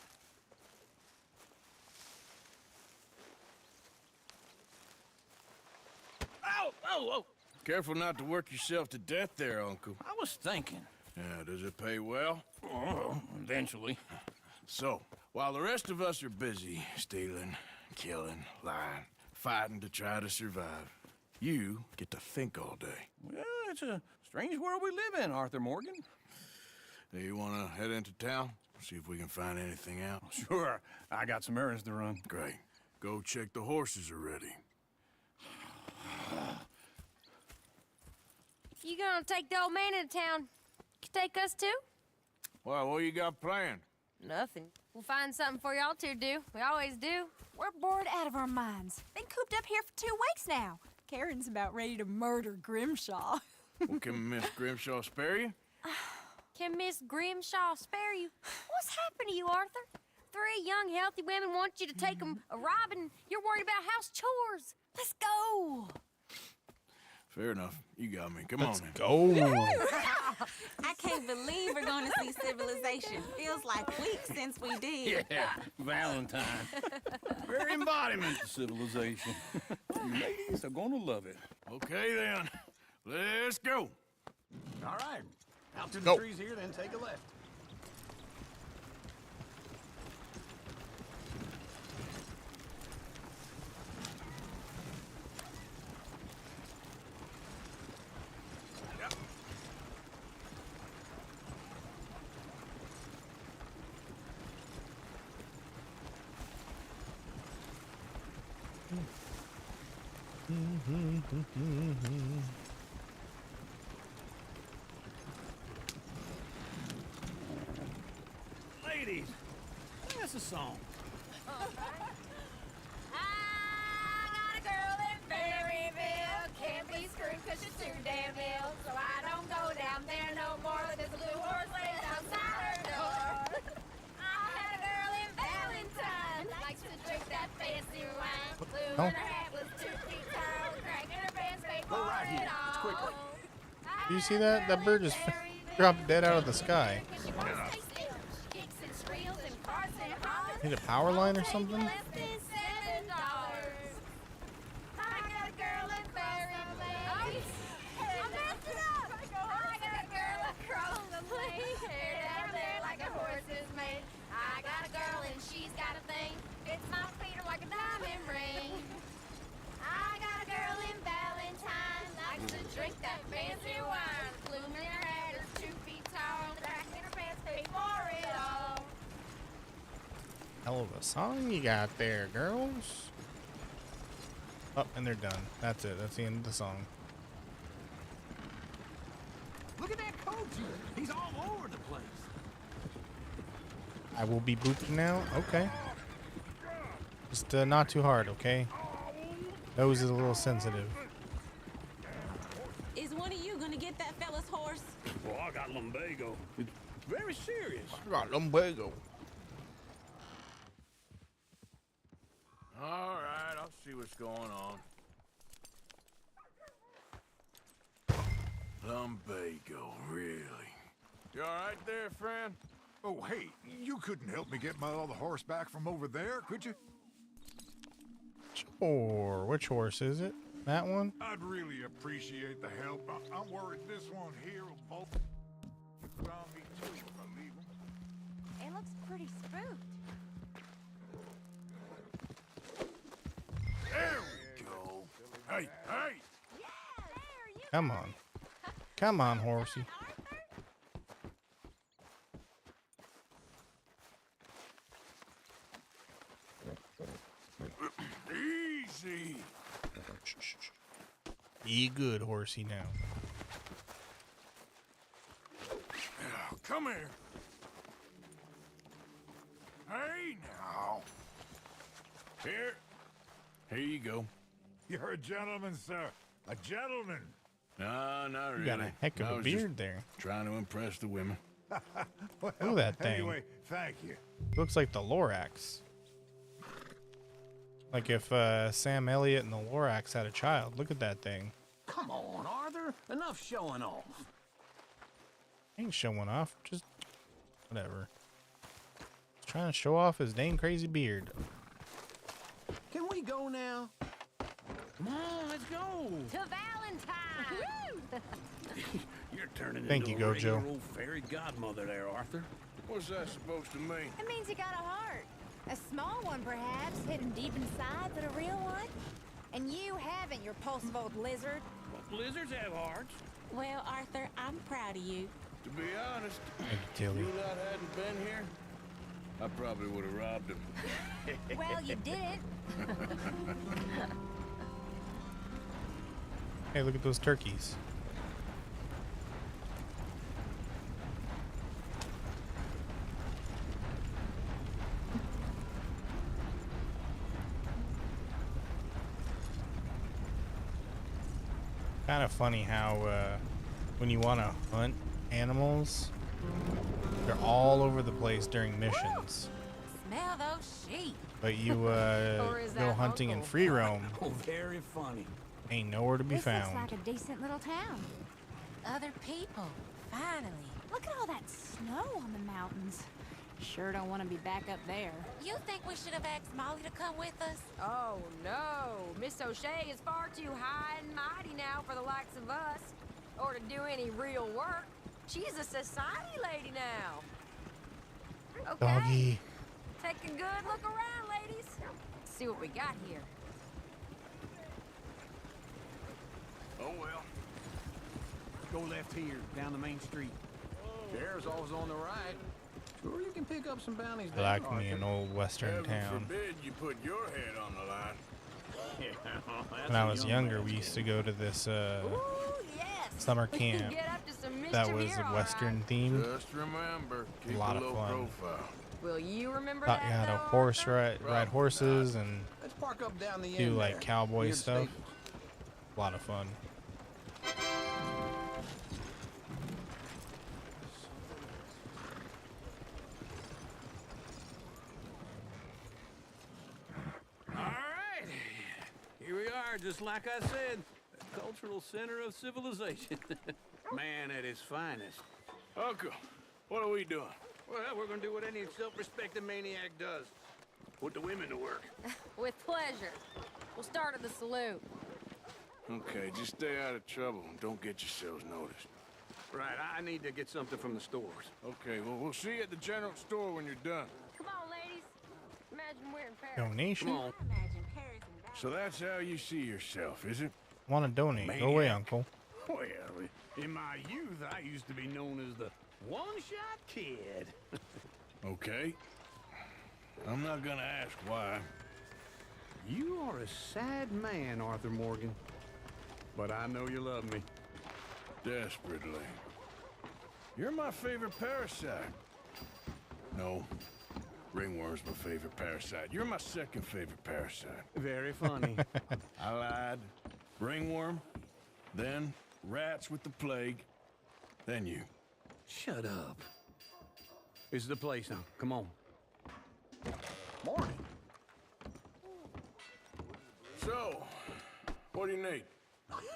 Oh, oh, oh. Careful not to work yourself to death there, Uncle. I was thinking. Yeah, does it pay well? Oh, eventually. So, while the rest of us are busy stealing, killing, lying, fighting to try to survive, you get to think all day. Well, it's a strange world we live in, Arthur Morgan. Do you want to head into town? See if we can find anything out? Sure. I got some errands to run. Great. Go check the horses are ready. You gonna take the old man into town? You take us too? Well, what you got planned? Nothing. We'll find something for y'all to do. We always do. We're bored out of our minds. Been cooped up here for 2 weeks now. Karen's about ready to murder Grimshaw. Well, can Miss Grimshaw spare you? Can Miss Grimshaw spare you? What's happened to you, Arthur? 3 young, healthy women want you to take them a robbing. You're worried about house chores. Let's go. Fair enough. You got me. Come Let's on. go. I can't believe we're going to see civilization. Feels like weeks since we did. Yeah, Valentine. Very embodiment of civilization. You ladies are gonna love it. Okay, then. Let's go. All right. Out to the Go. trees here, then take a left. Ladies, sing us a song. I got a girl in Berryville. Can't be screwed 'cause she's too damn ill. So I don't go down there no more. There's a blue horse laid outside her door. I had a girl in Valentine. Likes to drink that fancy wine. Blue Oh. in her hat was 2 feet tall. Crack in her pants, babe, Go right here. it all. Quicker. Do you see that? That bird just dropped dead out of the sky. Need a power line or something? I got a girl in Berryville. I messed it up. I got a girl across the lane. Hair down there like a horse is made. I got a girl and she's got a thing. It's my feet are like a diamond ring. I got a girl in Valentine. Likes to drink that fancy wine. Bloom in her head is 2 feet tall. Crack in her pants, pay for it all. Hell of a song you got there, girls. Oh, and they're done. That's it. That's the end of the song. told you, he's all over the place. I will be booped now. Okay. Just not too hard, okay? Nose is a little sensitive. Is one of you gonna get that fella's horse? Well, I got lumbago. It's very serious. I got lumbago. All right, I'll see what's going on. Lumbago, really? You all right there, friend? Oh, hey, you couldn't help me get my other horse back from over there, could you? Sure. Which horse is it? That one? I'd really appreciate the help. I'm worried this one here will bolt around me too if I leave him. It looks pretty spooked. There we go. Hey, hey! Come on. Come on, horsey. Easy. Be good, horsey, now. Come here. Hey, now. Here you go. You're a gentleman, sir. A gentleman. No, not really. You got a heck of I a was beard just there. Trying to impress the women. Well, Look at that thing. Anyway, thank you. Looks like the Lorax. Like if Sam Elliott and the Lorax had a child. Look at that thing. Come on, Arthur. Enough showing off. Ain't showing off. Just whatever. He's trying to show off his dang crazy beard. Can we go now? Come on, let's go. To Valentine! You're turning Thank into you, a Gojo. regular old fairy godmother there, Arthur. What's that supposed to mean? It means you got a heart. A small one, perhaps, hidden deep inside, but a real one. And you haven't, you repulsive old lizard. Lizards have hearts. Well, Arthur, I'm proud of you. To be honest, Thank you, Tilly. if you lot hadn't been here, I probably would have robbed him. Well, you didn't. Hey, look at those turkeys. Kind of funny how when you want to hunt animals, they're all over the place during missions. Smell those sheep. But you Or is go that hunting in Uncle? free roam, Oh, very funny. ain't nowhere to be This found. looks like a decent little town. Other people. Finally. Look at all that snow on the mountains. Sure don't want to be back up there. You think we should have asked Molly to come with us? Oh, no. Miss O'Shea is far too high and mighty now for the likes of us. Or to do any real work. She's a society lady now. Okay. Doggy. Take a good look around, ladies. See what we got here. Oh, well. Go left here, down the main street. There's always on the right. Sure, you can pick up some bounties I there, like me Arthur. an old western Heaven town. forbid you put your head on the line. Yeah, that's When I a was young younger, man's we game. used to go to this Ooh, yes. summer We can camp get up to some mischief that was here, all western right. themed. Just remember, keep lot a of low fun. profile. Will you remember Thought that, you had a though, horse Arthur? ride horses and Let's park up down the do end like there, cowboy near the stuff. stables. A lot of fun. All right. Here we are, just like I said. The cultural center of civilization. Man at his finest. Uncle, what are we doing? Well, we're gonna do what any self-respecting maniac does. Put the women to work. With pleasure. We'll start at the saloon. Okay, just stay out of trouble and don't get yourselves noticed. Right, I need to get something from the stores. Okay, well, we'll see you at the general store when you're done. Come on, ladies. Imagine we're in Paris. Donation? Come on. Imagine Paris and back. So that's how you see yourself, is it? Want to donate? Go away, Maniac. Uncle. Well, in my youth, I used to be known as the one-shot kid. Okay. I'm not gonna ask why. You are a sad man, Arthur Morgan. But I know you love me. Desperately. You're my favorite parasite. No, ringworm's my favorite parasite. You're my second favorite parasite. Very funny. I lied. Ringworm, then rats with the plague, then you. Shut up. This is the place now. Come on. Morning. So, what do you need?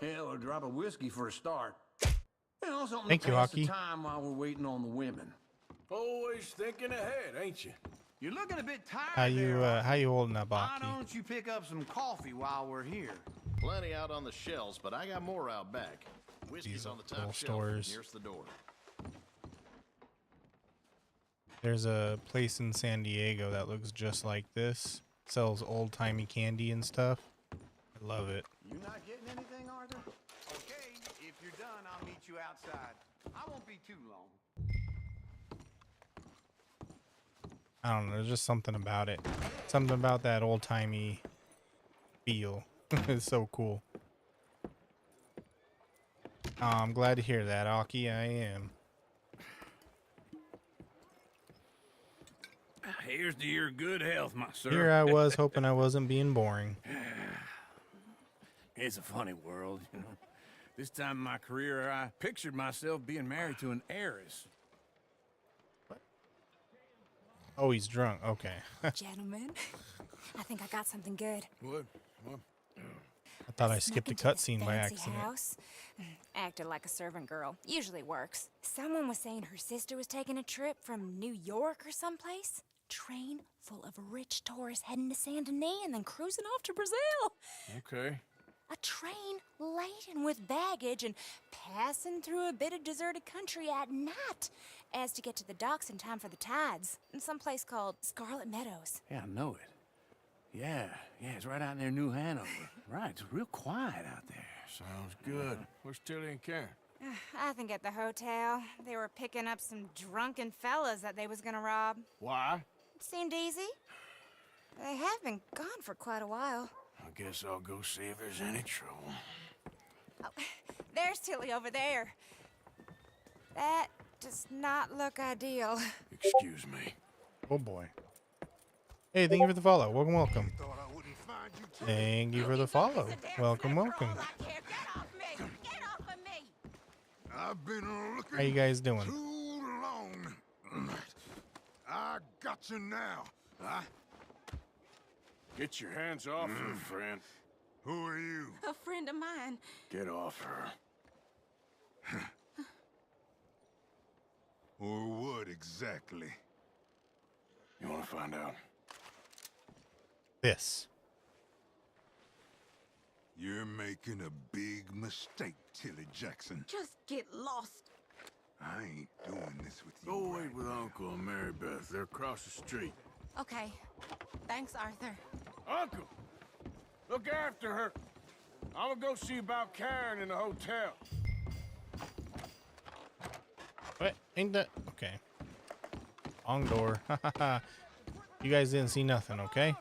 Hell, a drop of whiskey for a start. You know, something Thank to you, pass the Hockey. time while we're waiting on the women. Always thinking ahead, ain't you? You're looking a bit tired How you holding up, Why Hockey? don't you pick up some coffee while we're here? Plenty out on the shelves, but I got more out back. Whiskey's These on the little top shelf, stores. nearest the door. There's a place in San Diego that looks just like this. Sells old-timey candy and stuff. I love it. You not getting anything, Arthur? Okay, if you're done, I'll meet you outside. I won't be too long. I don't know, there's just something about it. Something about that old-timey feel. It's so cool. I'm glad to hear that, Aki. I am. Here's to your good health, my sir. Here I was hoping I wasn't being boring. It's a funny world, you know. This time in my career, I pictured myself being married to an heiress. Oh, he's drunk. Okay. Gentlemen, I think I got something good. What? I thought I skipped a cutscene by Fancy accident. house. Acted like a servant girl. Usually works. Someone was saying her sister was taking a trip from New York or someplace. Train full of rich tourists heading to Saint Denis and then cruising off to Brazil. Okay. A train laden with baggage and passing through a bit of deserted country at night as to get to the docks in time for the tides in some place called Scarlet Meadows. Yeah, I know it. Yeah, it's right out near New Hanover. Right, it's real quiet out there. Sounds good. Where's Tilly and Karen? I think at the hotel. They were picking up some drunken fellas that they was gonna rob. Why? It seemed easy. They have been gone for quite a while. I guess I'll go see if there's any trouble. Oh, there's Tilly over there. That does not look ideal. Excuse me. Oh boy. Hey, thank you for the follow. Welcome, welcome. Thank you for the follow. Welcome, welcome. I've been looking How you guys doing? too long. I got you now. Get your hands off her, friend. Who are you? A friend of mine. Get off her. Or what exactly? You want to find out? This. You're making a big mistake, Tilly Jackson. Just get lost. I ain't doing this with you. Go wait with Uncle and Mary Beth. They're across the street. Okay. Thanks, Arthur. Uncle! Look after her. I'm gonna go see about Karen in the hotel. What? Ain't that... Okay. Wrong door. You guys didn't see nothing, okay?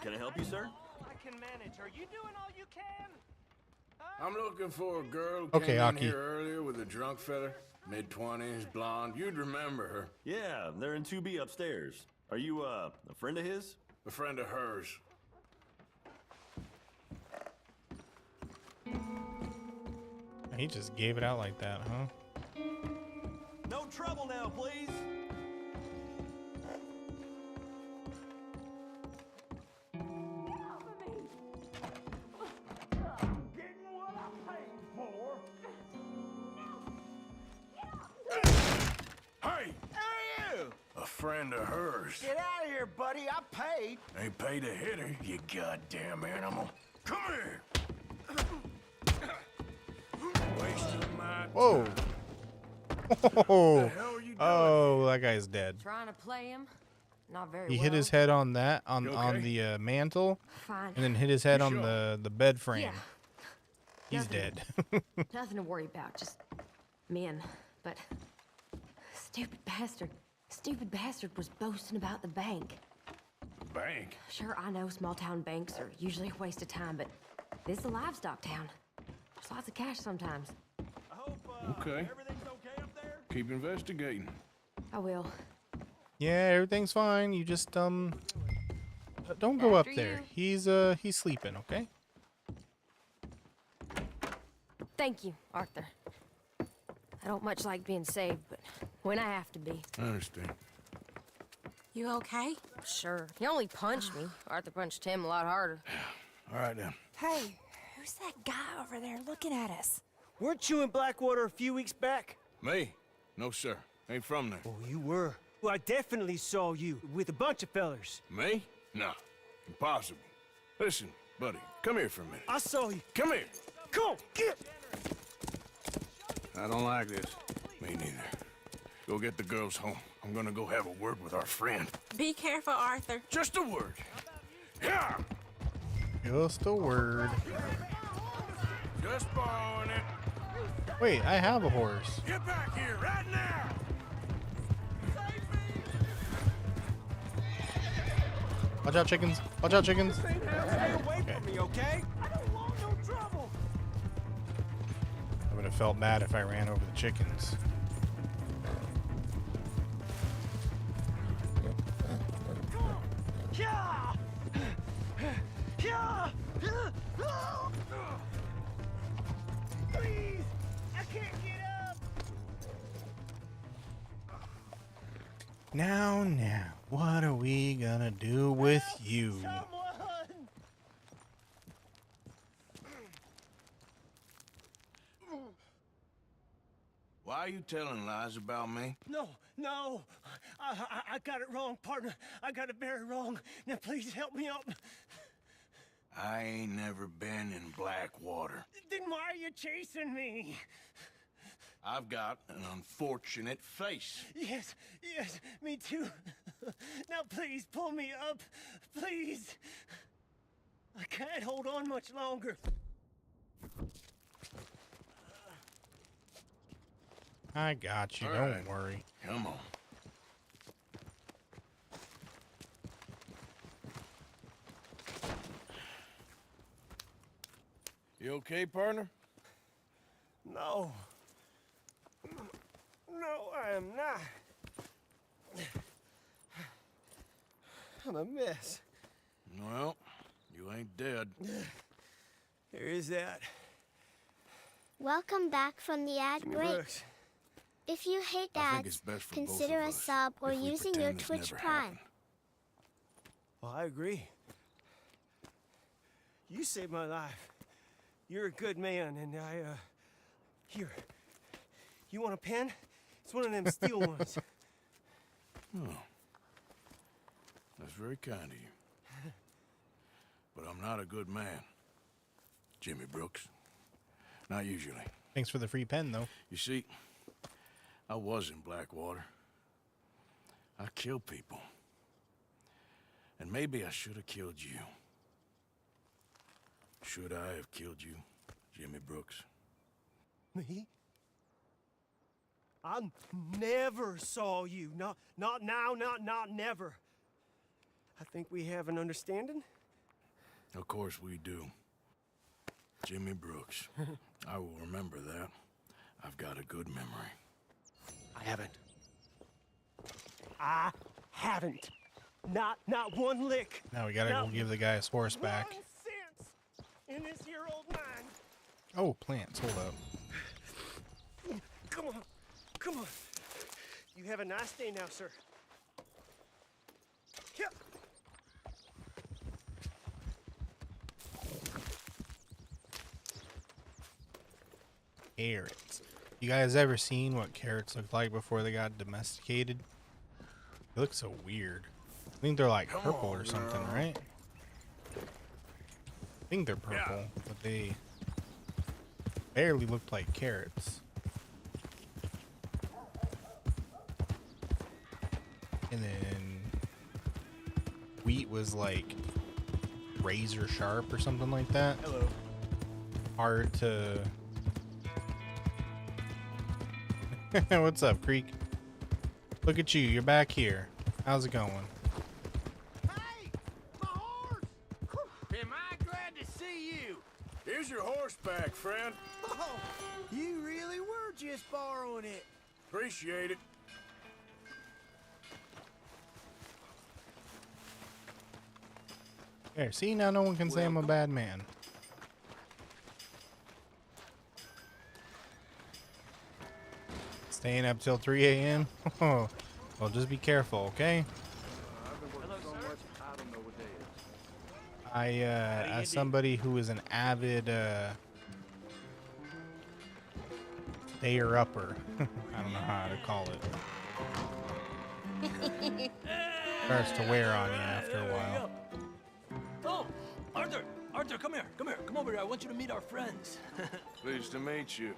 Can I help you, sir? I can manage. Are you doing all you can? I'm looking for a girl who Okay, came in Aki. here earlier with a drunk fella. Mid-20s, blonde. You'd remember her. Yeah, they're in 2B upstairs. Are you, a friend of his? A friend of hers. He just gave it out like that, huh? No trouble now, please. Hey! Who are you? A friend of hers. Get out of here, buddy. I paid. Ain't paid to hit her, you goddamn animal. Come here! Wasting my Whoa! Oh, hell are you doing? oh, that guy's dead. Trying to play him? Not very He well. hit his head on that on You on okay? the mantle, Fine. and then hit his head You on sure? the bed frame. Yeah. He's Nothing. dead. Nothing to worry about, just men. But stupid bastard was boasting about the bank. Bank? Sure, I know small town banks are usually a waste of time, but this is a livestock town. There's lots of cash sometimes. Okay. Keep investigating. I will. Yeah, everything's fine. You just don't go up there. He's sleeping, okay? Thank you, Arthur. I don't much like being saved, but when I have to be. I understand. You okay? Sure. He only punched me. Arthur punched him a lot harder. All right, then. Hey, who's that guy over there looking at us? Weren't you in Blackwater a few weeks back? Me? No, sir. Ain't from there. Oh, you were. Well, I definitely saw you with a bunch of fellers. Me? No. Impossible. Listen, buddy, come here for a minute. I saw you. Come here. Come on, get! I don't like this. Me neither. Go get the girls home. I'm gonna go have a word with our friend. Be careful, Arthur. Just a word. Yeah! Just a word. Just borrowing it. Wait, I have a horse. Get back here right now! Watch out, chickens. Watch out, chickens. Stay away from me, okay? I don't want no trouble. I would have felt bad if I ran over the chickens. Yeah! Yeah! Please! I can't get up! Now, what are we gonna do with you? Someone! Why are you telling lies about me? No. I got it wrong, partner. I got it very wrong. Now, please help me up. I ain't never been in Blackwater. Then why are you chasing me? I've got an unfortunate face. Yes, me too. Now, please, pull me up. Please. I can't hold on much longer. I got you. All Don't right. worry. Come on. You okay, partner? No. No, I am not. I'm a mess. Well, you ain't dead. There is that. Welcome back from the ad Jimmy break. Brooks. If you hate I think it's ads, best for both consider of a us sub or if we using your pretend this Twitch never Prime. happened. Well, I agree. You saved my life. You're a good man, and here. You want a pen? It's one of them steel ones. Oh. That's very kind of you. But I'm not a good man, Jimmy Brooks. Not usually. Thanks for the free pen, though. You see, I was in Blackwater. I killed people. And maybe I should have killed you. Should I have killed you, Jimmy Brooks? Me? I never saw you. Not now, not never. I think we have an understanding. Of course we do. Jimmy Brooks. I will remember that. I've got a good memory. I haven't. Not one lick. Now we gotta go give the guy his horse back. 1 cent in this year old mine. Oh, plants. Hold up. Come on. You have a nice day now, sir. Here. Carrots. You guys ever seen what carrots looked like before they got domesticated? They look so weird. I think they're like purple or something, right? I think they're purple, but they barely looked like carrots. And then wheat was like razor sharp or something like that. Hello. Hard to... What's up, Creek? Look at you. You're back here. How's it going? Am I glad to see you? Here's your horseback, friend. Oh, you really were just borrowing it. Appreciate it. There, see, now no one can say I'm a bad man. Staying up till 3 a.m.? Oh, well, just be careful, okay? As somebody who is an avid, stayer-upper, I don't know how to call it. Starts to wear on you after a while. Oh, Arthur! Arthur, come here. Come here. Come over here. I want you to meet our friends. Pleased to meet you.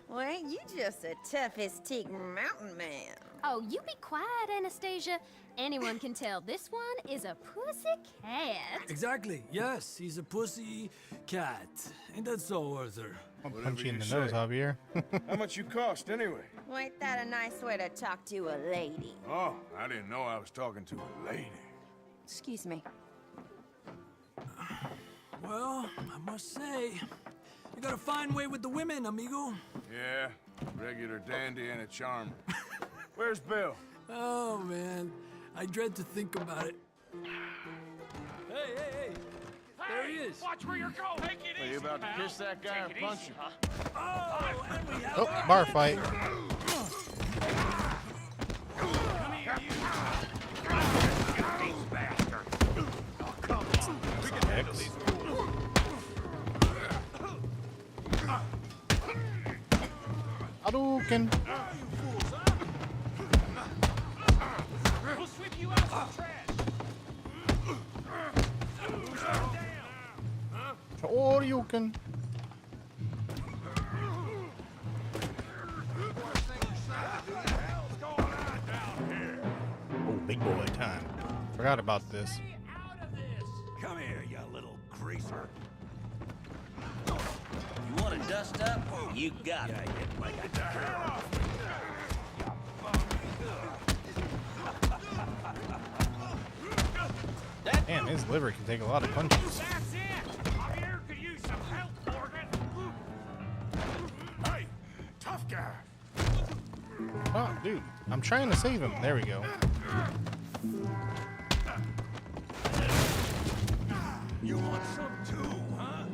Well, ain't you just the toughest teak mountain man? Oh, you be quiet, Anastasia. Anyone can tell this one is a pussy cat. Exactly. Yes, he's a pussy cat. Ain't that so, Arthur? I'll punch you in the nose, Javier. How much you cost, anyway? Well, ain't that a nice way to talk to a lady? Oh, I didn't know I was talking to a lady. Excuse me. Well, I must say, you got a fine way with the women, amigo. Yeah, regular dandy and a charmer. Where's Bill? Oh, man. I dread to think about it. Hey! There he is. Watch where you're going. Take it easy, Are you about to kiss that guy or punch him? Oh, and we have Oh, bar fight. Come here, you. These bastards. Oh, come on. We can handle these fools. Hadouken. We'll sweep you out some trash. Hadouken. Oh, big boy time. Forgot about this. Come here, you little greaser. You want to dust up? You got it. Get the hell off! Damn, his liver can take a lot of punches. That's it! Javier could use some help, Morgan. Hey, tough guy. Oh, dude, I'm trying to save him. There we go. You want some too, huh?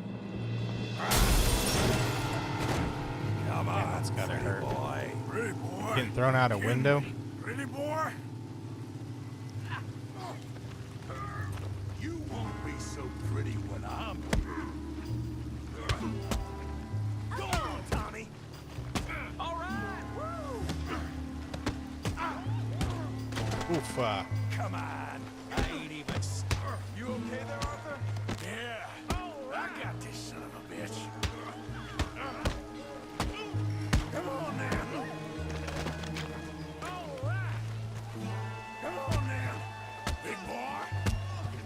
Come on, That's gotta hurt. boy. Pretty boy. Getting thrown out a window. Pretty boy. You won't be so pretty when I'm Go on, Tommy. All right. Oof. Come on. I ain't even. You okay there, Arthur? Yeah. I got this son of a bitch. Come on now. All right. Come on now, big boy.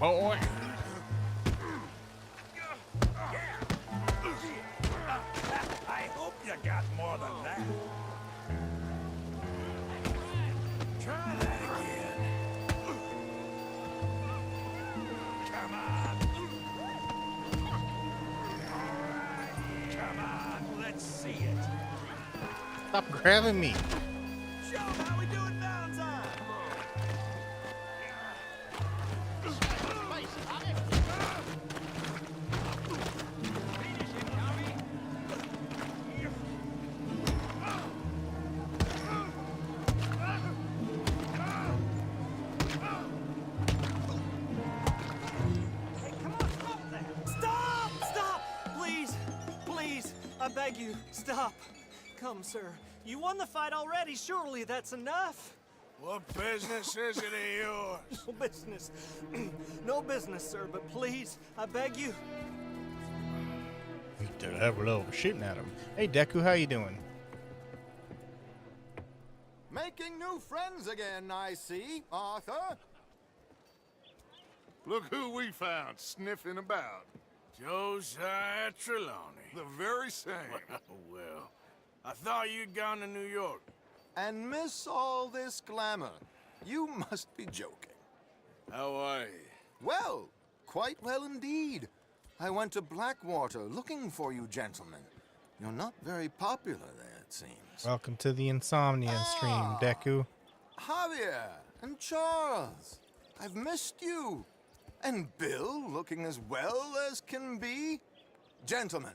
Boy. I hope you got more than that. Try that again. Come on. Come on, let's see it. Stop grabbing me. Show how we do it Valentine. Stop! Stop! Please! Please! I beg you, stop. Come, sir. You won the fight already. Surely that's enough. What business is it of yours? No business. No business, sir, but please, I beg you. Beat the level over shooting at him. Hey, Deku, how you doing? Making new friends again, I see, Arthur. Look who we found sniffing about. Josiah Trelawney. The very same. Well, I thought you'd gone to New York. And miss all this glamour. You must be joking. How are you? Well, quite well indeed. I went to Blackwater looking for you gentlemen. You're not very popular there, it seems. Welcome to the Insomnia stream, Deku. Javier and Charles, I've missed you. And Bill, looking as well as can be. Gentlemen,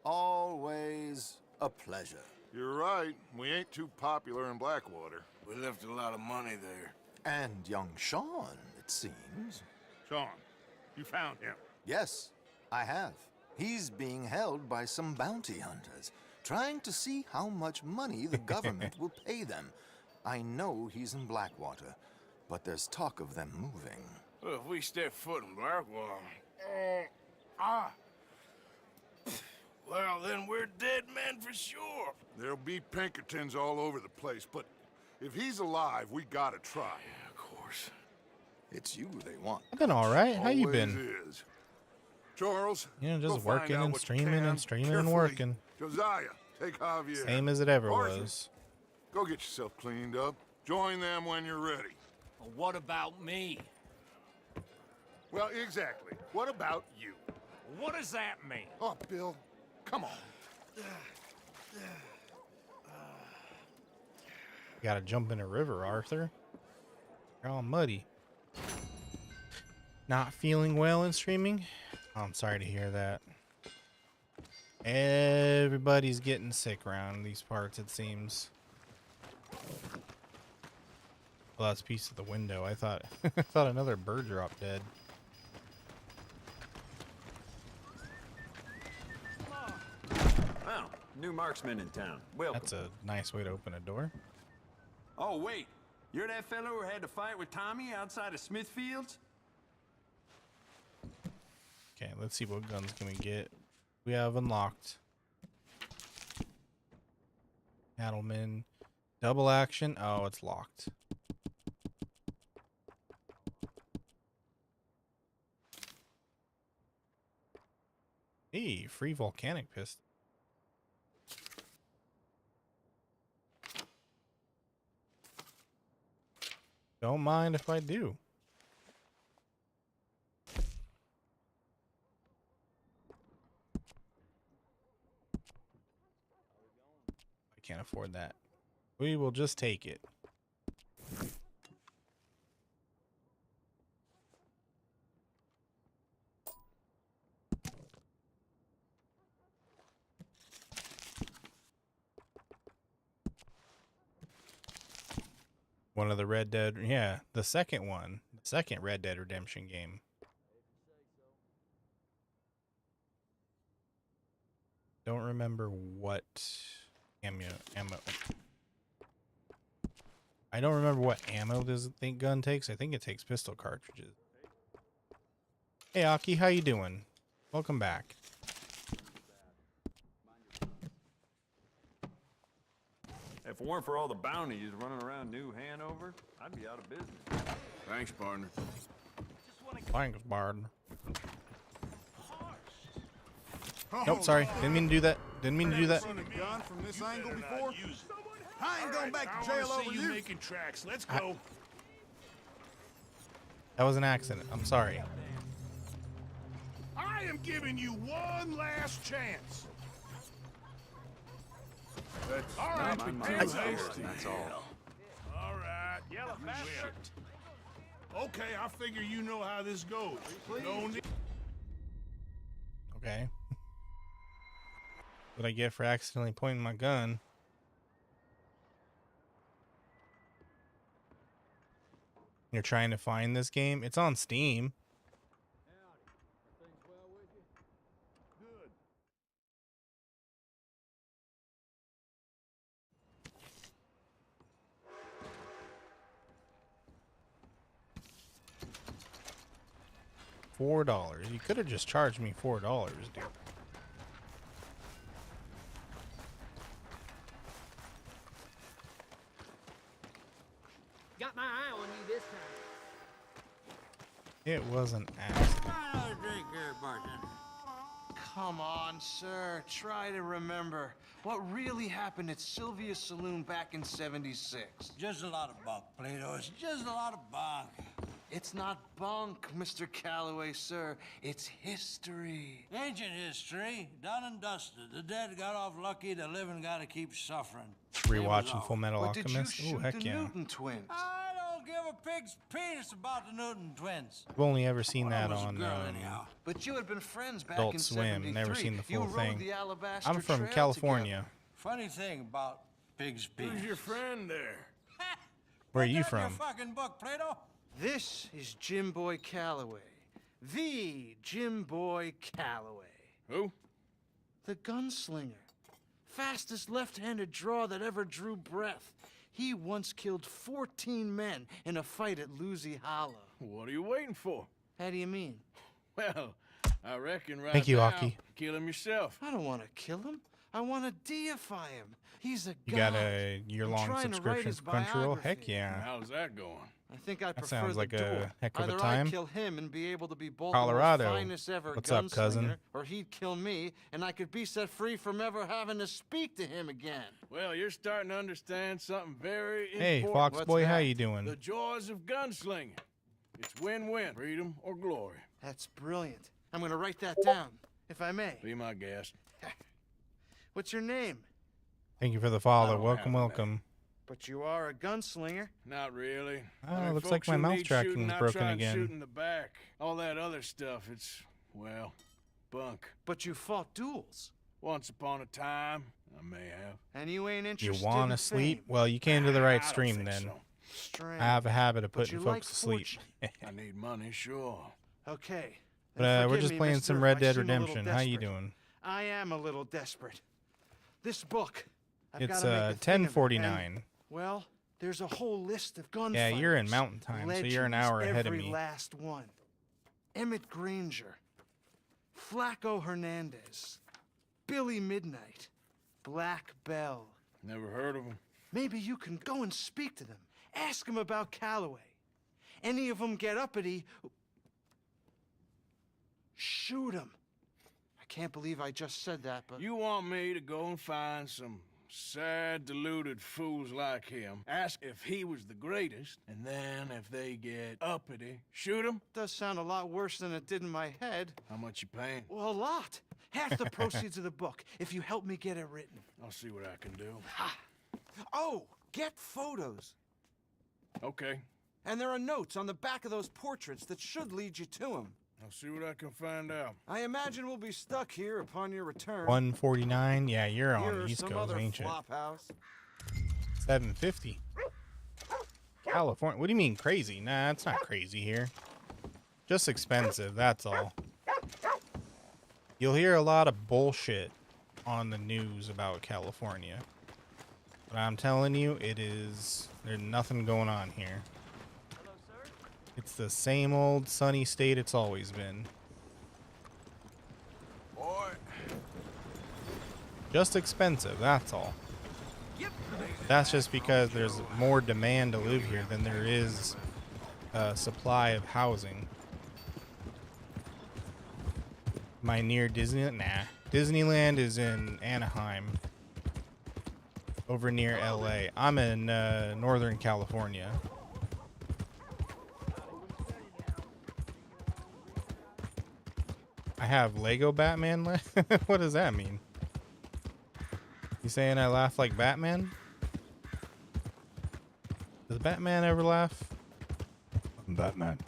always a pleasure. You're right. We ain't too popular in Blackwater. We left a lot of money there. And young Sean, it seems. Sean, you found him? Yes, I have. He's being held by some bounty hunters, trying to see how much money the government will pay them. I know he's in Blackwater, but there's talk of them moving. Well, if we step foot in Blackwater... well, then we're dead men for sure. There'll be Pinkertons all over the place, but if he's alive, we gotta try. Yeah, of course. It's you they want. I've been all right. How you been? Always is. Charles, You know, go just find working out and what you streaming can, and streaming and carefully. working. Josiah, take Javier. Same as it ever Arthur, was. Go get yourself cleaned up. Join them when you're ready. Well, what about me? Well, exactly. What about you? What does that mean? Oh, Bill, come on. Gotta jump in a river, Arthur. You're all muddy. Not feeling well in streaming? Oh, I'm sorry to hear that. Everybody's getting sick around these parts, it seems. Well, that's a piece of the window. I thought I thought another bird dropped dead. Well, new marksman in town. Welcome. That's a nice way to open a door. Oh, wait. You're that fellow who had to fight with Tommy outside of Smithfield's? Okay, let's see what guns can we get. We have unlocked. Cattleman. Double action. Oh, it's locked. Hey, free volcanic pistol. Don't mind if I do. I can't afford that. We will just take it. One of the Red Dead, yeah, the second one, the second Red Dead Redemption game. Don't remember what ammo. I don't remember what ammo this gun takes. I think it takes pistol cartridges. Hey Aki, how you doing? Welcome back. If it weren't for all the bounties running around New Hanover, I'd be out of business. Thanks, partner. Thanks, Bard. Nope, sorry. Didn't mean to do that. Didn't mean to do that. Seen a gun from this angle before? I ain't going back to jail over you. Making tracks. Let's go. That was an accident. I'm sorry. I am giving you one last chance. That's all right, not but too that's hasty. That's all. All right. Yellow faster. Okay, I figure you know how this goes. No need. Okay. What I get for accidentally pointing my gun? You're trying to find this game? It's on Steam. $4. You could have just charged me $4, dude. Got my eye on you this time. It was an accident. Drink here, bartender. Come on, sir. Try to remember what really happened at Sylvia's Saloon back in '76. Just a lot of bunk, Plato. It's just a lot of bunk. It's not bunk, Mr. Calloway, sir. It's history. Ancient history, done and dusted. The dead got off lucky, the living gotta keep suffering. Rewatching Full Metal But did you Alchemist. shoot Oh, heck the yeah. Newton twins? I don't give a pig's penis about the Newton twins. I've only ever seen that was a on girl anyhow. But you had been friends back Adult in Swim. 73. Never seen the You full rode thing. the Alabaster I'm from Trail California. Funny thing about pig's penis. Who's your friend there? Where are you Put that in your from? fucking book, Plato. This is Jim Boy Calloway. The Jim Boy Calloway. Who? The gunslinger. Fastest left-handed draw that ever drew breath. He once killed 14 men in a fight at Lucy Hollow. What are you waiting for? How do you mean? Well, I reckon right Thank you, now, Aki. kill him yourself. I don't want to kill him. I want to deify him. He's a You god. got a year-long I'm trying to write subscription his to Crunchyroll? Heck biography. yeah. How's that going? I think I That prefer sounds the like a duel. heck of a Either time. I'd kill him and be able to be both Colorado. the finest ever What's up, cousin? gunslinger, or he'd kill me and I could be set free from ever having to speak to him again. Well, you're starting to understand something very Hey, important. Fox Boy, how you The doing? joys of gunslinging. It's win-win. Freedom or glory. That's brilliant. I'm going to write that down, if I may. Be my guest. What's your name? Thank you for the I follow. don't Welcome, have a welcome. But you are a gunslinger. Not really. Oh, looks like folks my who mouth need tracking's shooting, I broken try and again. shoot in the back. All that other stuff, it's, well, bunk. But you fought duels. Once upon a time, I may have. And you ain't You interested want to in sleep? fame. Well, you came to the right I don't stream think then. so. Strange. I have a habit of But putting you folks like to sleep. fortune. I need money, sure. Okay. But Then we're forgive just me, playing mister, some if Red I Dead seem a little Redemption. How you desperate. doing? I am a little desperate. This book. I've It's gotta make a thing of it, 10:49. and, well, there's a whole list of gunfighters. Yeah, you're in Mountain Time, so you're an hour ahead of every me. last one. Emmett Granger, Flaco Hernandez, Billy Midnight, Black Bell. Never heard of him. Maybe you can go and speak to them. Ask them about Calloway. Any of them get uppity, shoot them. I can't believe I just said that, but... You want me to go and find some sad, deluded fools like him, ask if he was the greatest, and then if they get uppity, shoot him? Does sound a lot worse than it did in my head. How much you paying? Well, a lot. Half the proceeds of the book, if you help me get it written. I'll see what I can do. Oh, get photos. Okay. And there are notes on the back of those portraits that should lead you to him. I'll see what I can find out. I imagine we'll be stuck here upon your return. 149. Yeah, you're on Here or the East some Coast, other ain't you? flop house. 750. California. What do you mean crazy? Nah, it's not crazy here. Just expensive, that's all. You'll hear a lot of bullshit on the news about California. But I'm telling you, there's nothing going on here. It's the same old sunny state it's always been. Boy. Just expensive, that's all. That's just because there's more demand to live here than there is supply of housing. Am I near Disneyland? Nah. Disneyland is in Anaheim. Over near LA. I'm in Northern California. I have Lego Batman. What does that mean? You saying I laugh like Batman? Does Batman ever laugh? I'm Batman.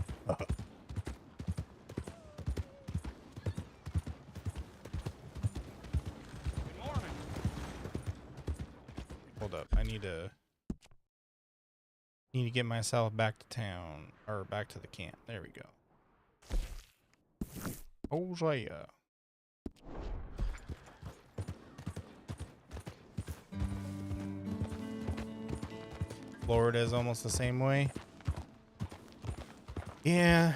Hold up. I need to get myself back to town, or back to the camp. There we go. Hosea. Florida is almost the same way. Yeah,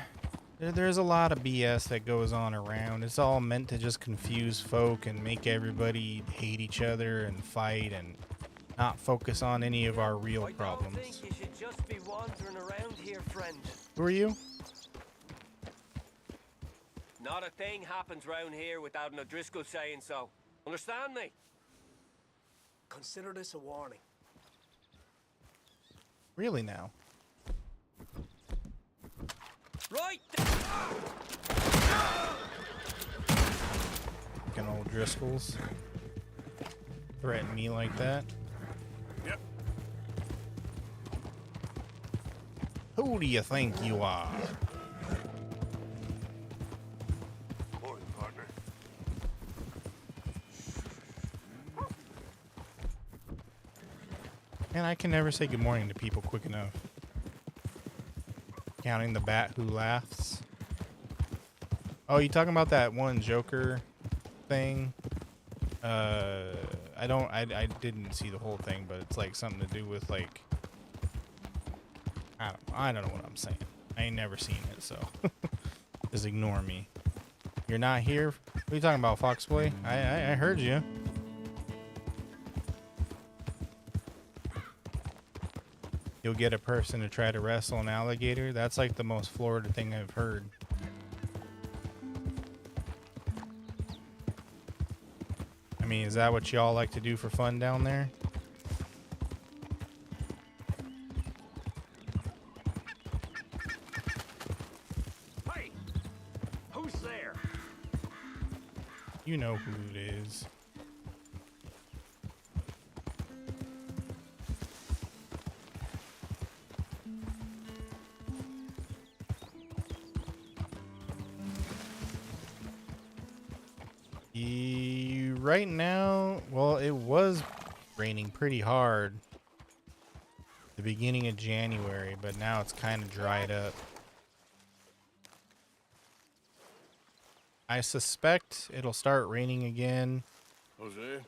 there's a lot of BS that goes on around. It's all meant to just confuse folk and make everybody hate each other and fight and not focus on any of our real problems. I think you should just be wandering around here, friend. Who are you? Not a thing happens round here without an O'Driscoll saying so. Understand me? Consider this a warning. Really now? Right. Fucking old Driscolls. Threaten me like that. Yep. Who do you think you are? Morning, partner. Man, I can never say good morning to people quick enough. Counting the bat who laughs. Oh, you talking about that one Joker thing? I didn't see the whole thing, but it's like something to do with like I don't know what I'm saying. I ain't never seen it, so just ignore me. You're not here? What are you talking about, Foxboy? I heard you. You'll get a person to try to wrestle an alligator? That's like the most Florida thing I've heard. I mean, is that what y'all like to do for fun down there? Hey, who's there? You know who it is. Right now, well, it was raining pretty hard the beginning of January, but now it's kind of dried up. I suspect it'll start raining again. Jose?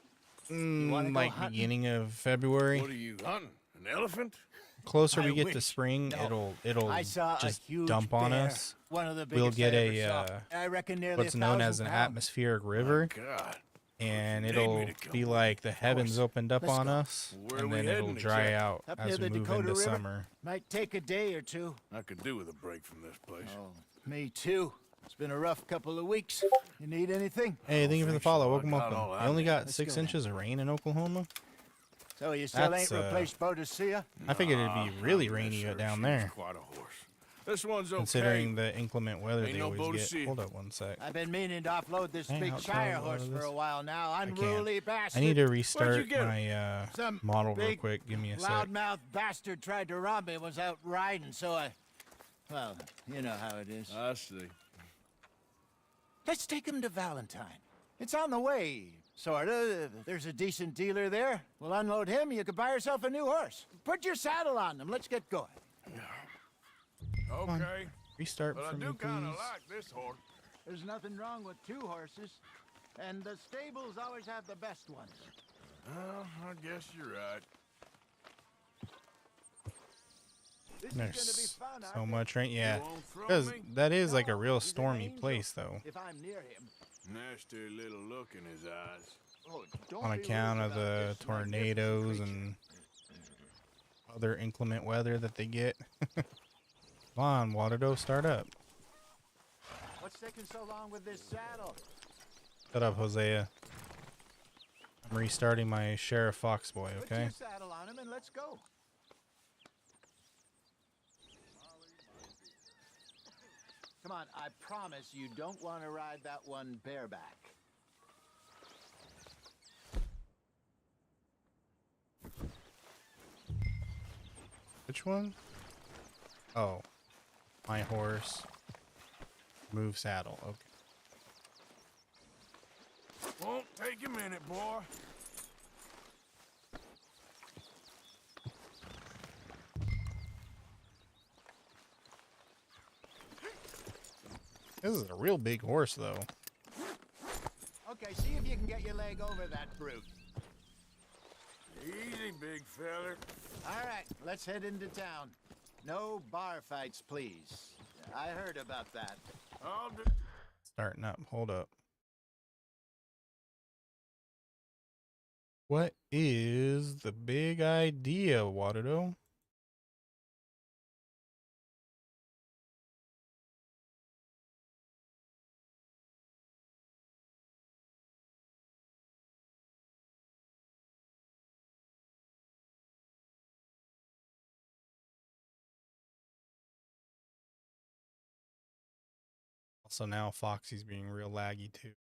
Like beginning of February. What are you hunting? An elephant? Closer we get to spring, it'll just dump on us. We'll get a what's known as an atmospheric river. God. And it'll be like the heavens opened up on us, and then it'll dry out as we move into summer. Might take a day or two. I could do with a break from this place. Oh, me too. It's been a rough couple of weeks. You need anything? Hey, thank you for the follow. Welcome, welcome. We only got 6 inches of rain in Oklahoma. So you still ain't replaced Boadicea? I figured it'd be really rainy down there. Quite a horse. This one's okay. Considering the inclement weather they no always get. Boadicea. Hold up one sec. I've been meaning to offload this big Shire horse for a while now. I can't. Unruly bastard. I need to restart my model real quick. Give me a sec. Loudmouth bastard tried to rob me. Was out riding, so well, you know how it is. I see. Let's take him to Valentine. It's on the way, sorta. There's a decent dealer there. We'll unload him. You could buy yourself a new horse. Put your saddle on him. Let's get going. Okay. Restart but for I me, do kind of please. like this horse. There's nothing wrong with 2 horses, and the stables always have the best ones. Well, I guess you're right. There's so much rain. Yeah, because that is like a real stormy place, though. If I'm near him. Nasty little look in his eyes. Oh, On account of the tornadoes and other inclement weather that they get. Come on, Waterdo, start up. What's taking so long with this saddle? Shut up, Hosea. I'm restarting my Sheriff Foxboy, okay? Put your saddle on him and let's go. Come on, I promise you don't want to ride that one bareback. Which one? Oh. My horse. Move saddle. Okay. Won't take a minute, boy. This is a real big horse, though. Okay, see if you can get your leg over that brute. Easy, big feller. All right, let's head into town. No bar fights, please. I heard about that. I'll do. Starting up. Hold up. What is the big idea, Waterdo? So now Foxy's being real laggy too.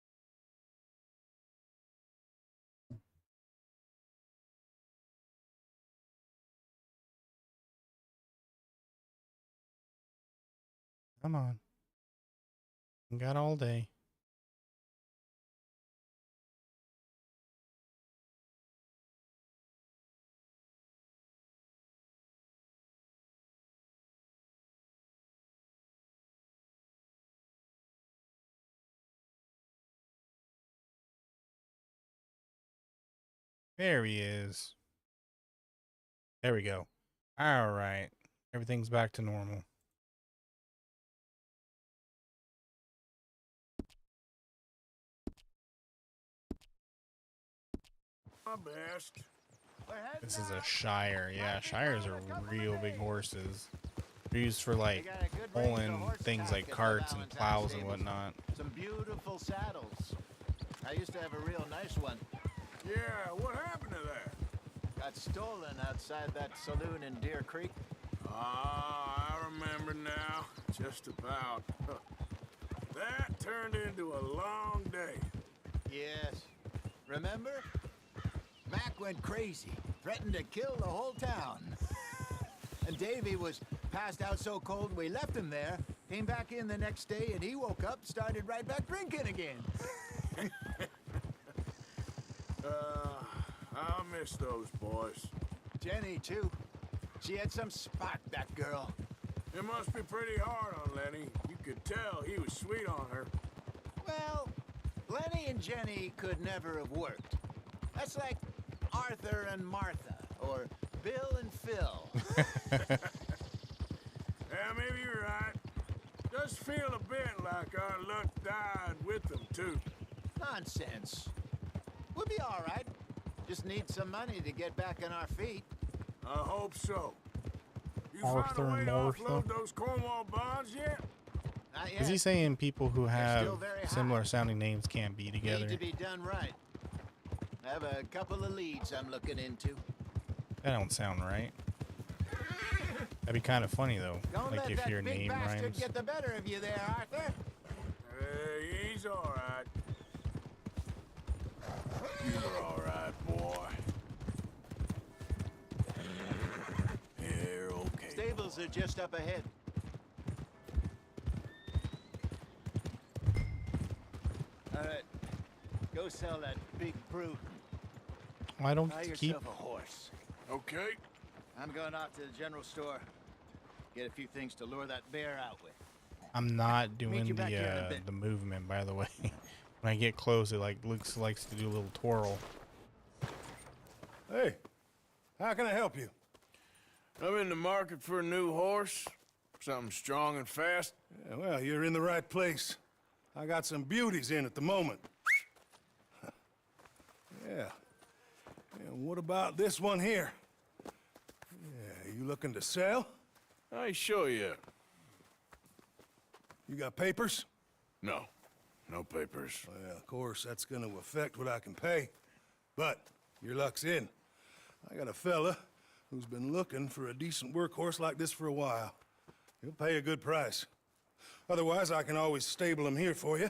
Come on. You got all day. There he is. There we go. All right. Everything's back to normal. My best. This is a Shire. Yeah, Shires are real big horses. They're used for like pulling things like carts and plows and whatnot. Some beautiful saddles. I used to have a real nice one. Yeah, what happened to that? Got stolen outside that saloon in Deer Creek. Ah, I remember now. Just about. That turned into a long day. Yes. Remember? Mac went crazy, threatened to kill the whole town. And Davy was passed out so cold we left him there, came back in the next day, and he woke up, started right back drinking again. I'll miss those boys. Jenny, too. She had some spark, that girl. It must be pretty hard on Lenny. You could tell he was sweet on her. Well, Lenny and Jenny could never have worked. That's like Arthur and Martha, or Bill and Phil. Yeah, maybe you're right. Does feel a bit like our luck died with them, too. Nonsense. We'll be all right. Just need some money to get back on our feet. I hope so. You Arthur found a way and to Martha. offload those Cornwall bonds yet? Not Is he yet. saying people who have still very high. similar sounding names can't be together? Need to be done right. I have a couple of leads I'm looking into. That don't sound right. That'd be kind of funny though, Don't like let if that your big name bastard rhymes. get the better of you there, Arthur. He's all right. You're all right, boy. You're okay. Stables are just up ahead. All right. Go sell that big brute. I don't Buy get to keep. yourself a horse. Okay. I'm going off to the general store. Get a few things to lure that bear out with. I'm not Meet doing you back here in a bit. the movement, by the way. When I get close, it like Luke likes to do a little twirl. Hey, how can I help you? I'm in the market for a new horse. Something strong and fast. Yeah, well, you're in the right place. I got some beauties in at the moment. Yeah. And what about this one here? Yeah, you looking to sell? I sure you. You got papers? No. No papers. Well, of course, that's gonna affect what I can pay. But your luck's in. I got a fella who's been looking for a decent workhorse like this for a while. He'll pay a good price. Otherwise, I can always stable him here for you.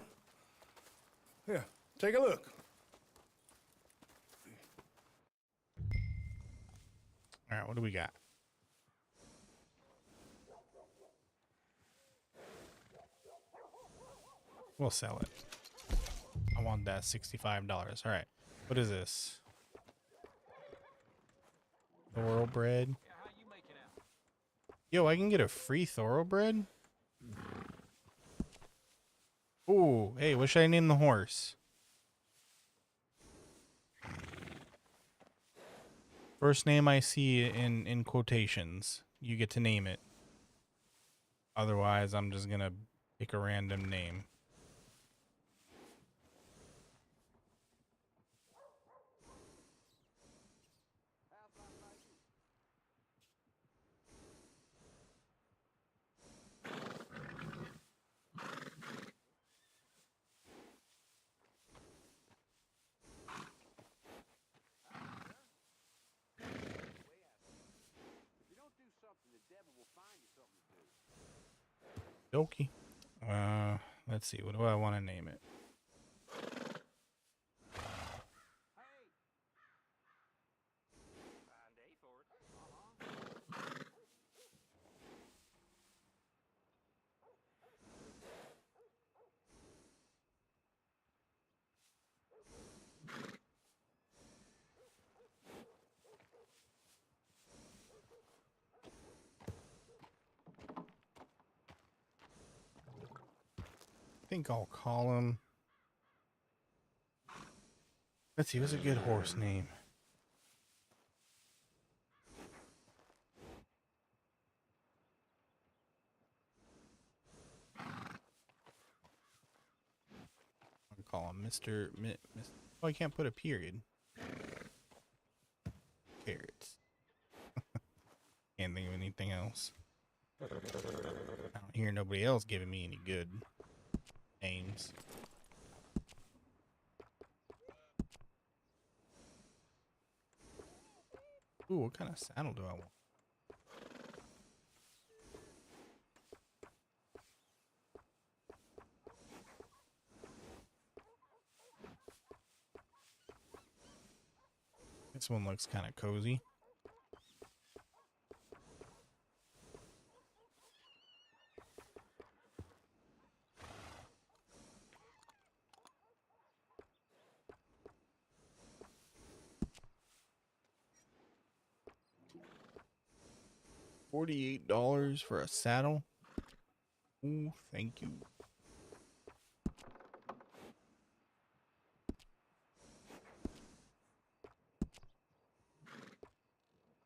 Here, take a look. All right, what do we got? We'll sell it. I want that $65. All right, what is this? Thoroughbred. Yo, I can get a free thoroughbred? Ooh, hey, what should I name the horse? First name I see in quotations. You get to name it. Otherwise, I'm just gonna pick a random name. Dokie. Let's see. What do I want to name it? I think I'll call him. Let's see, what's a good horse name? I'll call him Mr. Oh, I can't put a period. Carrots. Can't think of anything else. I don't hear nobody else giving me any good names. Ooh, what kind of saddle do I want? This one looks kind of cozy. $48 for a saddle. Ooh, thank you.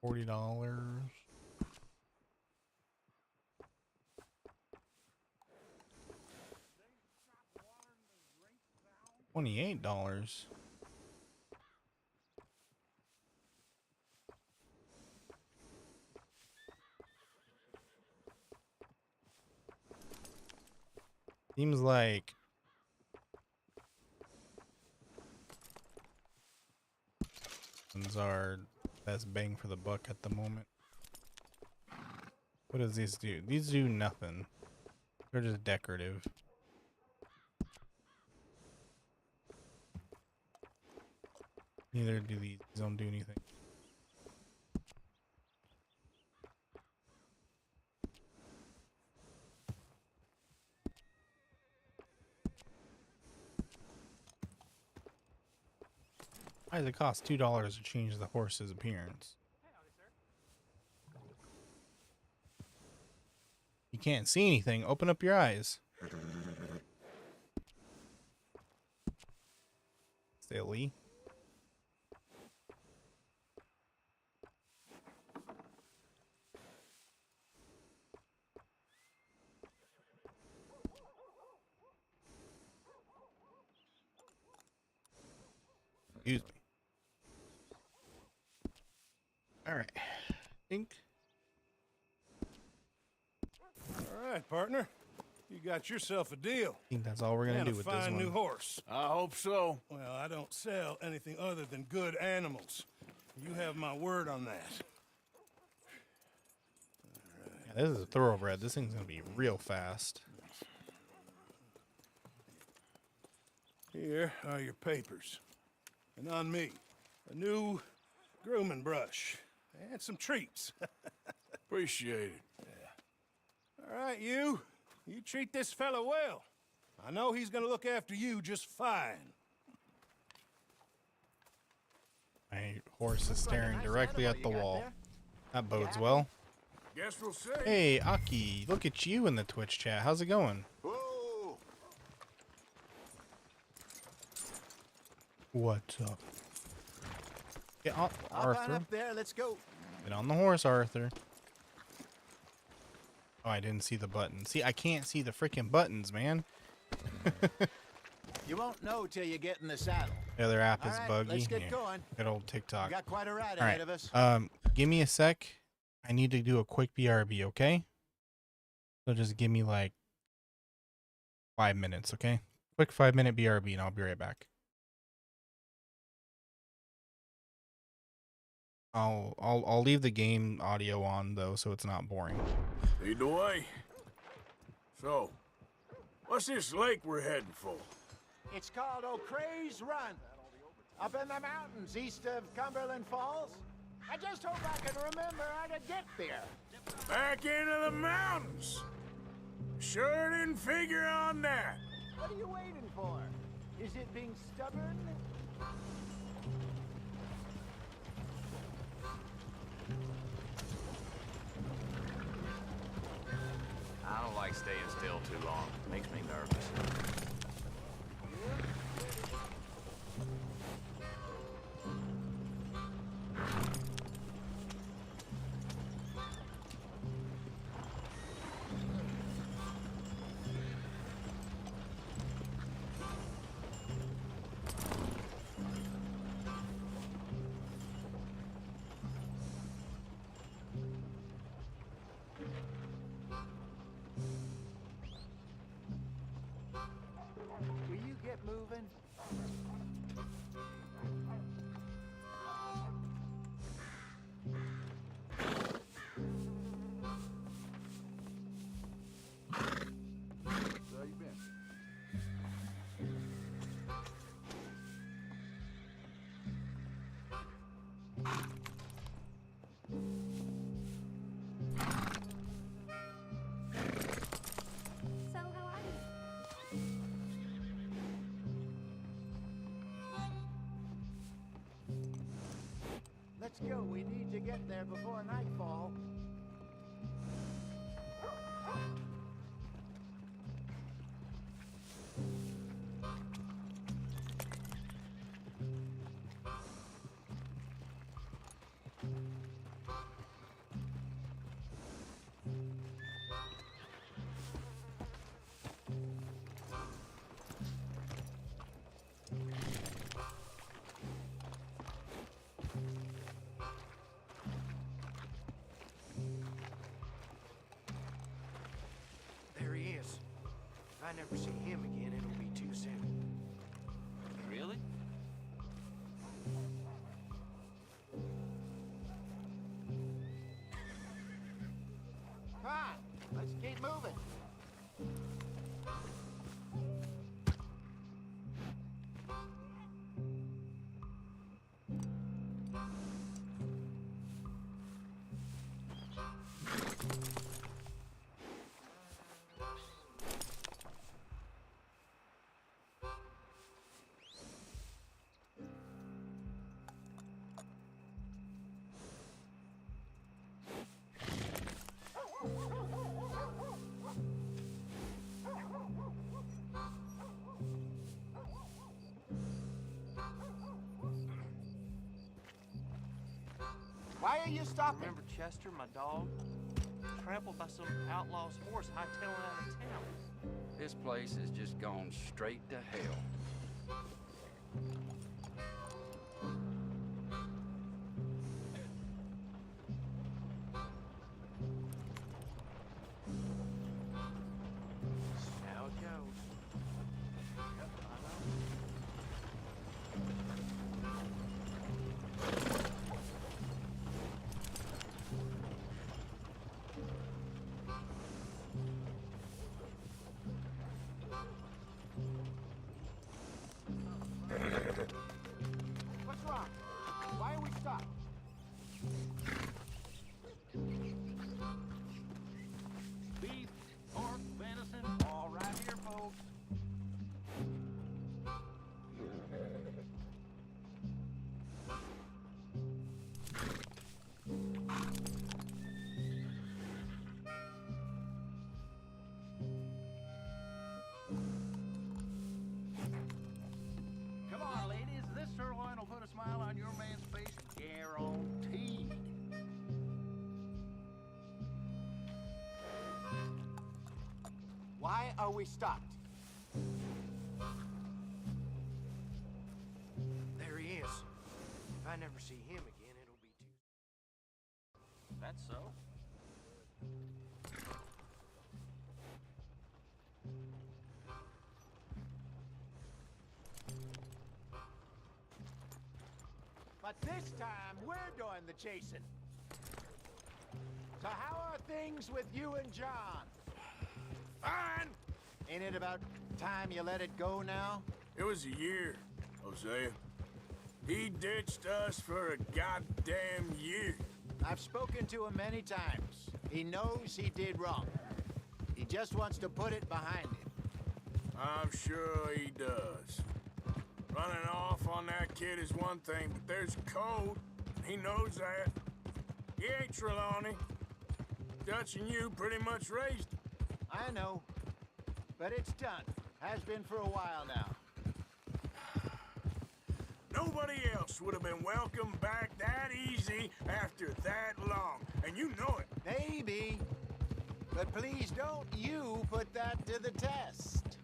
$40. $28. Seems like ones are best bang for the buck at the moment. What does these do? These do nothing. They're just decorative. Neither do these. These don't do anything. Why does it cost $2 to change the horse's appearance? You can't see anything. Open up your eyes. Silly. Excuse me. All right. Think. All right, partner. You got yourself a deal. I think that's all we're gonna do with this one. And a fine new horse. I hope so. Well, I don't sell anything other than good animals. You have my word on that. Yeah, this is a thoroughbred. This thing's gonna be real fast. Here are your papers. And on me, a new grooming brush and some treats. Appreciate it. Yeah. All right, you treat this fella well. I know he's gonna look after you just fine. My horse is staring directly at the wall. That bodes well. Guess we'll see. Hey, Aki, look at you in the Twitch chat. How's it going? Whoa. What's up? Get on, Arthur. Up there, let's go. Get on the horse, Arthur. Oh, I didn't see the button. See, I can't see the freaking buttons, man. You won't know till you get in the saddle. The other app is All right, buggy. let's get Yeah. going. Good old TikTok. We got quite a ride All ahead right. of us. Give me a sec. I need to do a quick BRB, okay? So just give me like 5 minutes, okay? Quick 5-minute BRB, and I'll be right back. I'll leave the game audio on though, so it's not boring. Lead the way. So, What's this lake we're heading for? It's called O'Cree's Run. Up in the mountains east of Cumberland Falls. I just hope I can remember how to get there. Back into the mountains. Sure didn't figure on that. What are you waiting for? Is it being stubborn? I don't like staying still too long. Makes me nervous. Will you get moving? How you been? So, how are you? Let's go. We need to get there before nightfall. There he is. If I never see him again, it'll be too soon. Really? Come on, let's keep moving. Why are you stopping? Remember Chester, my dog? Trampled by some outlaw's horse hightailing out of town. This place has just gone straight to hell. How it goes. Yep, I know. What's wrong? Why are we stopped? Beef, pork, venison, all right here, folks. Come on, ladies. This sirloin will put a smile on your man's face, guaranteed. Why are we stopped? There he is. If I never see him again, it'll be too... That's so. But this time, we're doing the chasing. So how are things with you and John? Fine. Ain't it about time you let it go now? It was a year, Hosea. He ditched us for a goddamn year. I've spoken to him many times. He knows he did wrong. He just wants to put it behind him. I'm sure he does. Running off on that kid is one thing, but there's code. He knows that. He ain't Trelawney. Dutch and you pretty much raised him. I know. But it's done. Has been for a while now. Nobody else would have been welcomed back that easy after that long, and you know it. Maybe. But please don't you put that to the test.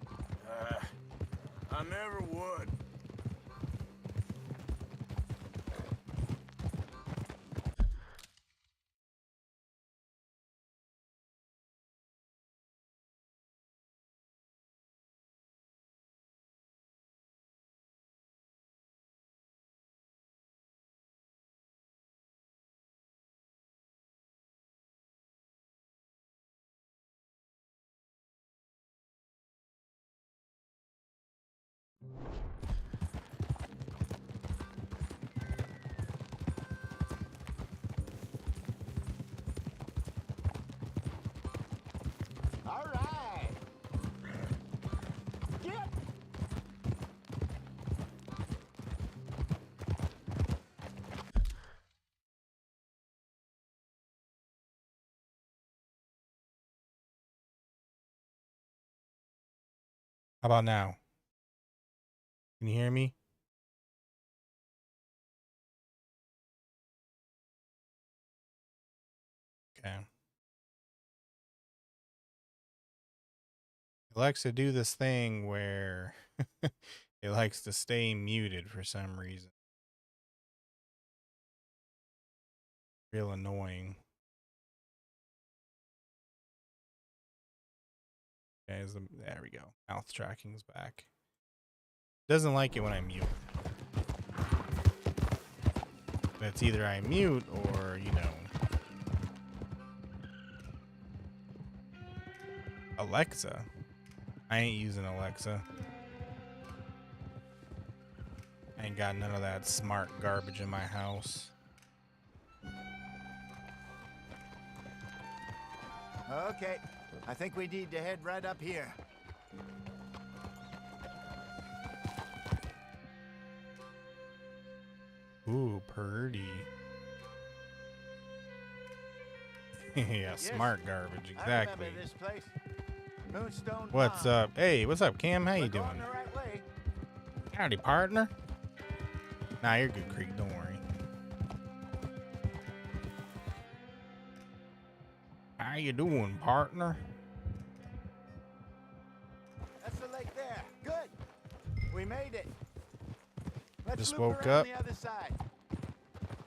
I never would. All right. Get. How about now? Can you hear me? Okay. It likes to do this thing where it likes to stay muted for some reason. Real annoying. Okay, there we go. Mouth tracking's back. Doesn't like it when I mute. But it's either I mute or, you know. Alexa. I ain't using Alexa. I ain't got none of that smart garbage in my house. Okay. I think we need to head right up here. Ooh, purdy. Yeah, Yes, smart garbage, I exactly. remember this place. Moonstone What's Pond. up? Hey, what's up, Cam? How you We're doing? going the right way. Howdy, partner. Nah, you're good, Creek. Don't worry. How you doing, partner? That's the lake there. Good. We made it. Let's Just loop woke around up. the other side.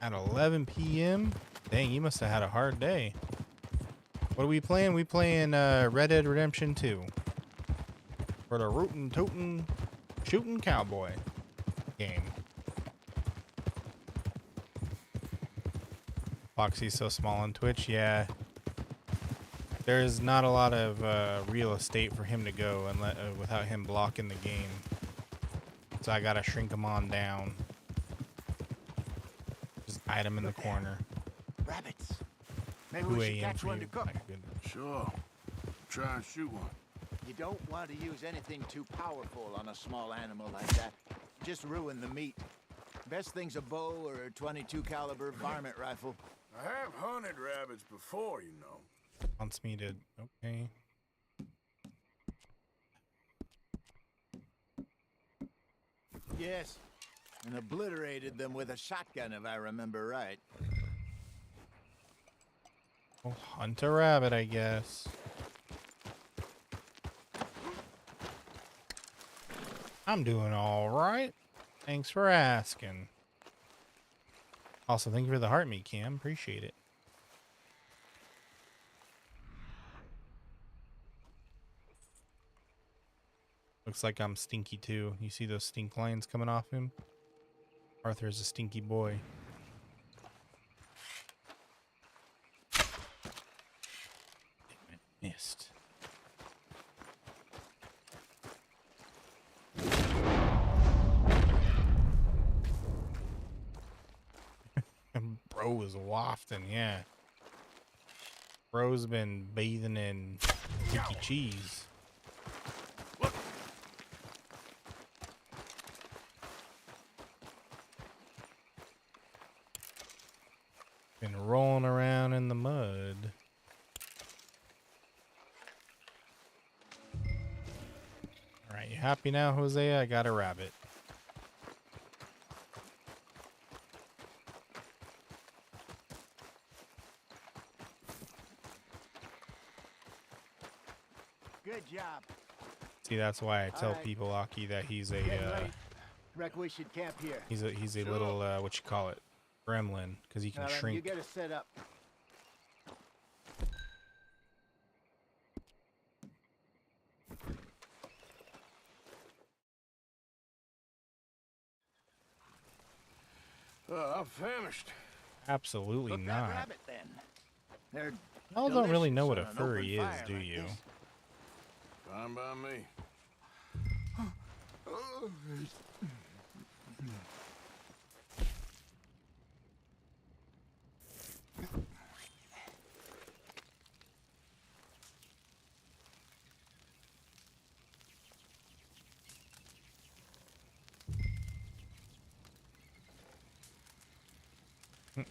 At 11 p.m. Dang, you must have had a hard day. What are we playing? We playing Red Dead Redemption 2. For the rootin' tootin' shootin' cowboy game. Foxy's so small on Twitch, yeah. There's not a lot of real estate for him to go without him blocking the game. So I gotta shrink him on down. Just hide him in the corner. Rabbits. Maybe 2 we should a.m. catch for one you. to cook. My goodness. Sure. Try and shoot one. You don't want to use anything too powerful on a small animal like that. Just ruin the meat. Best thing's a bow or a 22 caliber varmint rifle. I have hunted rabbits before, you know. Wants me to, okay. Yes. And obliterated them with a shotgun, if I remember right. Well, hunt a rabbit, I guess. I'm doing all right. Thanks for asking. Also, thank you for the heart meat, Cam. Appreciate it. Looks like I'm stinky too. You see those stink lines coming off him? Arthur's a stinky boy. Damn it, missed. Bro's wafting, yeah. Bro's been bathing in Tiki cheese. Been rolling around in the mud. All right, you happy now, Hosea? I got a rabbit. Good job. See, that's why I tell people, Aki, that he's a Reckon we should camp here. he's a little what you call it, gremlin, because he can Now then, shrink. You get us set up. I'm famished. Absolutely Cook that not. rabbit, then. They're Y'all don't really know what a delicious on an furry open is, fire do like you? this. Fine by me.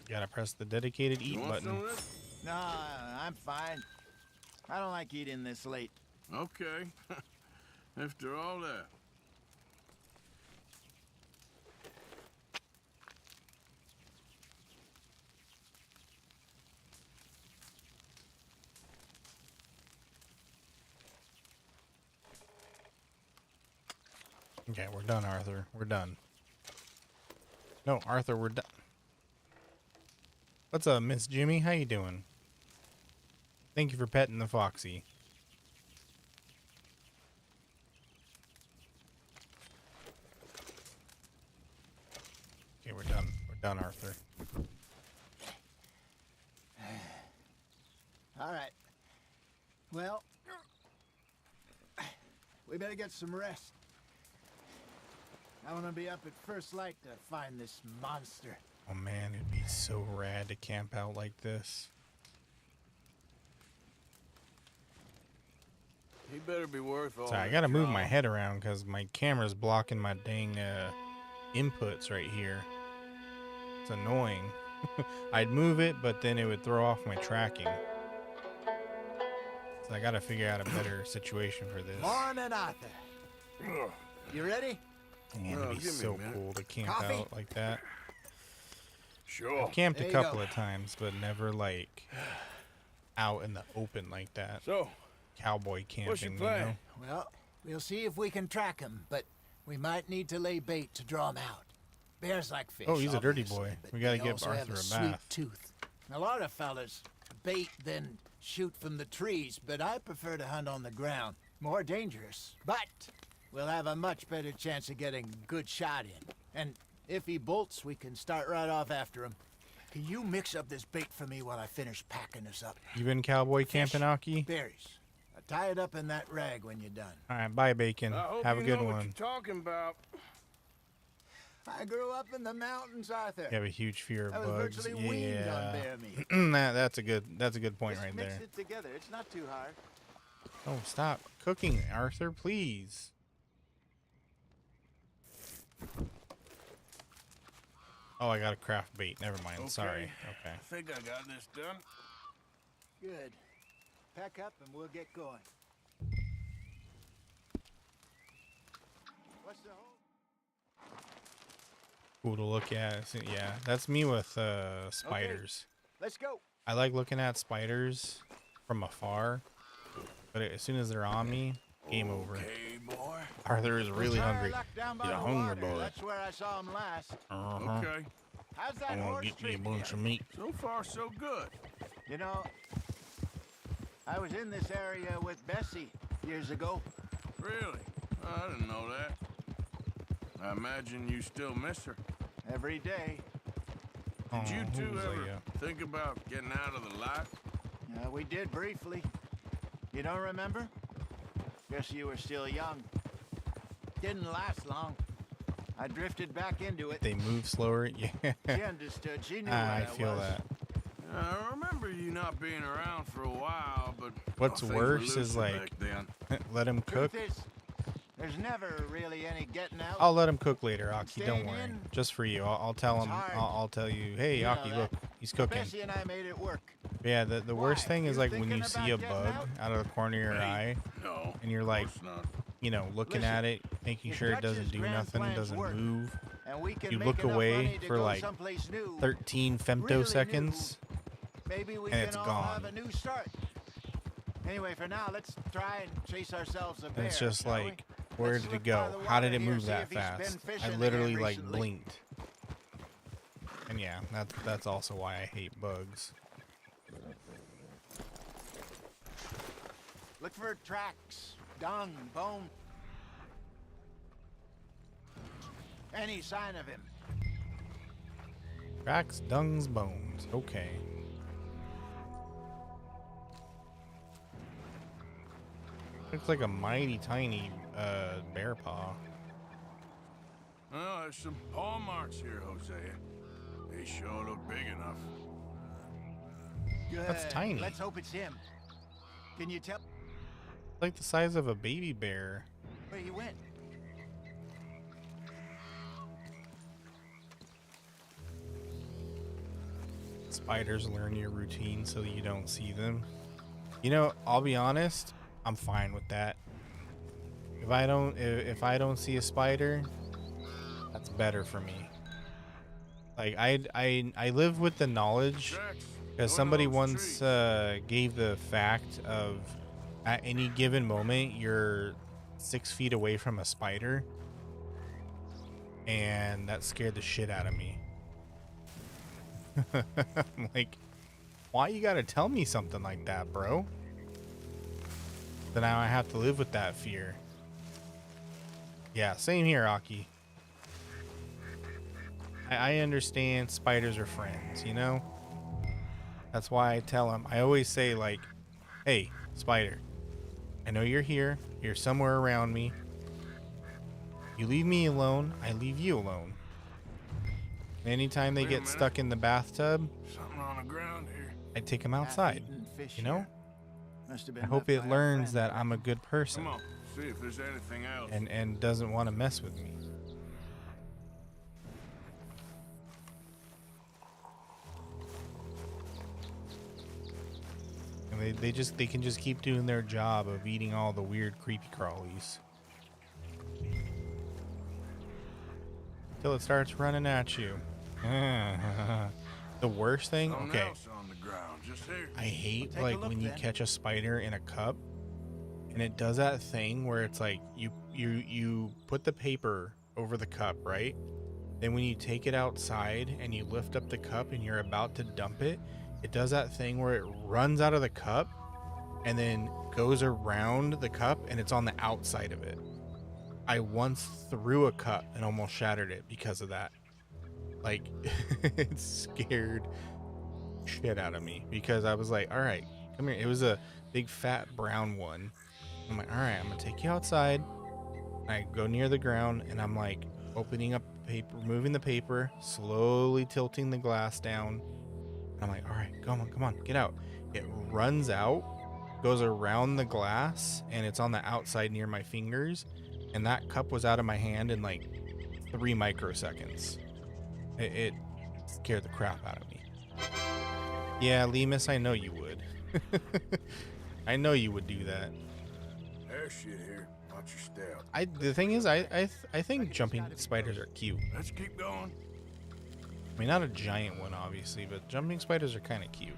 Gotta press the dedicated eat want button. some of this? No, I'm fine. I don't like eating this late. Okay. After all that. Okay, we're done, Arthur. We're done. No, Arthur, we're done. What's up, Miss Jimmy? How you doing? Thank you for petting the foxy. Okay, we're done. We're done, Arthur. All right. Well, we better get some rest. I want to be up at first light to find this monster. Oh man, it'd be so rad to camp out like this. He better be worth all Sorry, I that gotta move drama. my head around because my camera's blocking my dang inputs right here. It's annoying. I'd move it, but then it would throw off my tracking. So I gotta figure out a better situation for this. Morning, Arthur. You ready? Man, it'd be so cool to camp Coffee? out like that. Sure. I've camped There a you couple go. of times, but never like out in the open like that. So, Cowboy camping, what's your you plan? know? Well, we'll see if we can track him, but we might need to lay bait to draw him out. Bears like fish. Oh, he's a dirty obviously, boy. but We gotta they give also have Arthur a sweet bath. tooth. A lot of fellas bait then shoot from the trees, but I prefer to hunt on the ground. More dangerous, but we'll have a much better chance of getting a good shot in. And if he bolts, we can start right off after him. Can you mix up this bait for me while I finish packing this up? You been cowboy camping, Aki? Berries. Tie it up in that rag when you're done. All right, bye, Bacon. I hope Have a you good know what one. you're talking about. I grew up in the mountains, Arthur. You have a huge fear of I was bugs. virtually weaned on bear meat. That's a good point right Mix there. it together. It's not too hard. Oh, stop cooking, Arthur, please. Oh, I got a craft bait. Never mind. Okay. Sorry. Okay. I think I got this done. Good. Pack up and we'll get going. What's the hole? Cool to look at. Yeah, that's me with spiders. Let's go. I like looking at spiders from afar, but as soon as they're on me, game over. Hey, boy. Arthur is really Try our hungry. luck down by He's a the hungry water. boy. That's where I saw him last. Okay. How's that I want horse to get me a treating bunch you? of meat. So far, so good. You know, I was in this area with Bessie years ago. Really? I didn't know that. I imagine you still miss her. Every day. Did you Oh, two Hosea. ever think about getting out of the life? We did briefly. You don't remember? Guess you were still young. Didn't last long. I drifted back into it. They move slower. Yeah. She understood. She knew I what feel was. that. I remember you not being around for a while, but What's things were worse is looser like, back then. let him cook. Truth is, there's never really any getting out. I'll let him cook later, Aki. Don't Staying worry. in, Just for you. I'll tell it's him. hard. I'll tell you. Hey, You know Aki, that. look, he's cooking. Bessie and I made it work. Yeah. The worst thing is You like when thinking you see a about getting bug out of the corner of your eye, No, and you're like, not. you know, looking Listen, at it, making if sure it doesn't Dutch's do grand nothing, plans doesn't work, move. and we can You make look enough away money to for go like someplace new, 13 femtoseconds, maybe we and can it's all gone. have a new start. Anyway, for now, let's try and chase ourselves a bear. And it's just shall we? like, where Let's did look it go? by the How did water it here, move see that if he's been fast? fishing I again literally like recently. blinked. And yeah, that's also why I hate bugs. Look for tracks, dung, bone. Any sign of him. Tracks, dungs, bones. Okay. Looks like a mighty tiny bear paw. Oh, there's some paw marks here, Hosea. They sure look big enough. Good. That's tiny. Let's hope it's him. Can you tell Like the size of a baby bear. where he went? Spiders learn your routine so you don't see them. You know, I'll be honest, I'm fine with that. If I don't see a spider, that's better for me. Like I live with the knowledge because somebody once gave the fact of at any given moment you're 6 feet away from a spider, and that scared the shit out of me. I'm like, why you gotta tell me something like that, bro? So now I have to live with that fear. Yeah, same here, Aki. I understand spiders are friends, you know? That's why I tell them. I always say, like, hey, spider, I know you're here. You're somewhere around me. You leave me alone, I leave you alone. Anytime they get stuck in the bathtub, Something on the ground here. I take them outside, Fish you know? here. Must have been I hope left it by our learns friend. that I'm a good person Come on, see if there's anything else. and doesn't want to mess with me. And they can just keep doing their job of eating all the weird creepy crawlies. Till it starts running at you. The worst thing, Something okay. else on the ground, just here. I hate Take a like look when you then. catch a spider in a cup and it does that thing where it's like you put the paper over the cup, right? Then when you take it outside and you lift up the cup and you're about to dump it, it does that thing where it runs out of the cup and then goes around the cup and it's on the outside of it. I once threw a cup and almost shattered it because of that. Like, it scared shit out of me because I was like, all right, come here. It was a big fat brown one. I'm like, all right, I'm gonna take you outside. I go near the ground and I'm like opening up the paper, removing the paper, slowly tilting the glass down. I'm like, all right, come on, get out. It runs out, goes around the glass, and it's on the outside near my fingers. And that cup was out of my hand in like 3 microseconds. It scared the crap out of me. Yeah, Lemus, I know you would. I know you would do that. There's shit here. Watch your step. The thing is, I think jumping spiders are cute. Let's keep going. I mean, not a giant one, obviously, but jumping spiders are kind of cute.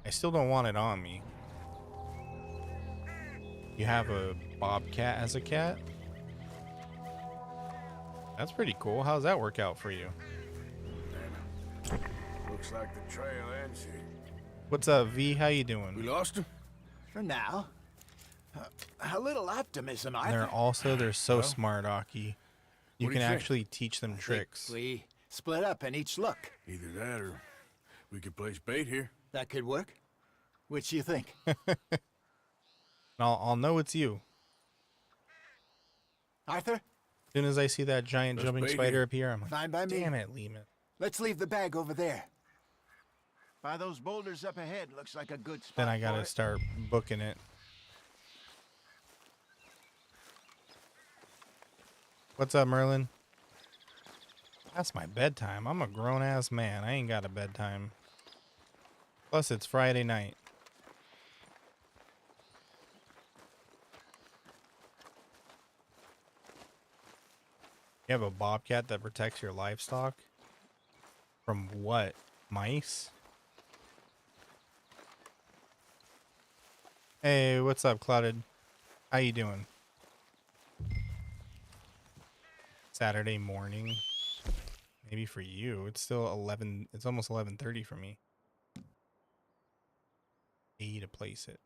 I still don't want it on me. You have a bobcat as a cat? That's pretty cool. How's that work out for you? Looks like the trail ends here. What's up, V? How you doing? We lost him? For now. A little optimism, I They're so smart, Aki. You What do can you think? actually teach them tricks. We split up and each look. Either that or we could place bait here. That could work. Which you think? I'll know it's you. Arthur? soon as I see that giant jumping spider appear, I'm like, Fine by me. damn it, Lehman. Let's leave the bag over there. By those boulders up ahead, looks like a good spot. Then I gotta start booking it. What's up, Merlin? That's my bedtime. I'm a grown-ass man. I ain't got a bedtime. Plus, it's Friday night. You have a bobcat that protects your livestock? From what? Mice? Hey, what's up, Clouded? How you doing? Saturday morning. Maybe for you. It's still 11. It's almost 11:30 for me. A to place it.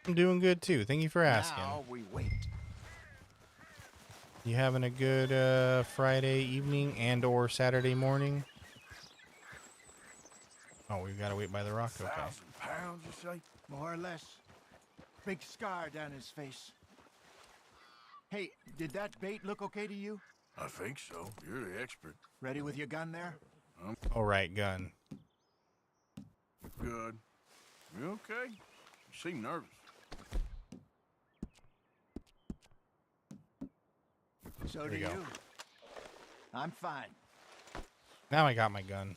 I'm doing good too. Thank you for asking. Now we wait. You having a good Friday evening and or Saturday morning? Oh, we've got to wait by the rock. Okay. 1,000 pounds, you say? More or less. Big scar down his face. Hey, did that bait look okay to you? I think so. You're the expert. Ready with your gun there? All right, gun. Good. You okay? You seem nervous. So There do we go. you. I'm fine. Now I got my gun.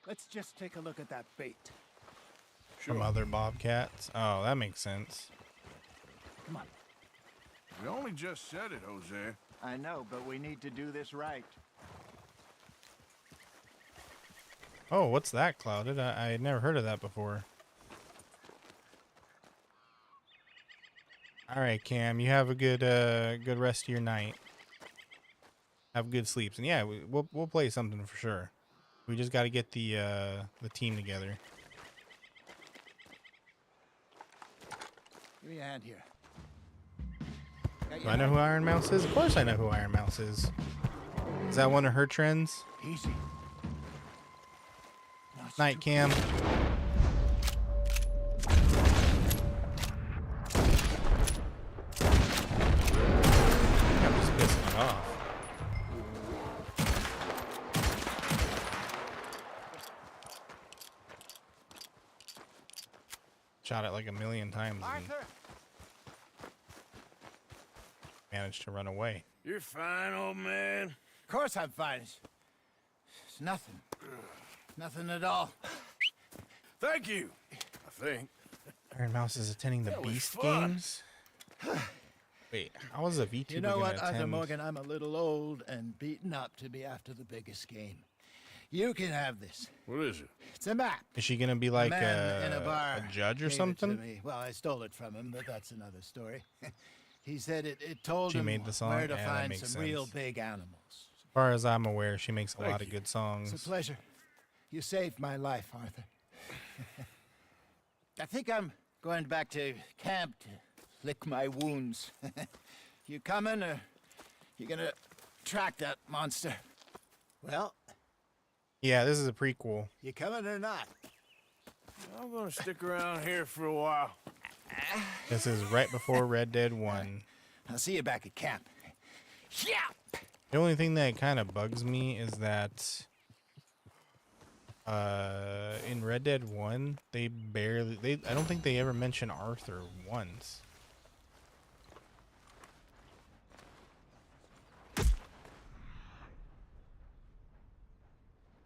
Let's just take a look at that bait. From other bobcats. Oh, that makes sense. Come on. You only just said it, Jose. I know, but we need to do this right. Oh, what's that, Clouded? I had never heard of that before. All right, Cam, you have a good rest of your night. Have good sleeps, and yeah, we'll play something for sure. We just got to get the team together. Give me a hand here. Do I know who Iron Mouse is? Of course I know who Iron Mouse is. Is that one of her trends? Easy. Night, Cam. I'm just pissing it off. Shot it like a million times and managed to run away. You're fine, old man. Of course I'm fine. It's nothing. Nothing at all. Thank you. I think. Iron Mouse is attending the That was Beast fun. Games. Wait, how was a VTuber You know gonna what, Arthur attend? Morgan? I'm a little old and beaten up to be after the biggest game. You can have this. What is it? It's a map. Is she gonna be like man in a bar a judge or gave it to something? me. Well, I stole it from him, but that's another story. He said it told She him made the song? where to Yeah, that find makes some real sense. big animals. As far as I'm aware, she makes a Thank lot of you. good songs. It's a pleasure. You saved my life, Arthur. I think I'm going back to camp to lick my wounds. You coming, or you gonna track that monster? Well, Yeah, this is a prequel. you coming or not? I'm gonna stick around here for a while. This is right before Red Dead 1. I'll see you back at camp. Yeah. The only thing that kind of bugs me is that in Red Dead 1, I don't think they ever mention Arthur once.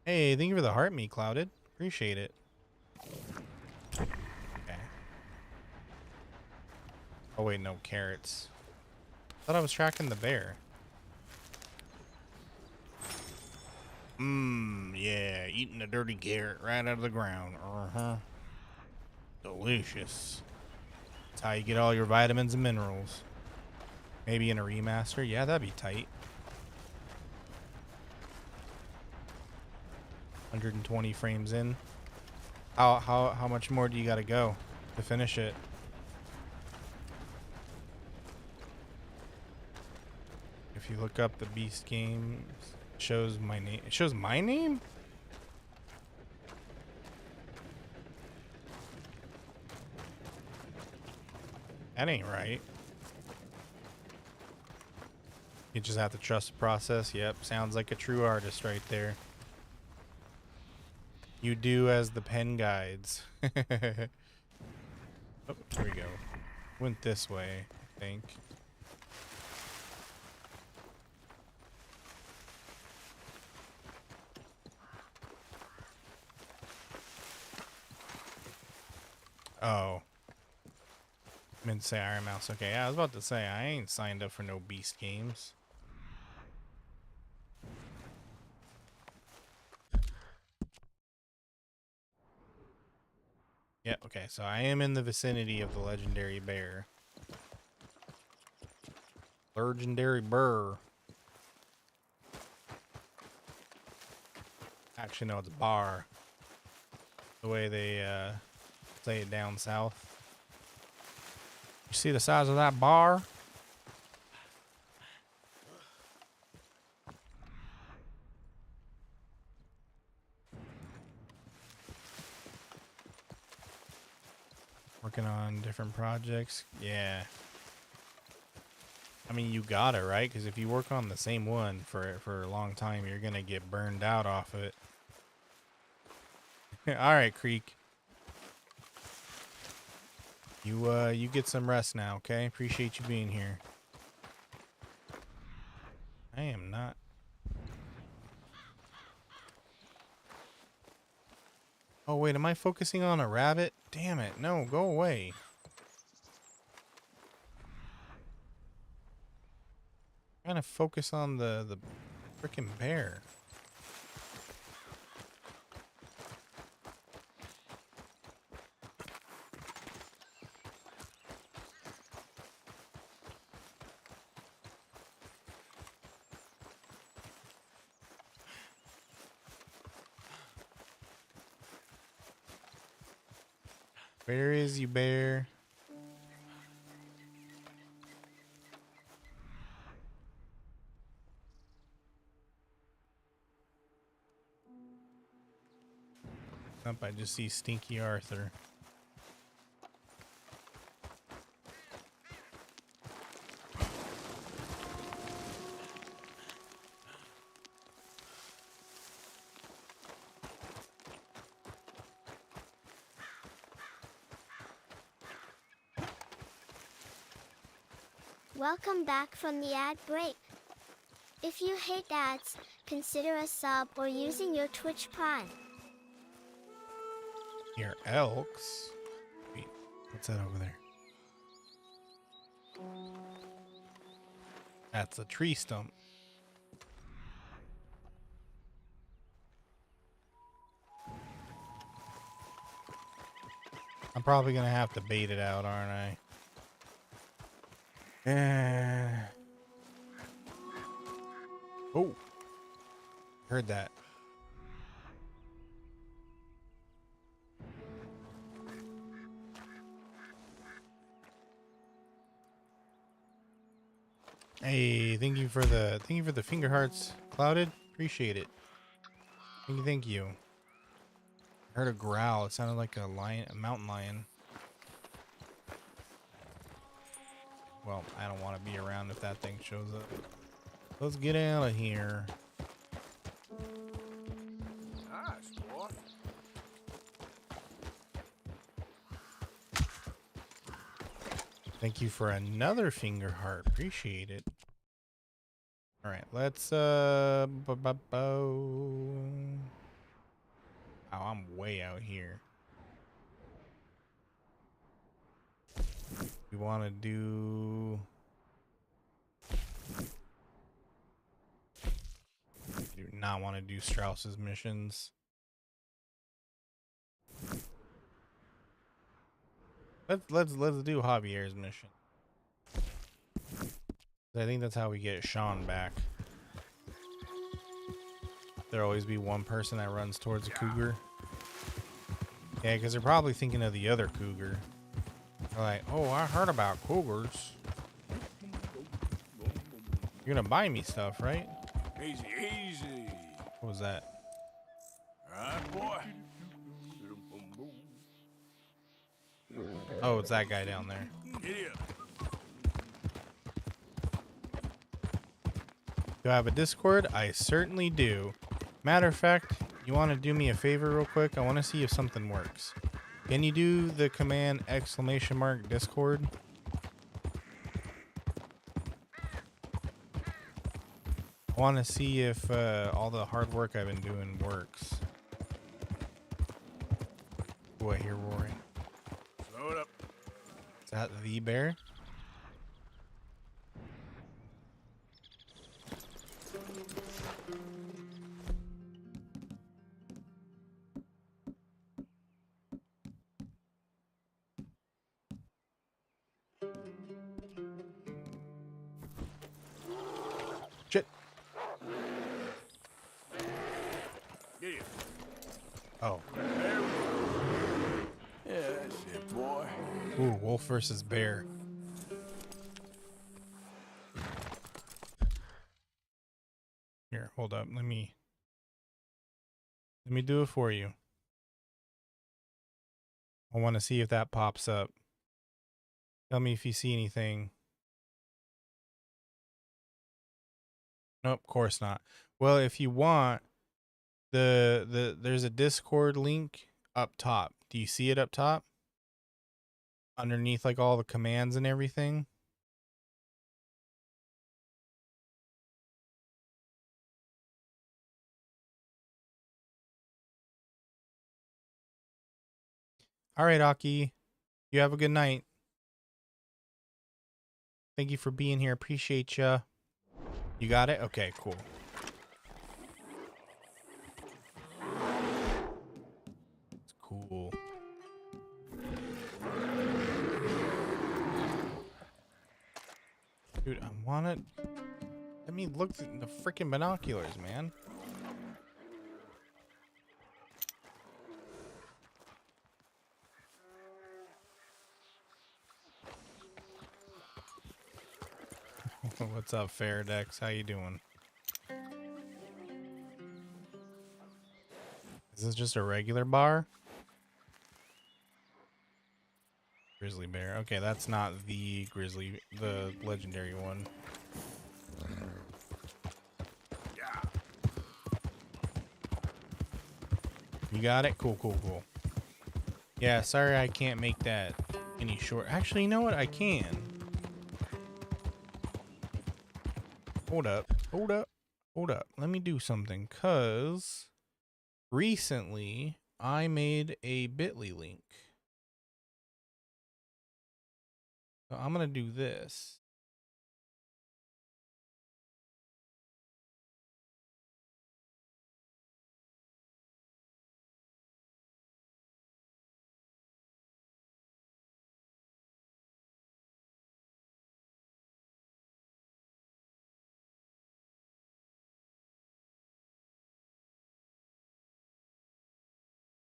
Hey, thank you for the heart meat, Clouded. Appreciate it. Okay. Oh wait, no, carrots. Thought I was tracking the bear. Yeah, eating a dirty carrot right out of the ground. Uh-huh. Delicious. That's how you get all your vitamins and minerals. Maybe in a remaster. Yeah, that'd be tight. 120 frames in. How much more do you gotta go to finish it? If you look up the Beast Games, it shows my name. It shows my name? That ain't right. You just have to trust the process. Yep, sounds like a true artist right there. You do as the pen guides. Oh, here we go. Went this way, I think. Oh. Meant to say Iron Mouse. Okay, I was about to say, I ain't signed up for no Beast games. Yeah, okay, so I am in the vicinity of the legendary bear. Legendary burr. Actually, no, it's bar. The way they say it down south. You see the size of that bar? Working on different projects. Yeah. I mean, you got it, right? Because if you work on the same one for a long time, you're going to get burned out off of it. All right, Creek. You get some rest now, okay? Appreciate you being here. I am not. Oh, wait, am I focusing on a rabbit? Damn it. No, go away. I'm trying to focus on the freaking bear. Where is you, bear? Nope, I just see Stinky Arthur. Welcome back from the ad break. If you hate ads, consider a sub or using your Twitch Prime. Your elks? Wait, what's that over there? That's a tree stump. I'm probably gonna have to bait it out, aren't I? Oh, heard that. Hey, thank you for the finger hearts, Clouded. Appreciate it. Thank you. I heard a growl. It sounded like a lion, a mountain lion. Well, I don't want to be around if that thing shows up. Let's get out of here. Nice, boy. Thank you for another finger heart. Appreciate it. All right, let's Oh, I'm way out here. We want to do not want to do Strauss's missions. Let's do Javier's mission. I think that's how we get Sean back. There'll always be one person that runs towards a cougar. Yeah, because they're probably thinking of the other cougar. They're like, oh, I heard about cougars. You're gonna buy me stuff, right? Easy, easy. What was that? All right, boy. Oh, it's that guy down there. Giddy up. Do I have a Discord? I certainly do. Matter of fact, you want to do me a favor real quick? I want to see if something works. Can you do the command !" Discord? I want to see if all the hard work I've been doing works. Oh, I hear roaring. Slow it up. Is that the bear? Shit. Yeah. Oh. Yeah, that's it, boy. Ooh, wolf versus bear. Here, hold up. Let me do it for you. I want to see if that pops up. Tell me if you see anything. Nope, of course not. Well, if you want, there's a Discord link up top. Do you see it up top? Underneath like all the commands and everything? All right, Aki. You have a good night. Thank you for being here. Appreciate ya. You got it? Okay, cool. It's cool. Dude, I want it. Let me look at the freaking binoculars, man. What's up, Faradex? How you doing? Is this just a regular bar? Grizzly bear. Okay, that's not the the legendary one. You got it? Cool, cool, cool. Yeah, sorry I can't make that any short. Actually, you know what? I can. Hold up. Hold up. Hold up. Let me do something, cause recently I made a bit.ly link. So I'm gonna do this.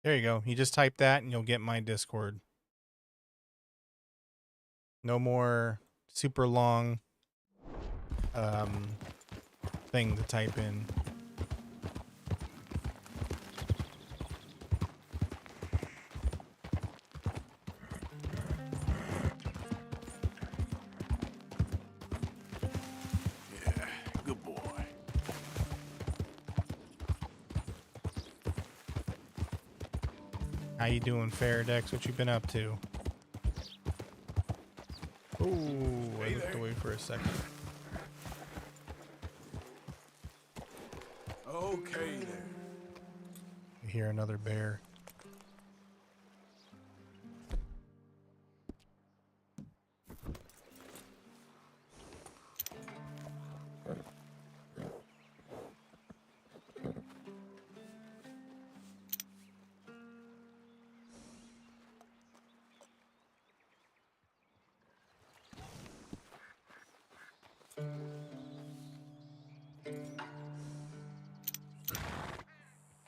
There you go. You just type that and you'll get my Discord. No more super long thing to type in. Yeah, good boy. How you doing, Faradex? What you been up to? Ooh, I looked away for a second. Okay there. You hear another bear.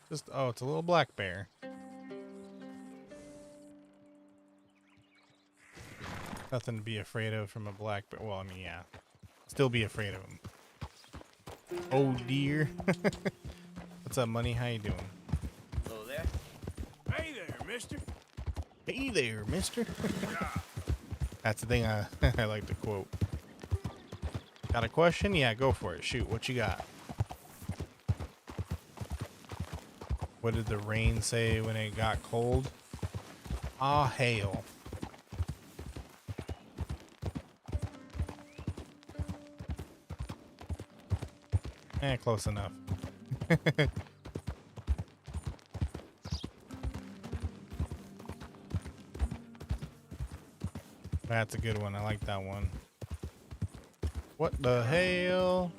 Just, oh, it's a little black bear. Nothing to be afraid of from a black bear. Well, I mean, yeah. Still be afraid of him. Oh, dear. What's up, Money? How you doing? Hello there. Hey there, mister. Hey there, mister. That's the thing I like to quote. Got a question? Yeah, go for it. Shoot, what you got? What did the rain say when it got cold? Ah, hail. Close enough. That's a good one. I like that one. What the hell?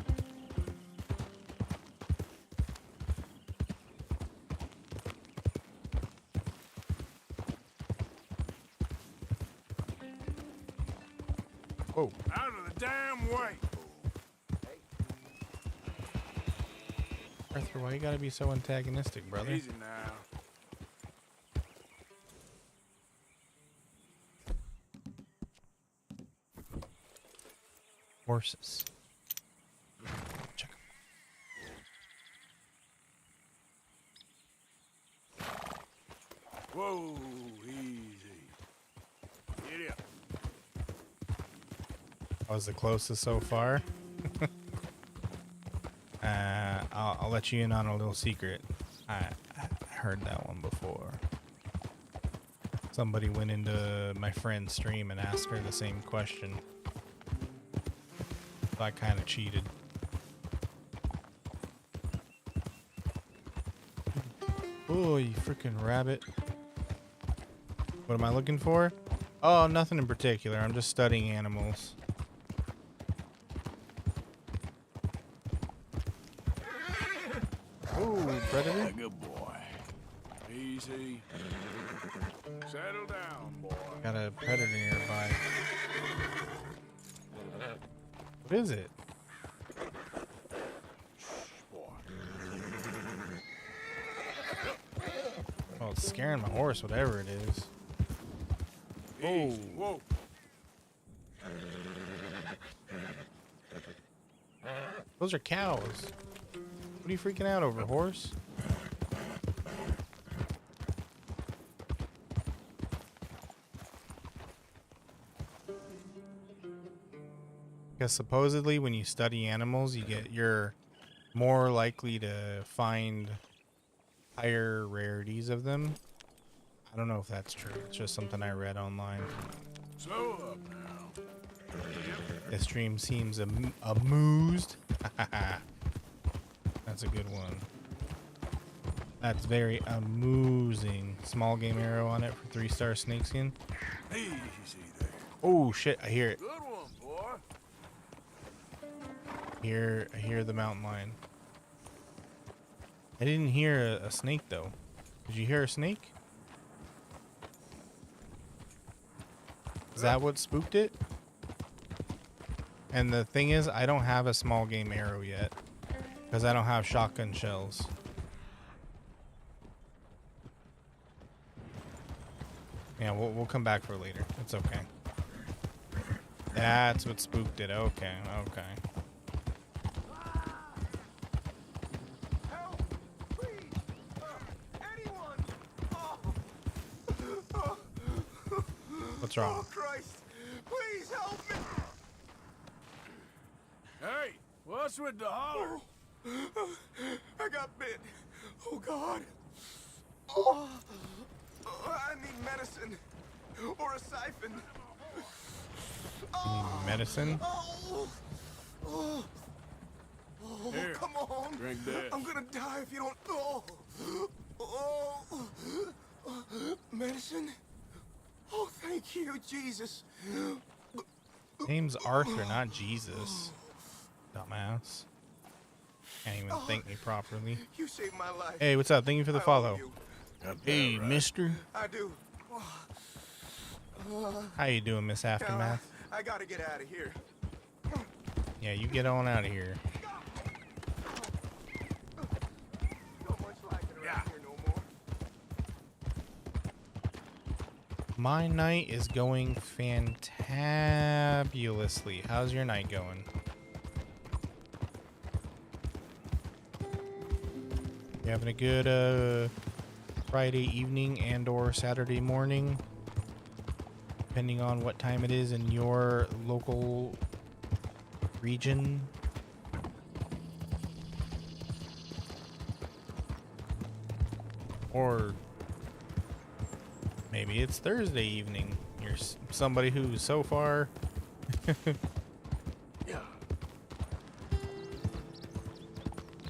Whoa. Out of the damn way! Arthur, why you gotta be so antagonistic, brother? Easy now. Horses. Check 'em. Whoa, easy. Get up. That was the closest so far. I'll let you in on a little secret. I heard that one before. Somebody went into my friend's stream and asked her the same question. So I kind of cheated. Oh, you freaking rabbit. What am I looking for? Oh, nothing in particular. I'm just studying animals. Oh, predator. Good boy. Easy. Settle down, boy. Got a predator nearby. What is it? Oh, it's scaring my horse, whatever it is. Oh. Whoa. Those are cows. What are you freaking out over, horse? Because supposedly when you study animals, you're more likely to find higher rarities of them. I don't know if that's true. It's just something I read online. Slow up now. This stream seems amused. That's a good one. That's very amusing. Small game arrow on it for 3-star snakeskin. Easy there. Oh shit! I hear it. Good one, boy. I hear the mountain lion. I didn't hear a snake though. Did you hear a snake? Is that what spooked it? And the thing is, I don't have a small game arrow yet because I don't have shotgun shells. Yeah, we'll come back for later. It's okay. That's what spooked it. Okay, okay. What's wrong? Oh, Christ. Please help me. Hey, what's with the holler? I got bit. Oh, God. Oh, I need medicine. Or a siphon. You need medicine? Oh, Here, come on. drink this. I'm gonna die if you don't. Medicine? Oh, thank you, Jesus. Name's Arthur, not Jesus. Dumbass. Can't even thank me properly. You saved my life. Hey, what's up? Thank you for the follow. Hey, mister. I do. How you doing, Miss Aftermath? I gotta get out of here. Yeah, you get on out of here. My night is going fantabulously. How's your night going? You having a good Friday evening and or Saturday morning? Depending on what time it is in your local region. Or maybe it's Thursday evening. You're somebody who's so far.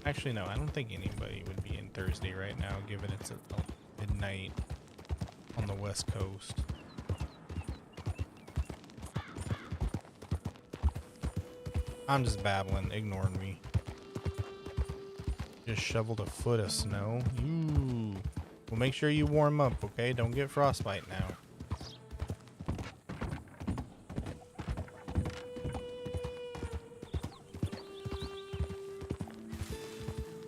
Actually, no, I don't think anybody would be in Thursday right now, given it's at midnight on the West Coast. I'm just babbling, ignoring me. Just shoveled a foot of snow. Ooh. Well, make sure you warm up, okay? Don't get frostbite now.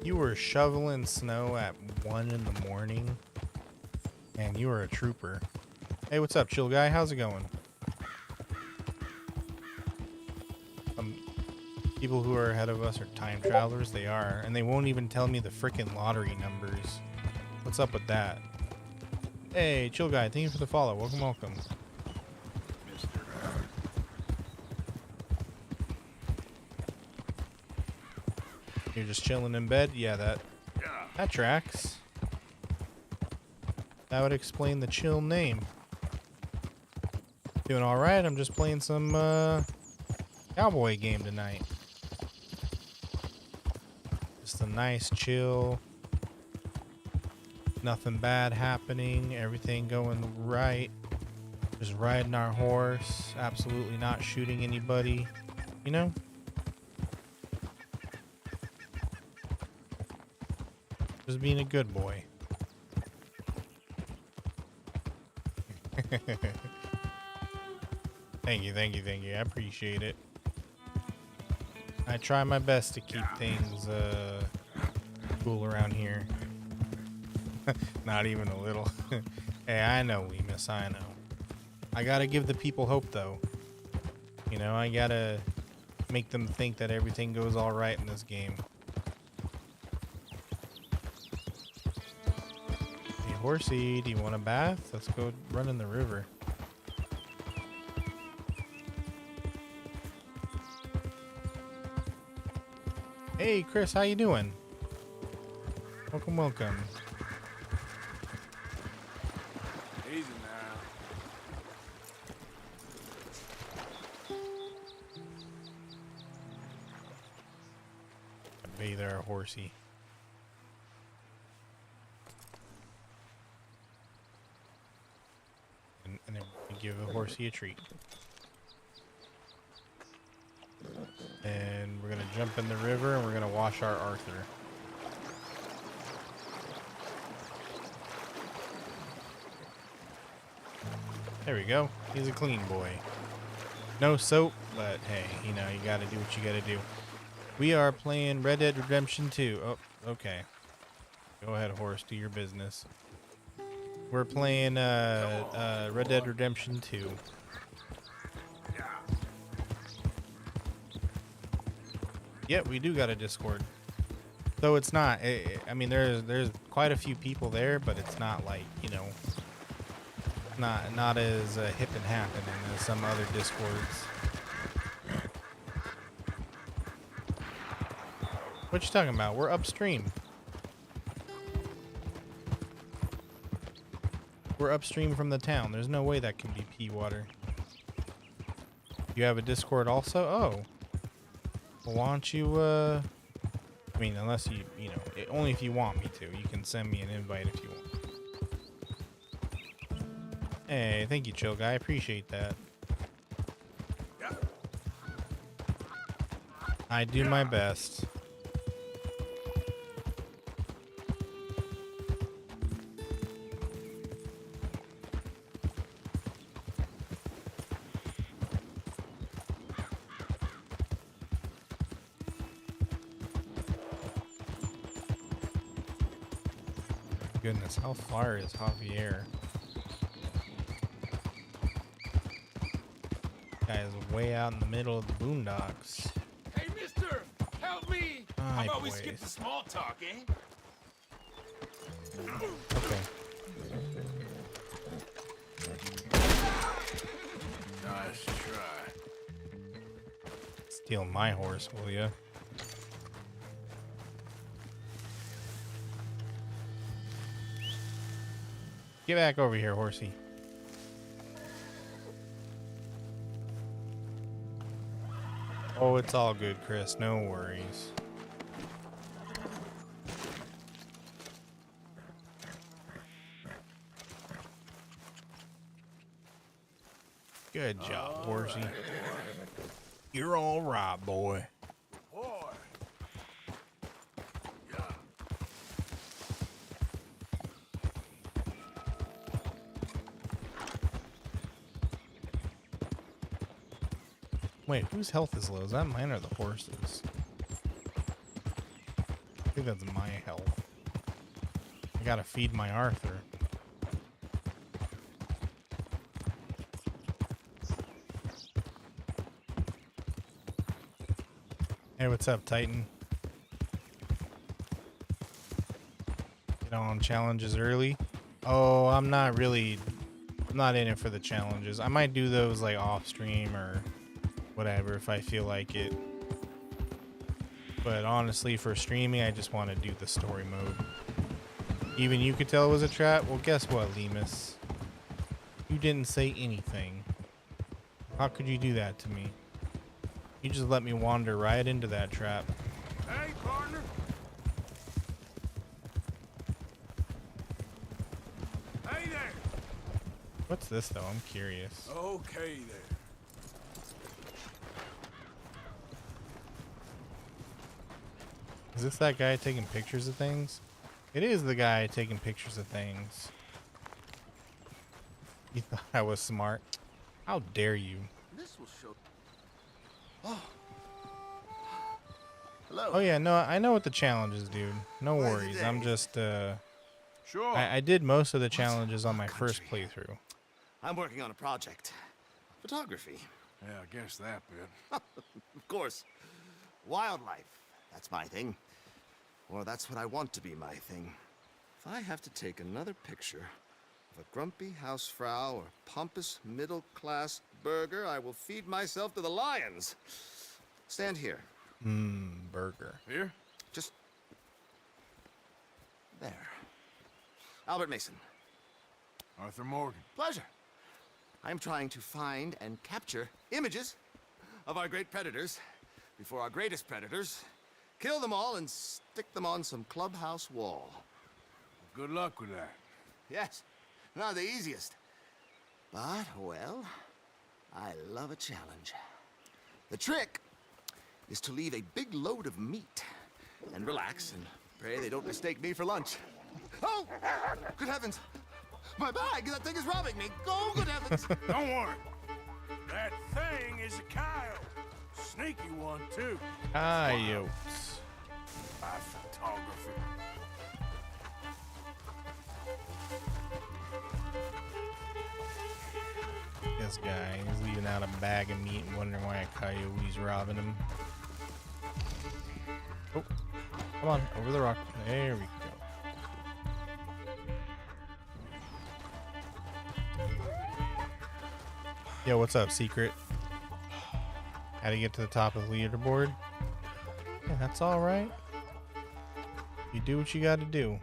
You were shoveling snow at 1 in the morning, and you were a trooper. Hey, what's up, chill guy? How's it going? People who are ahead of us are time travelers. They are, and they won't even tell me the frickin' lottery numbers. What's up with that? Hey, chill guy, thank you for the follow. Welcome, welcome. You're just chilling in bed? Yeah, that tracks. That would explain the chill name. Doing all right. I'm just playing some cowboy game tonight. Just a nice chill. Nothing bad happening. Everything going right. Just riding our horse. Absolutely not shooting anybody. You know? Just being a good boy. Thank you, thank you, thank you. I appreciate it. I try my best to keep things cool around here. Not even a little. Hey, I know, Weemus, I know. I gotta give the people hope, though. You know, I gotta make them think that everything goes all right in this game. Hey, horsey, do you want a bath? Let's go run in the river. Hey, Chris, how you doing? Welcome, welcome. Easy now. Be there, horsey. And then we give a horsey a treat. And we're gonna jump in the river and we're gonna wash our Arthur. There we go. He's a clean boy. No soap, but hey, you know, you gotta do what you gotta do. We are playing Red Dead Redemption 2. Oh, okay. Go ahead, horse, do your business. We're playing Red Dead Redemption 2. Yeah, we do got a Discord. Though it's not, I mean, there's quite a few people there, but it's not like, you know, not as hip and happening as some other Discords. What you talking about? We're upstream. We're upstream from the town. There's no way that can be pea water. You have a Discord also? Oh. Well, why don't you, I mean, unless you know, only if you want me to. You can send me an invite if you want. Hey, thank you, chill guy. I appreciate that. I do my best. Goodness, how far is Javier? Guy is way out in the middle of the boondocks. Hey, mister! Help me! How about we skip the small talk, eh? Okay. Nice try. Steal my horse, will ya? Get back over here, horsey. Oh, it's all good, Chris. No worries. Good job, horsey. You're all right, boy. Wait, whose health is low? Is that mine or the horse's? I think that's my health. I gotta feed my Arthur. Hey, what's up, Titan? Get on challenges early. Oh, I'm not in it for the challenges. I might do those like off stream or whatever if I feel like it. But honestly, for streaming, I just want to do the story mode. Even you could tell it was a trap? Well, guess what, Lemus? You didn't say anything. How could you do that to me? You just let me wander right into that trap. Hey, partner. Hey there. What's this, though? I'm curious. Okay there. Is this that guy taking pictures of things? It is the guy taking pictures of things. You thought I was smart. How dare you? This will show. Oh. Hello. Oh yeah, no, I know what the challenge is, dude. No worries. I'm just Sure. I did most of the challenges on my first playthrough. I'm working on a project. Photography. Yeah, I guess that bit. Of course. Wildlife. That's my thing. Or that's what I want to be my thing. If I have to take another picture of a grumpy housefrau or pompous middle-class burger, I will feed myself to the lions. Stand here. Burger. Here? Just there. Albert Mason. Arthur Morgan. Pleasure. I'm trying to find and capture images of our great predators before our greatest predators kill them all and stick them on some clubhouse wall. Good luck with that. Yes, not the easiest. But, well, I love a challenge. The trick is to leave a big load of meat and relax and pray they don't mistake me for lunch. Oh! Good heavens! My bag! That thing is robbing me! Oh, good heavens! Don't worry. That thing is a coyote. Sneaky one, too. Coyotes. My photographer. This guy, he's leaving out a bag of meat and wondering why a coyote's robbing him. Oh, come on, over the rock. There we go. Yo, what's up, Secret? How to get to the top of the leaderboard? Yeah, that's all right. You do what you got to do.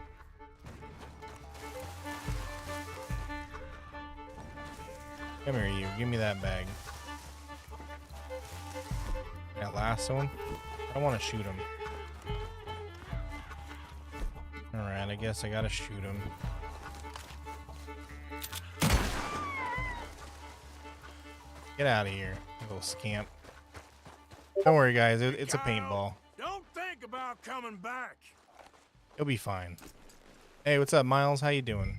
Come here, you. Give me that bag. That last one? I don't want to shoot him. Alright, I guess I gotta shoot him. Get out of here, you little scamp. Don't worry, guys. It's a paintball. Don't think about coming back. It'll be fine. Hey, what's up, Miles? How you doing?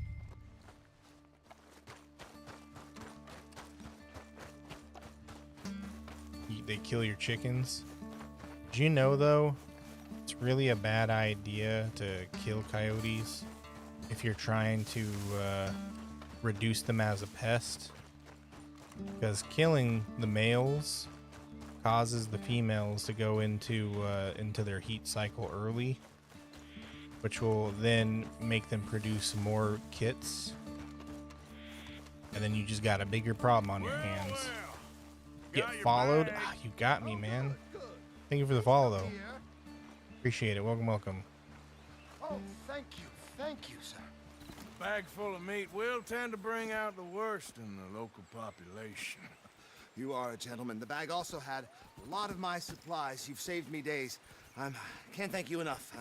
They kill your chickens. Did you know, though, it's really a bad idea to kill coyotes if you're trying to reduce them as a pest? Because killing the males causes the females to go into their heat cycle early, which will then make them produce more kits, and then you just got a bigger problem on your hands. Get followed? Ah, you got me, man. Thank you for the follow, though. Appreciate it. Welcome, welcome. Oh, thank you, sir. Bag full of meat will tend to bring out the worst in the local population. You are a gentleman. The bag also had a lot of my supplies. You've saved me days. Can't thank you enough.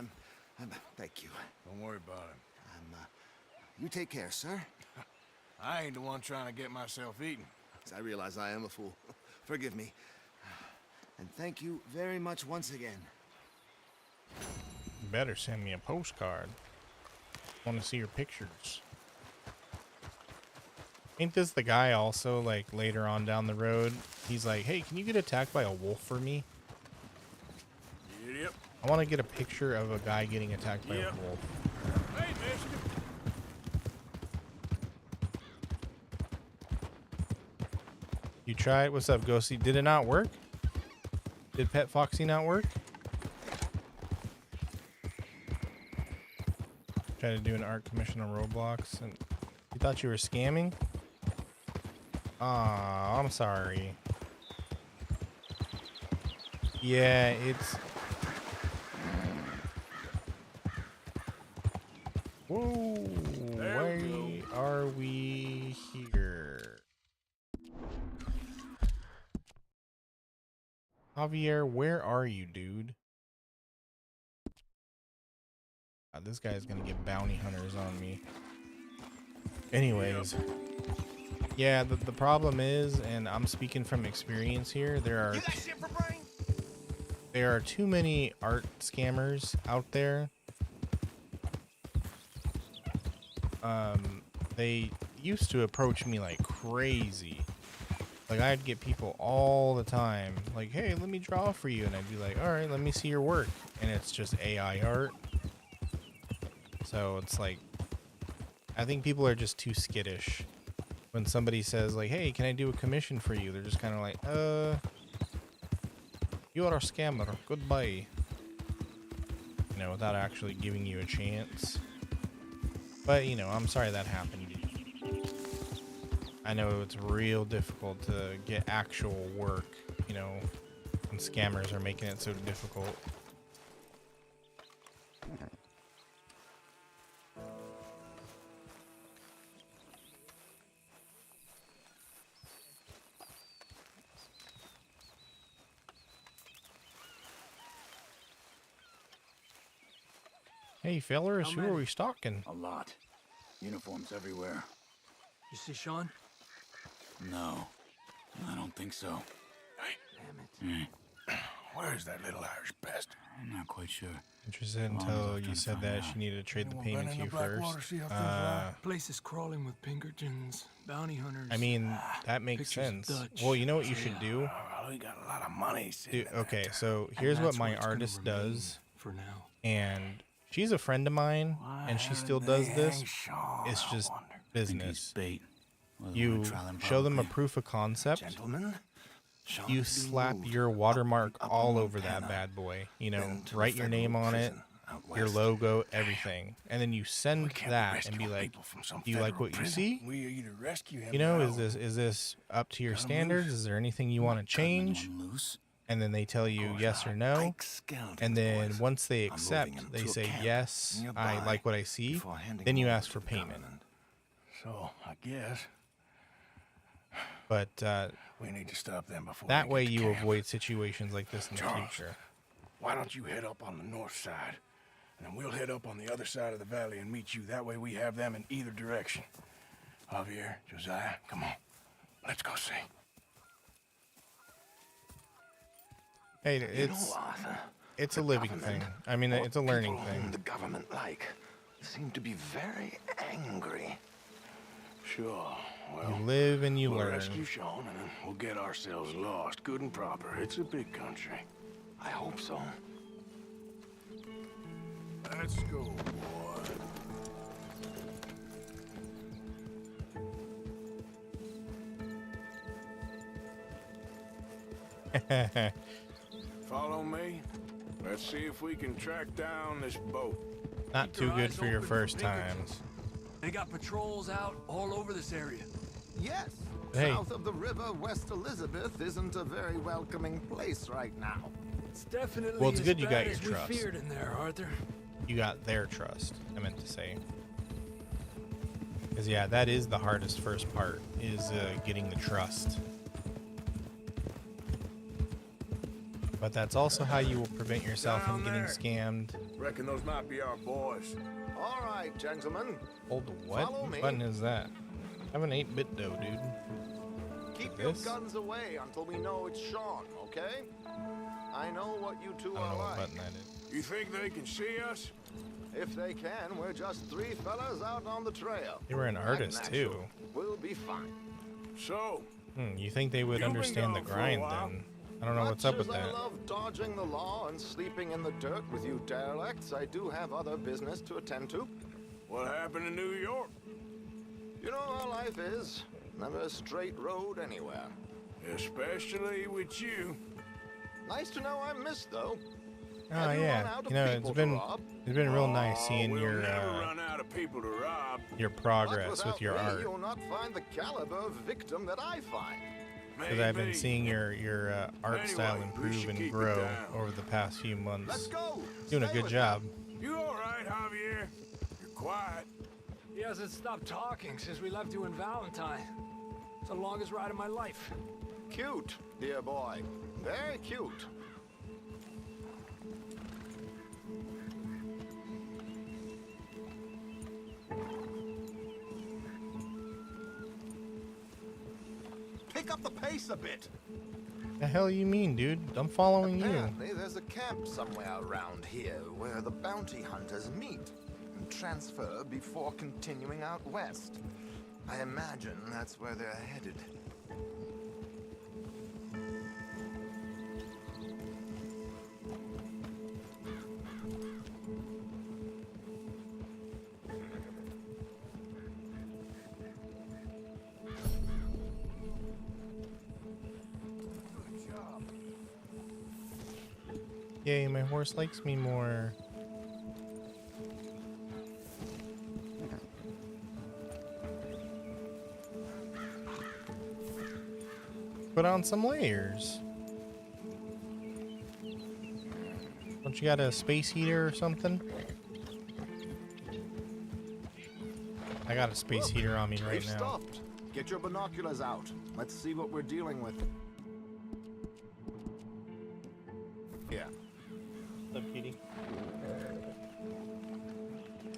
Thank you. Don't worry about it. You take care, sir. I ain't the one trying to get myself eaten. I realize I am a fool. Forgive me. And thank you very much once again. You better send me a postcard. Want to see your pictures. Ain't this the guy also, like, later on down the road? He's like, hey, can you get attacked by a wolf for me? Yep. I want to get a picture of a guy getting attacked by a wolf. Hey, mister. You tried? What's up, Ghosty? Did it not work? Did Pet Foxy not work? Tried to do an art commission on Roblox, and you thought you were scamming? Aw, I'm sorry. Yeah, it's... Whoa, why are we here? Javier, where are you, dude? This guy's gonna get bounty hunters on me. Anyways. Yeah, the problem is, and I'm speaking from experience here, there are too many art scammers out there. They used to approach me like crazy. Like, I'd get people all the time like, hey, let me draw for you, and I'd be like, all right, let me see your work, and it's just AI art. So it's like, I think people are just too skittish. When somebody says like, hey, can I do a commission for you? They're just kind of like, you are a scammer, goodbye. You know, without actually giving you a chance. But, you know, I'm sorry that happened. I know it's real difficult to get actual work, you know, and scammers are making it so difficult. Hey, fellers, who are we stalking? A lot. Uniforms everywhere. You see Sean? No, I don't think so. Damn it. Where's that little Irish pest? I'm not quite sure. Interested until you said that she needed to trade the payment to you first. Place is crawling with Pinkertons, bounty hunters. I mean, that makes sense. Well, you know what you should do? We got a lot of money. Okay, so here's what my artist does. For now. And she's a friend of mine, and she still does this. It's just business. You show them a proof of concept. You slap your watermark all over that bad boy. You know, write your name on it, your logo, everything. And then you send that and be like, do you like what you see? You know, is this up to your standards? Is there anything you want to change? And then they tell you yes or no. And then once they accept, they say, yes, I like what I see. Then you ask for payment. So, I guess. But we need to stop them before that way you avoid situations like this in the future. Why don't you head up on the north side, and then we'll head up on the other side of the valley and meet you. That way we have them in either direction. Javier, Josiah, come on. Let's go see. Hey, it's a living thing. I mean, it's a learning thing. The government seem to be very angry. Sure. Well, you live and you we'll learn. Rescue Sean, and then we'll get ourselves lost, good and proper. It's a big country. I hope so. Let's go, boy. Follow me. Let's see if we can track down this boat. Not too good for your first time. They got patrols out all over this area. Yes. Hey. South of the river, West Elizabeth isn't a very welcoming place right now. It's definitely Well, it's as good you got bad your as we trust. feared in there, Arthur. You got their trust, I meant to say. Because, yeah, that is the hardest first part, is getting the trust. But that's also how you will prevent yourself from getting scammed. Reckon those might be our boys. All right, gentlemen. Hold what? Follow What me. button is that? I have an 8-bit though, dude. Keep your This? guns away until we know it's Sean, okay? I know what you two I don't are know what like. button that is. You think they can see us? If they can, we're just three fellas out on the trail. They were an artist, Act too. natural. We'll be fine. So, You think they would You've been understand the gone for a grind, while. then? I don't know what's up with Much as that. I love dodging the law and sleeping in the dirt with you derelicts, I do have other business to attend to. what happened in New York? You know how life is. Never a straight road anywhere. Especially with you. Nice to know I'm missed, though. Oh Have you run yeah, out of you know people it's to been rob? real nice seeing we'll your never run out of people to rob. your But progress with without your me, art. You'll not find the caliber of victim that I find. Because I've been seeing your art Anyway, style we improve should and keep it grow down. over the past few months. Let's go. Doing a Stay good with job. You all right, Javier? You're quiet. He hasn't stopped talking since we left you in Valentine. It's the longest ride of my life. Cute, dear boy. Very cute. Pick up the pace a bit. The hell you mean, dude? I'm following you. Apparently, there's a camp somewhere around here where the bounty hunters meet and transfer before continuing out west. I imagine that's where they're headed. Yay, my horse likes me more. Put on some layers. Don't you got a space heater or something? I got a space heater on me right They've now. stopped. Get your binoculars out. Let's see what we're dealing with. Yeah. What's up, kitty?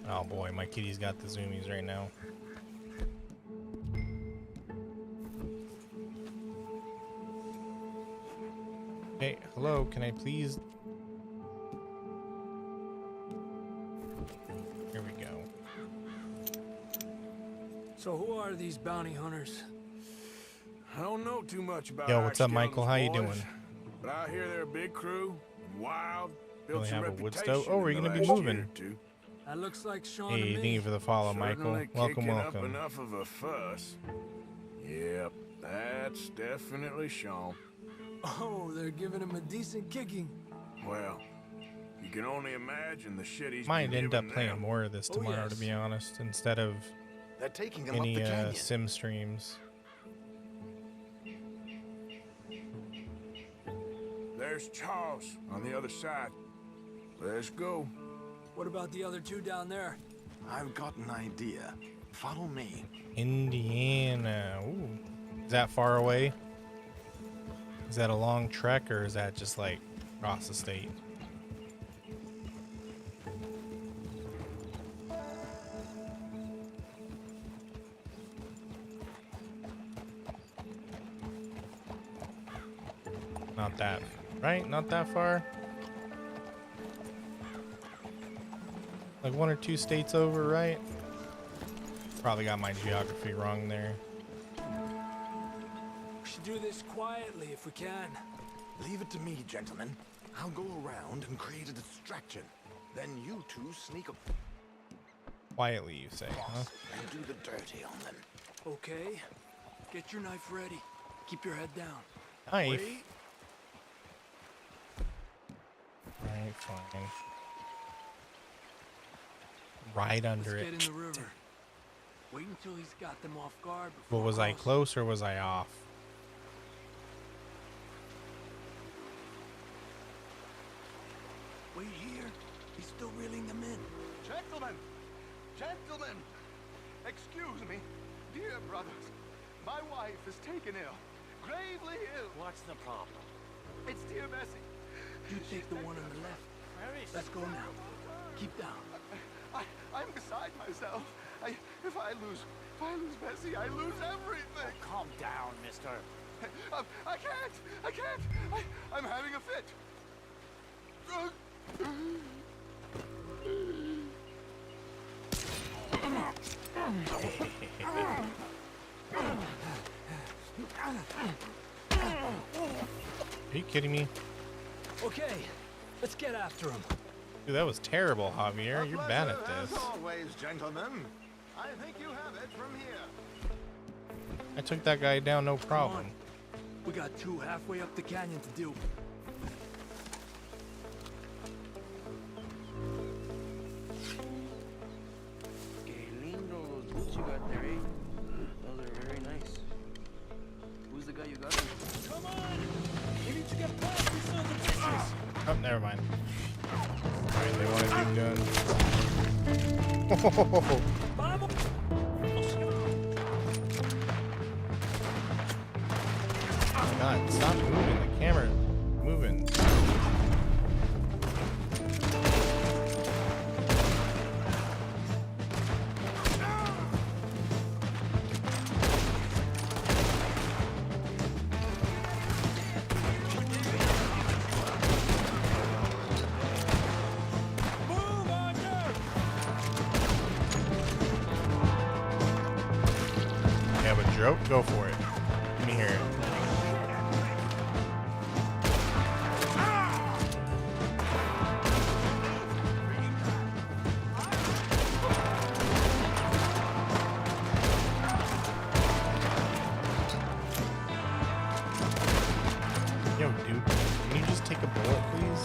Oh boy, my kitty's got the zoomies right now. Hey, hello, can I please? Here we go. So who are these bounty hunters? I don't know too much about Yo, what's up, Ike Michael? Skeldon's How you boys, doing? But I hear they're a big crew, wild, built Really some have a wood reputation stove? Oh, we're in the gonna be last moving. year or two. That looks like Sean Hey, to thank me. you for the follow, Michael. Certainly Welcome, kicking up welcome. enough of a fuss. Yep, that's definitely Sean. Oh, they're giving him a decent kicking. Well, you can only imagine the shit he's Might been end up giving playing them. more of this tomorrow, to yes. be honest, instead of They're taking him any up the canyon. sim streams. There's Charles on the other side. Let's go. What about the other two down there? I've got an idea. Follow me. Indiana. Ooh. Is that far away? Is that a long trek, or is that just like across the state? Not that, right? Not that far? Like 1 or 2 states over, right? Probably got my geography wrong there. We should do this quietly if we can. Leave it to me, gentlemen. I'll go around and create a distraction. Then you two sneak up Quietly, you say, huh? and do the dirty on them. Okay. Get your knife ready. Keep your head down. Knife? Wait. Alright, fine. Right under Let's it. get in the river. Wait until he's got them off guard before Well, was I crossing. close or was I off? Gentlemen, excuse me. Dear brothers, my wife is taken ill. Gravely ill. What's the problem? It's dear Bessie. You take the one on the left. Let's go now. Keep down. I'm beside myself. If I lose Bessie, I lose everything. Oh, calm down, mister. I can't. I'm having a fit. Are you kidding me? Okay, let's get after him. Dude, that was terrible, Javier. You're bad at this. As always, gentlemen. I think you have it from here. I took that guy down, no problem. We got two halfway up the canyon to do. Que lindo those boots you got there, eh? Those are very nice. Who's the guy you got them? Come on! We need to get past these sons of bitches! Oh, never mind. Alright, they want to do guns. God, stop moving. The camera moving. You have a joke? Go for it. Let me hear it. Yo, dude, can you just take a bullet, please?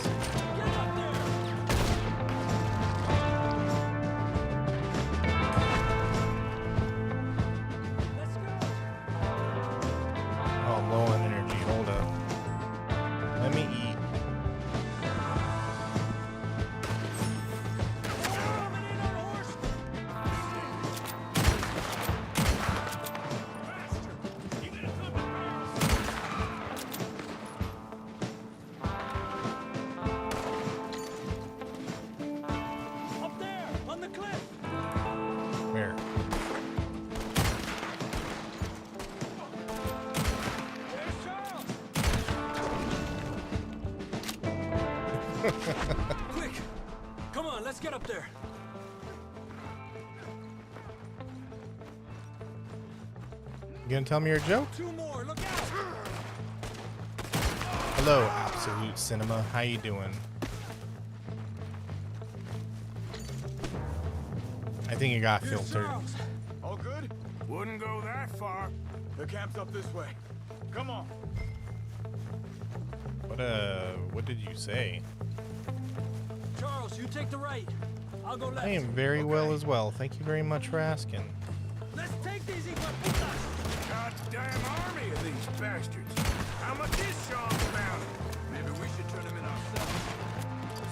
Oh, low on energy. Hold up. Let me eat. Up there, on the cliff! Where? There's Charles! Quick! Come on, let's get up there. You gonna tell me your joke? Two more, look out! Hello, Absolute Cinema. How you doing? I think it got filtered. All good? Wouldn't go that far. The camp's up this way. Come on. What did you say? Charles, you take the right. I'll go left. I am very well as well. Thank you very much for asking. Let's take these hijueputas! Goddamn army of these bastards. How much is Sean's bounty? Maybe we should turn him in ourselves.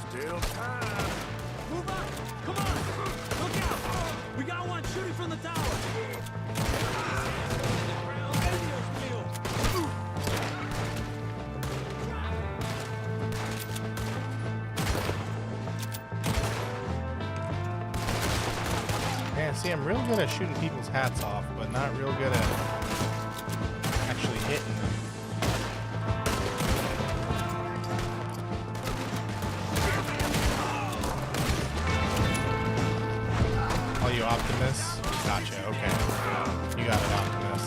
Still time. Move up! Come on! Look out! We got one shooting from the tower! Man, see, I'm real good at shooting people's hats off, but not real good at actually hitting them. Oh, you Optimus? Gotcha, okay. You got it, Optimus.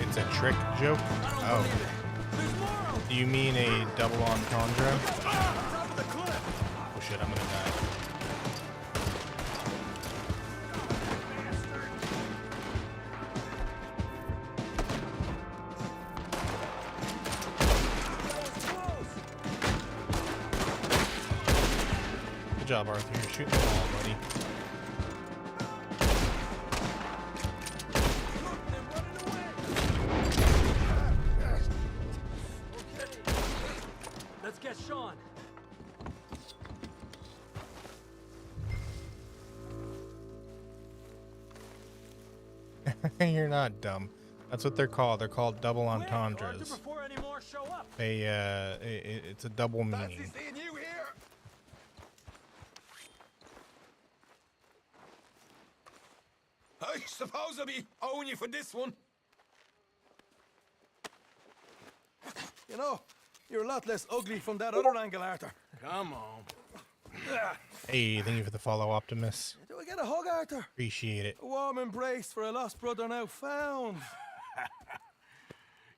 It's a trick joke? Oh. Do you mean a double entendre? Oh shit, I'm gonna die. Good job, Arthur. You're shooting the ball, buddy. Let's get Sean. You're not dumb. That's what they're called. They're called double Quick, entendres. Arthur, before any more show up. It's a double meaning. Seeing you here. I suppose I'll be owing you for this one. You know, you're a lot less ugly from that other angle, Arthur. Come on. Hey, thank you for the follow, Optimus. Do I get a hug, Arthur? Appreciate it. A warm embrace for a lost brother now found.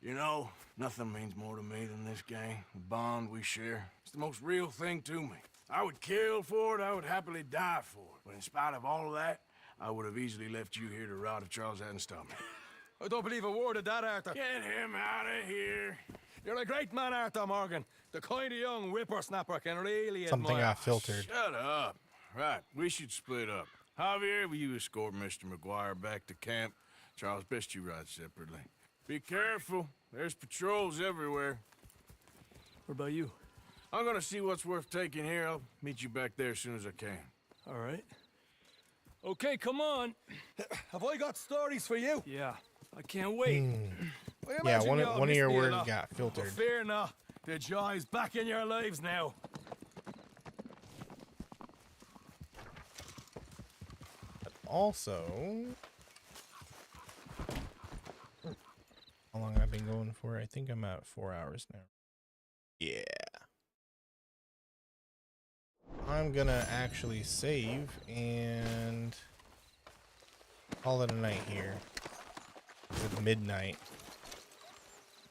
You know, nothing means more to me than this gang, the bond we share. It's the most real thing to me. I would kill for it, I would happily die for it. But in spite of all of that, I would have easily left you here to rot if Charles hadn't stopped me. I don't believe a word of that, Arthur. Get him out of here. You're a great man, Arthur Morgan. The kind of young whippersnapper can really Something admire. got filtered. Shut up. Right, we should split up. Javier, will you escort Mr. McGuire back to camp? Charles, best you ride separately. Be careful. There's patrols everywhere. What about you? I'm gonna see what's worth taking here. I'll meet you back there as soon as I can. All right. Okay, come on. Have I got stories for you? Yeah, I can't wait. I Yeah, imagine one you all of miss your me a words lot. got filtered. But fear not. The joy is back in your lives now. Also, how long I've been going for? I think I'm at 4 hours now. Yeah. I'm gonna actually save and call it a night here. It's midnight.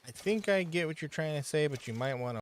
I think I get what you're trying to say, but you might want to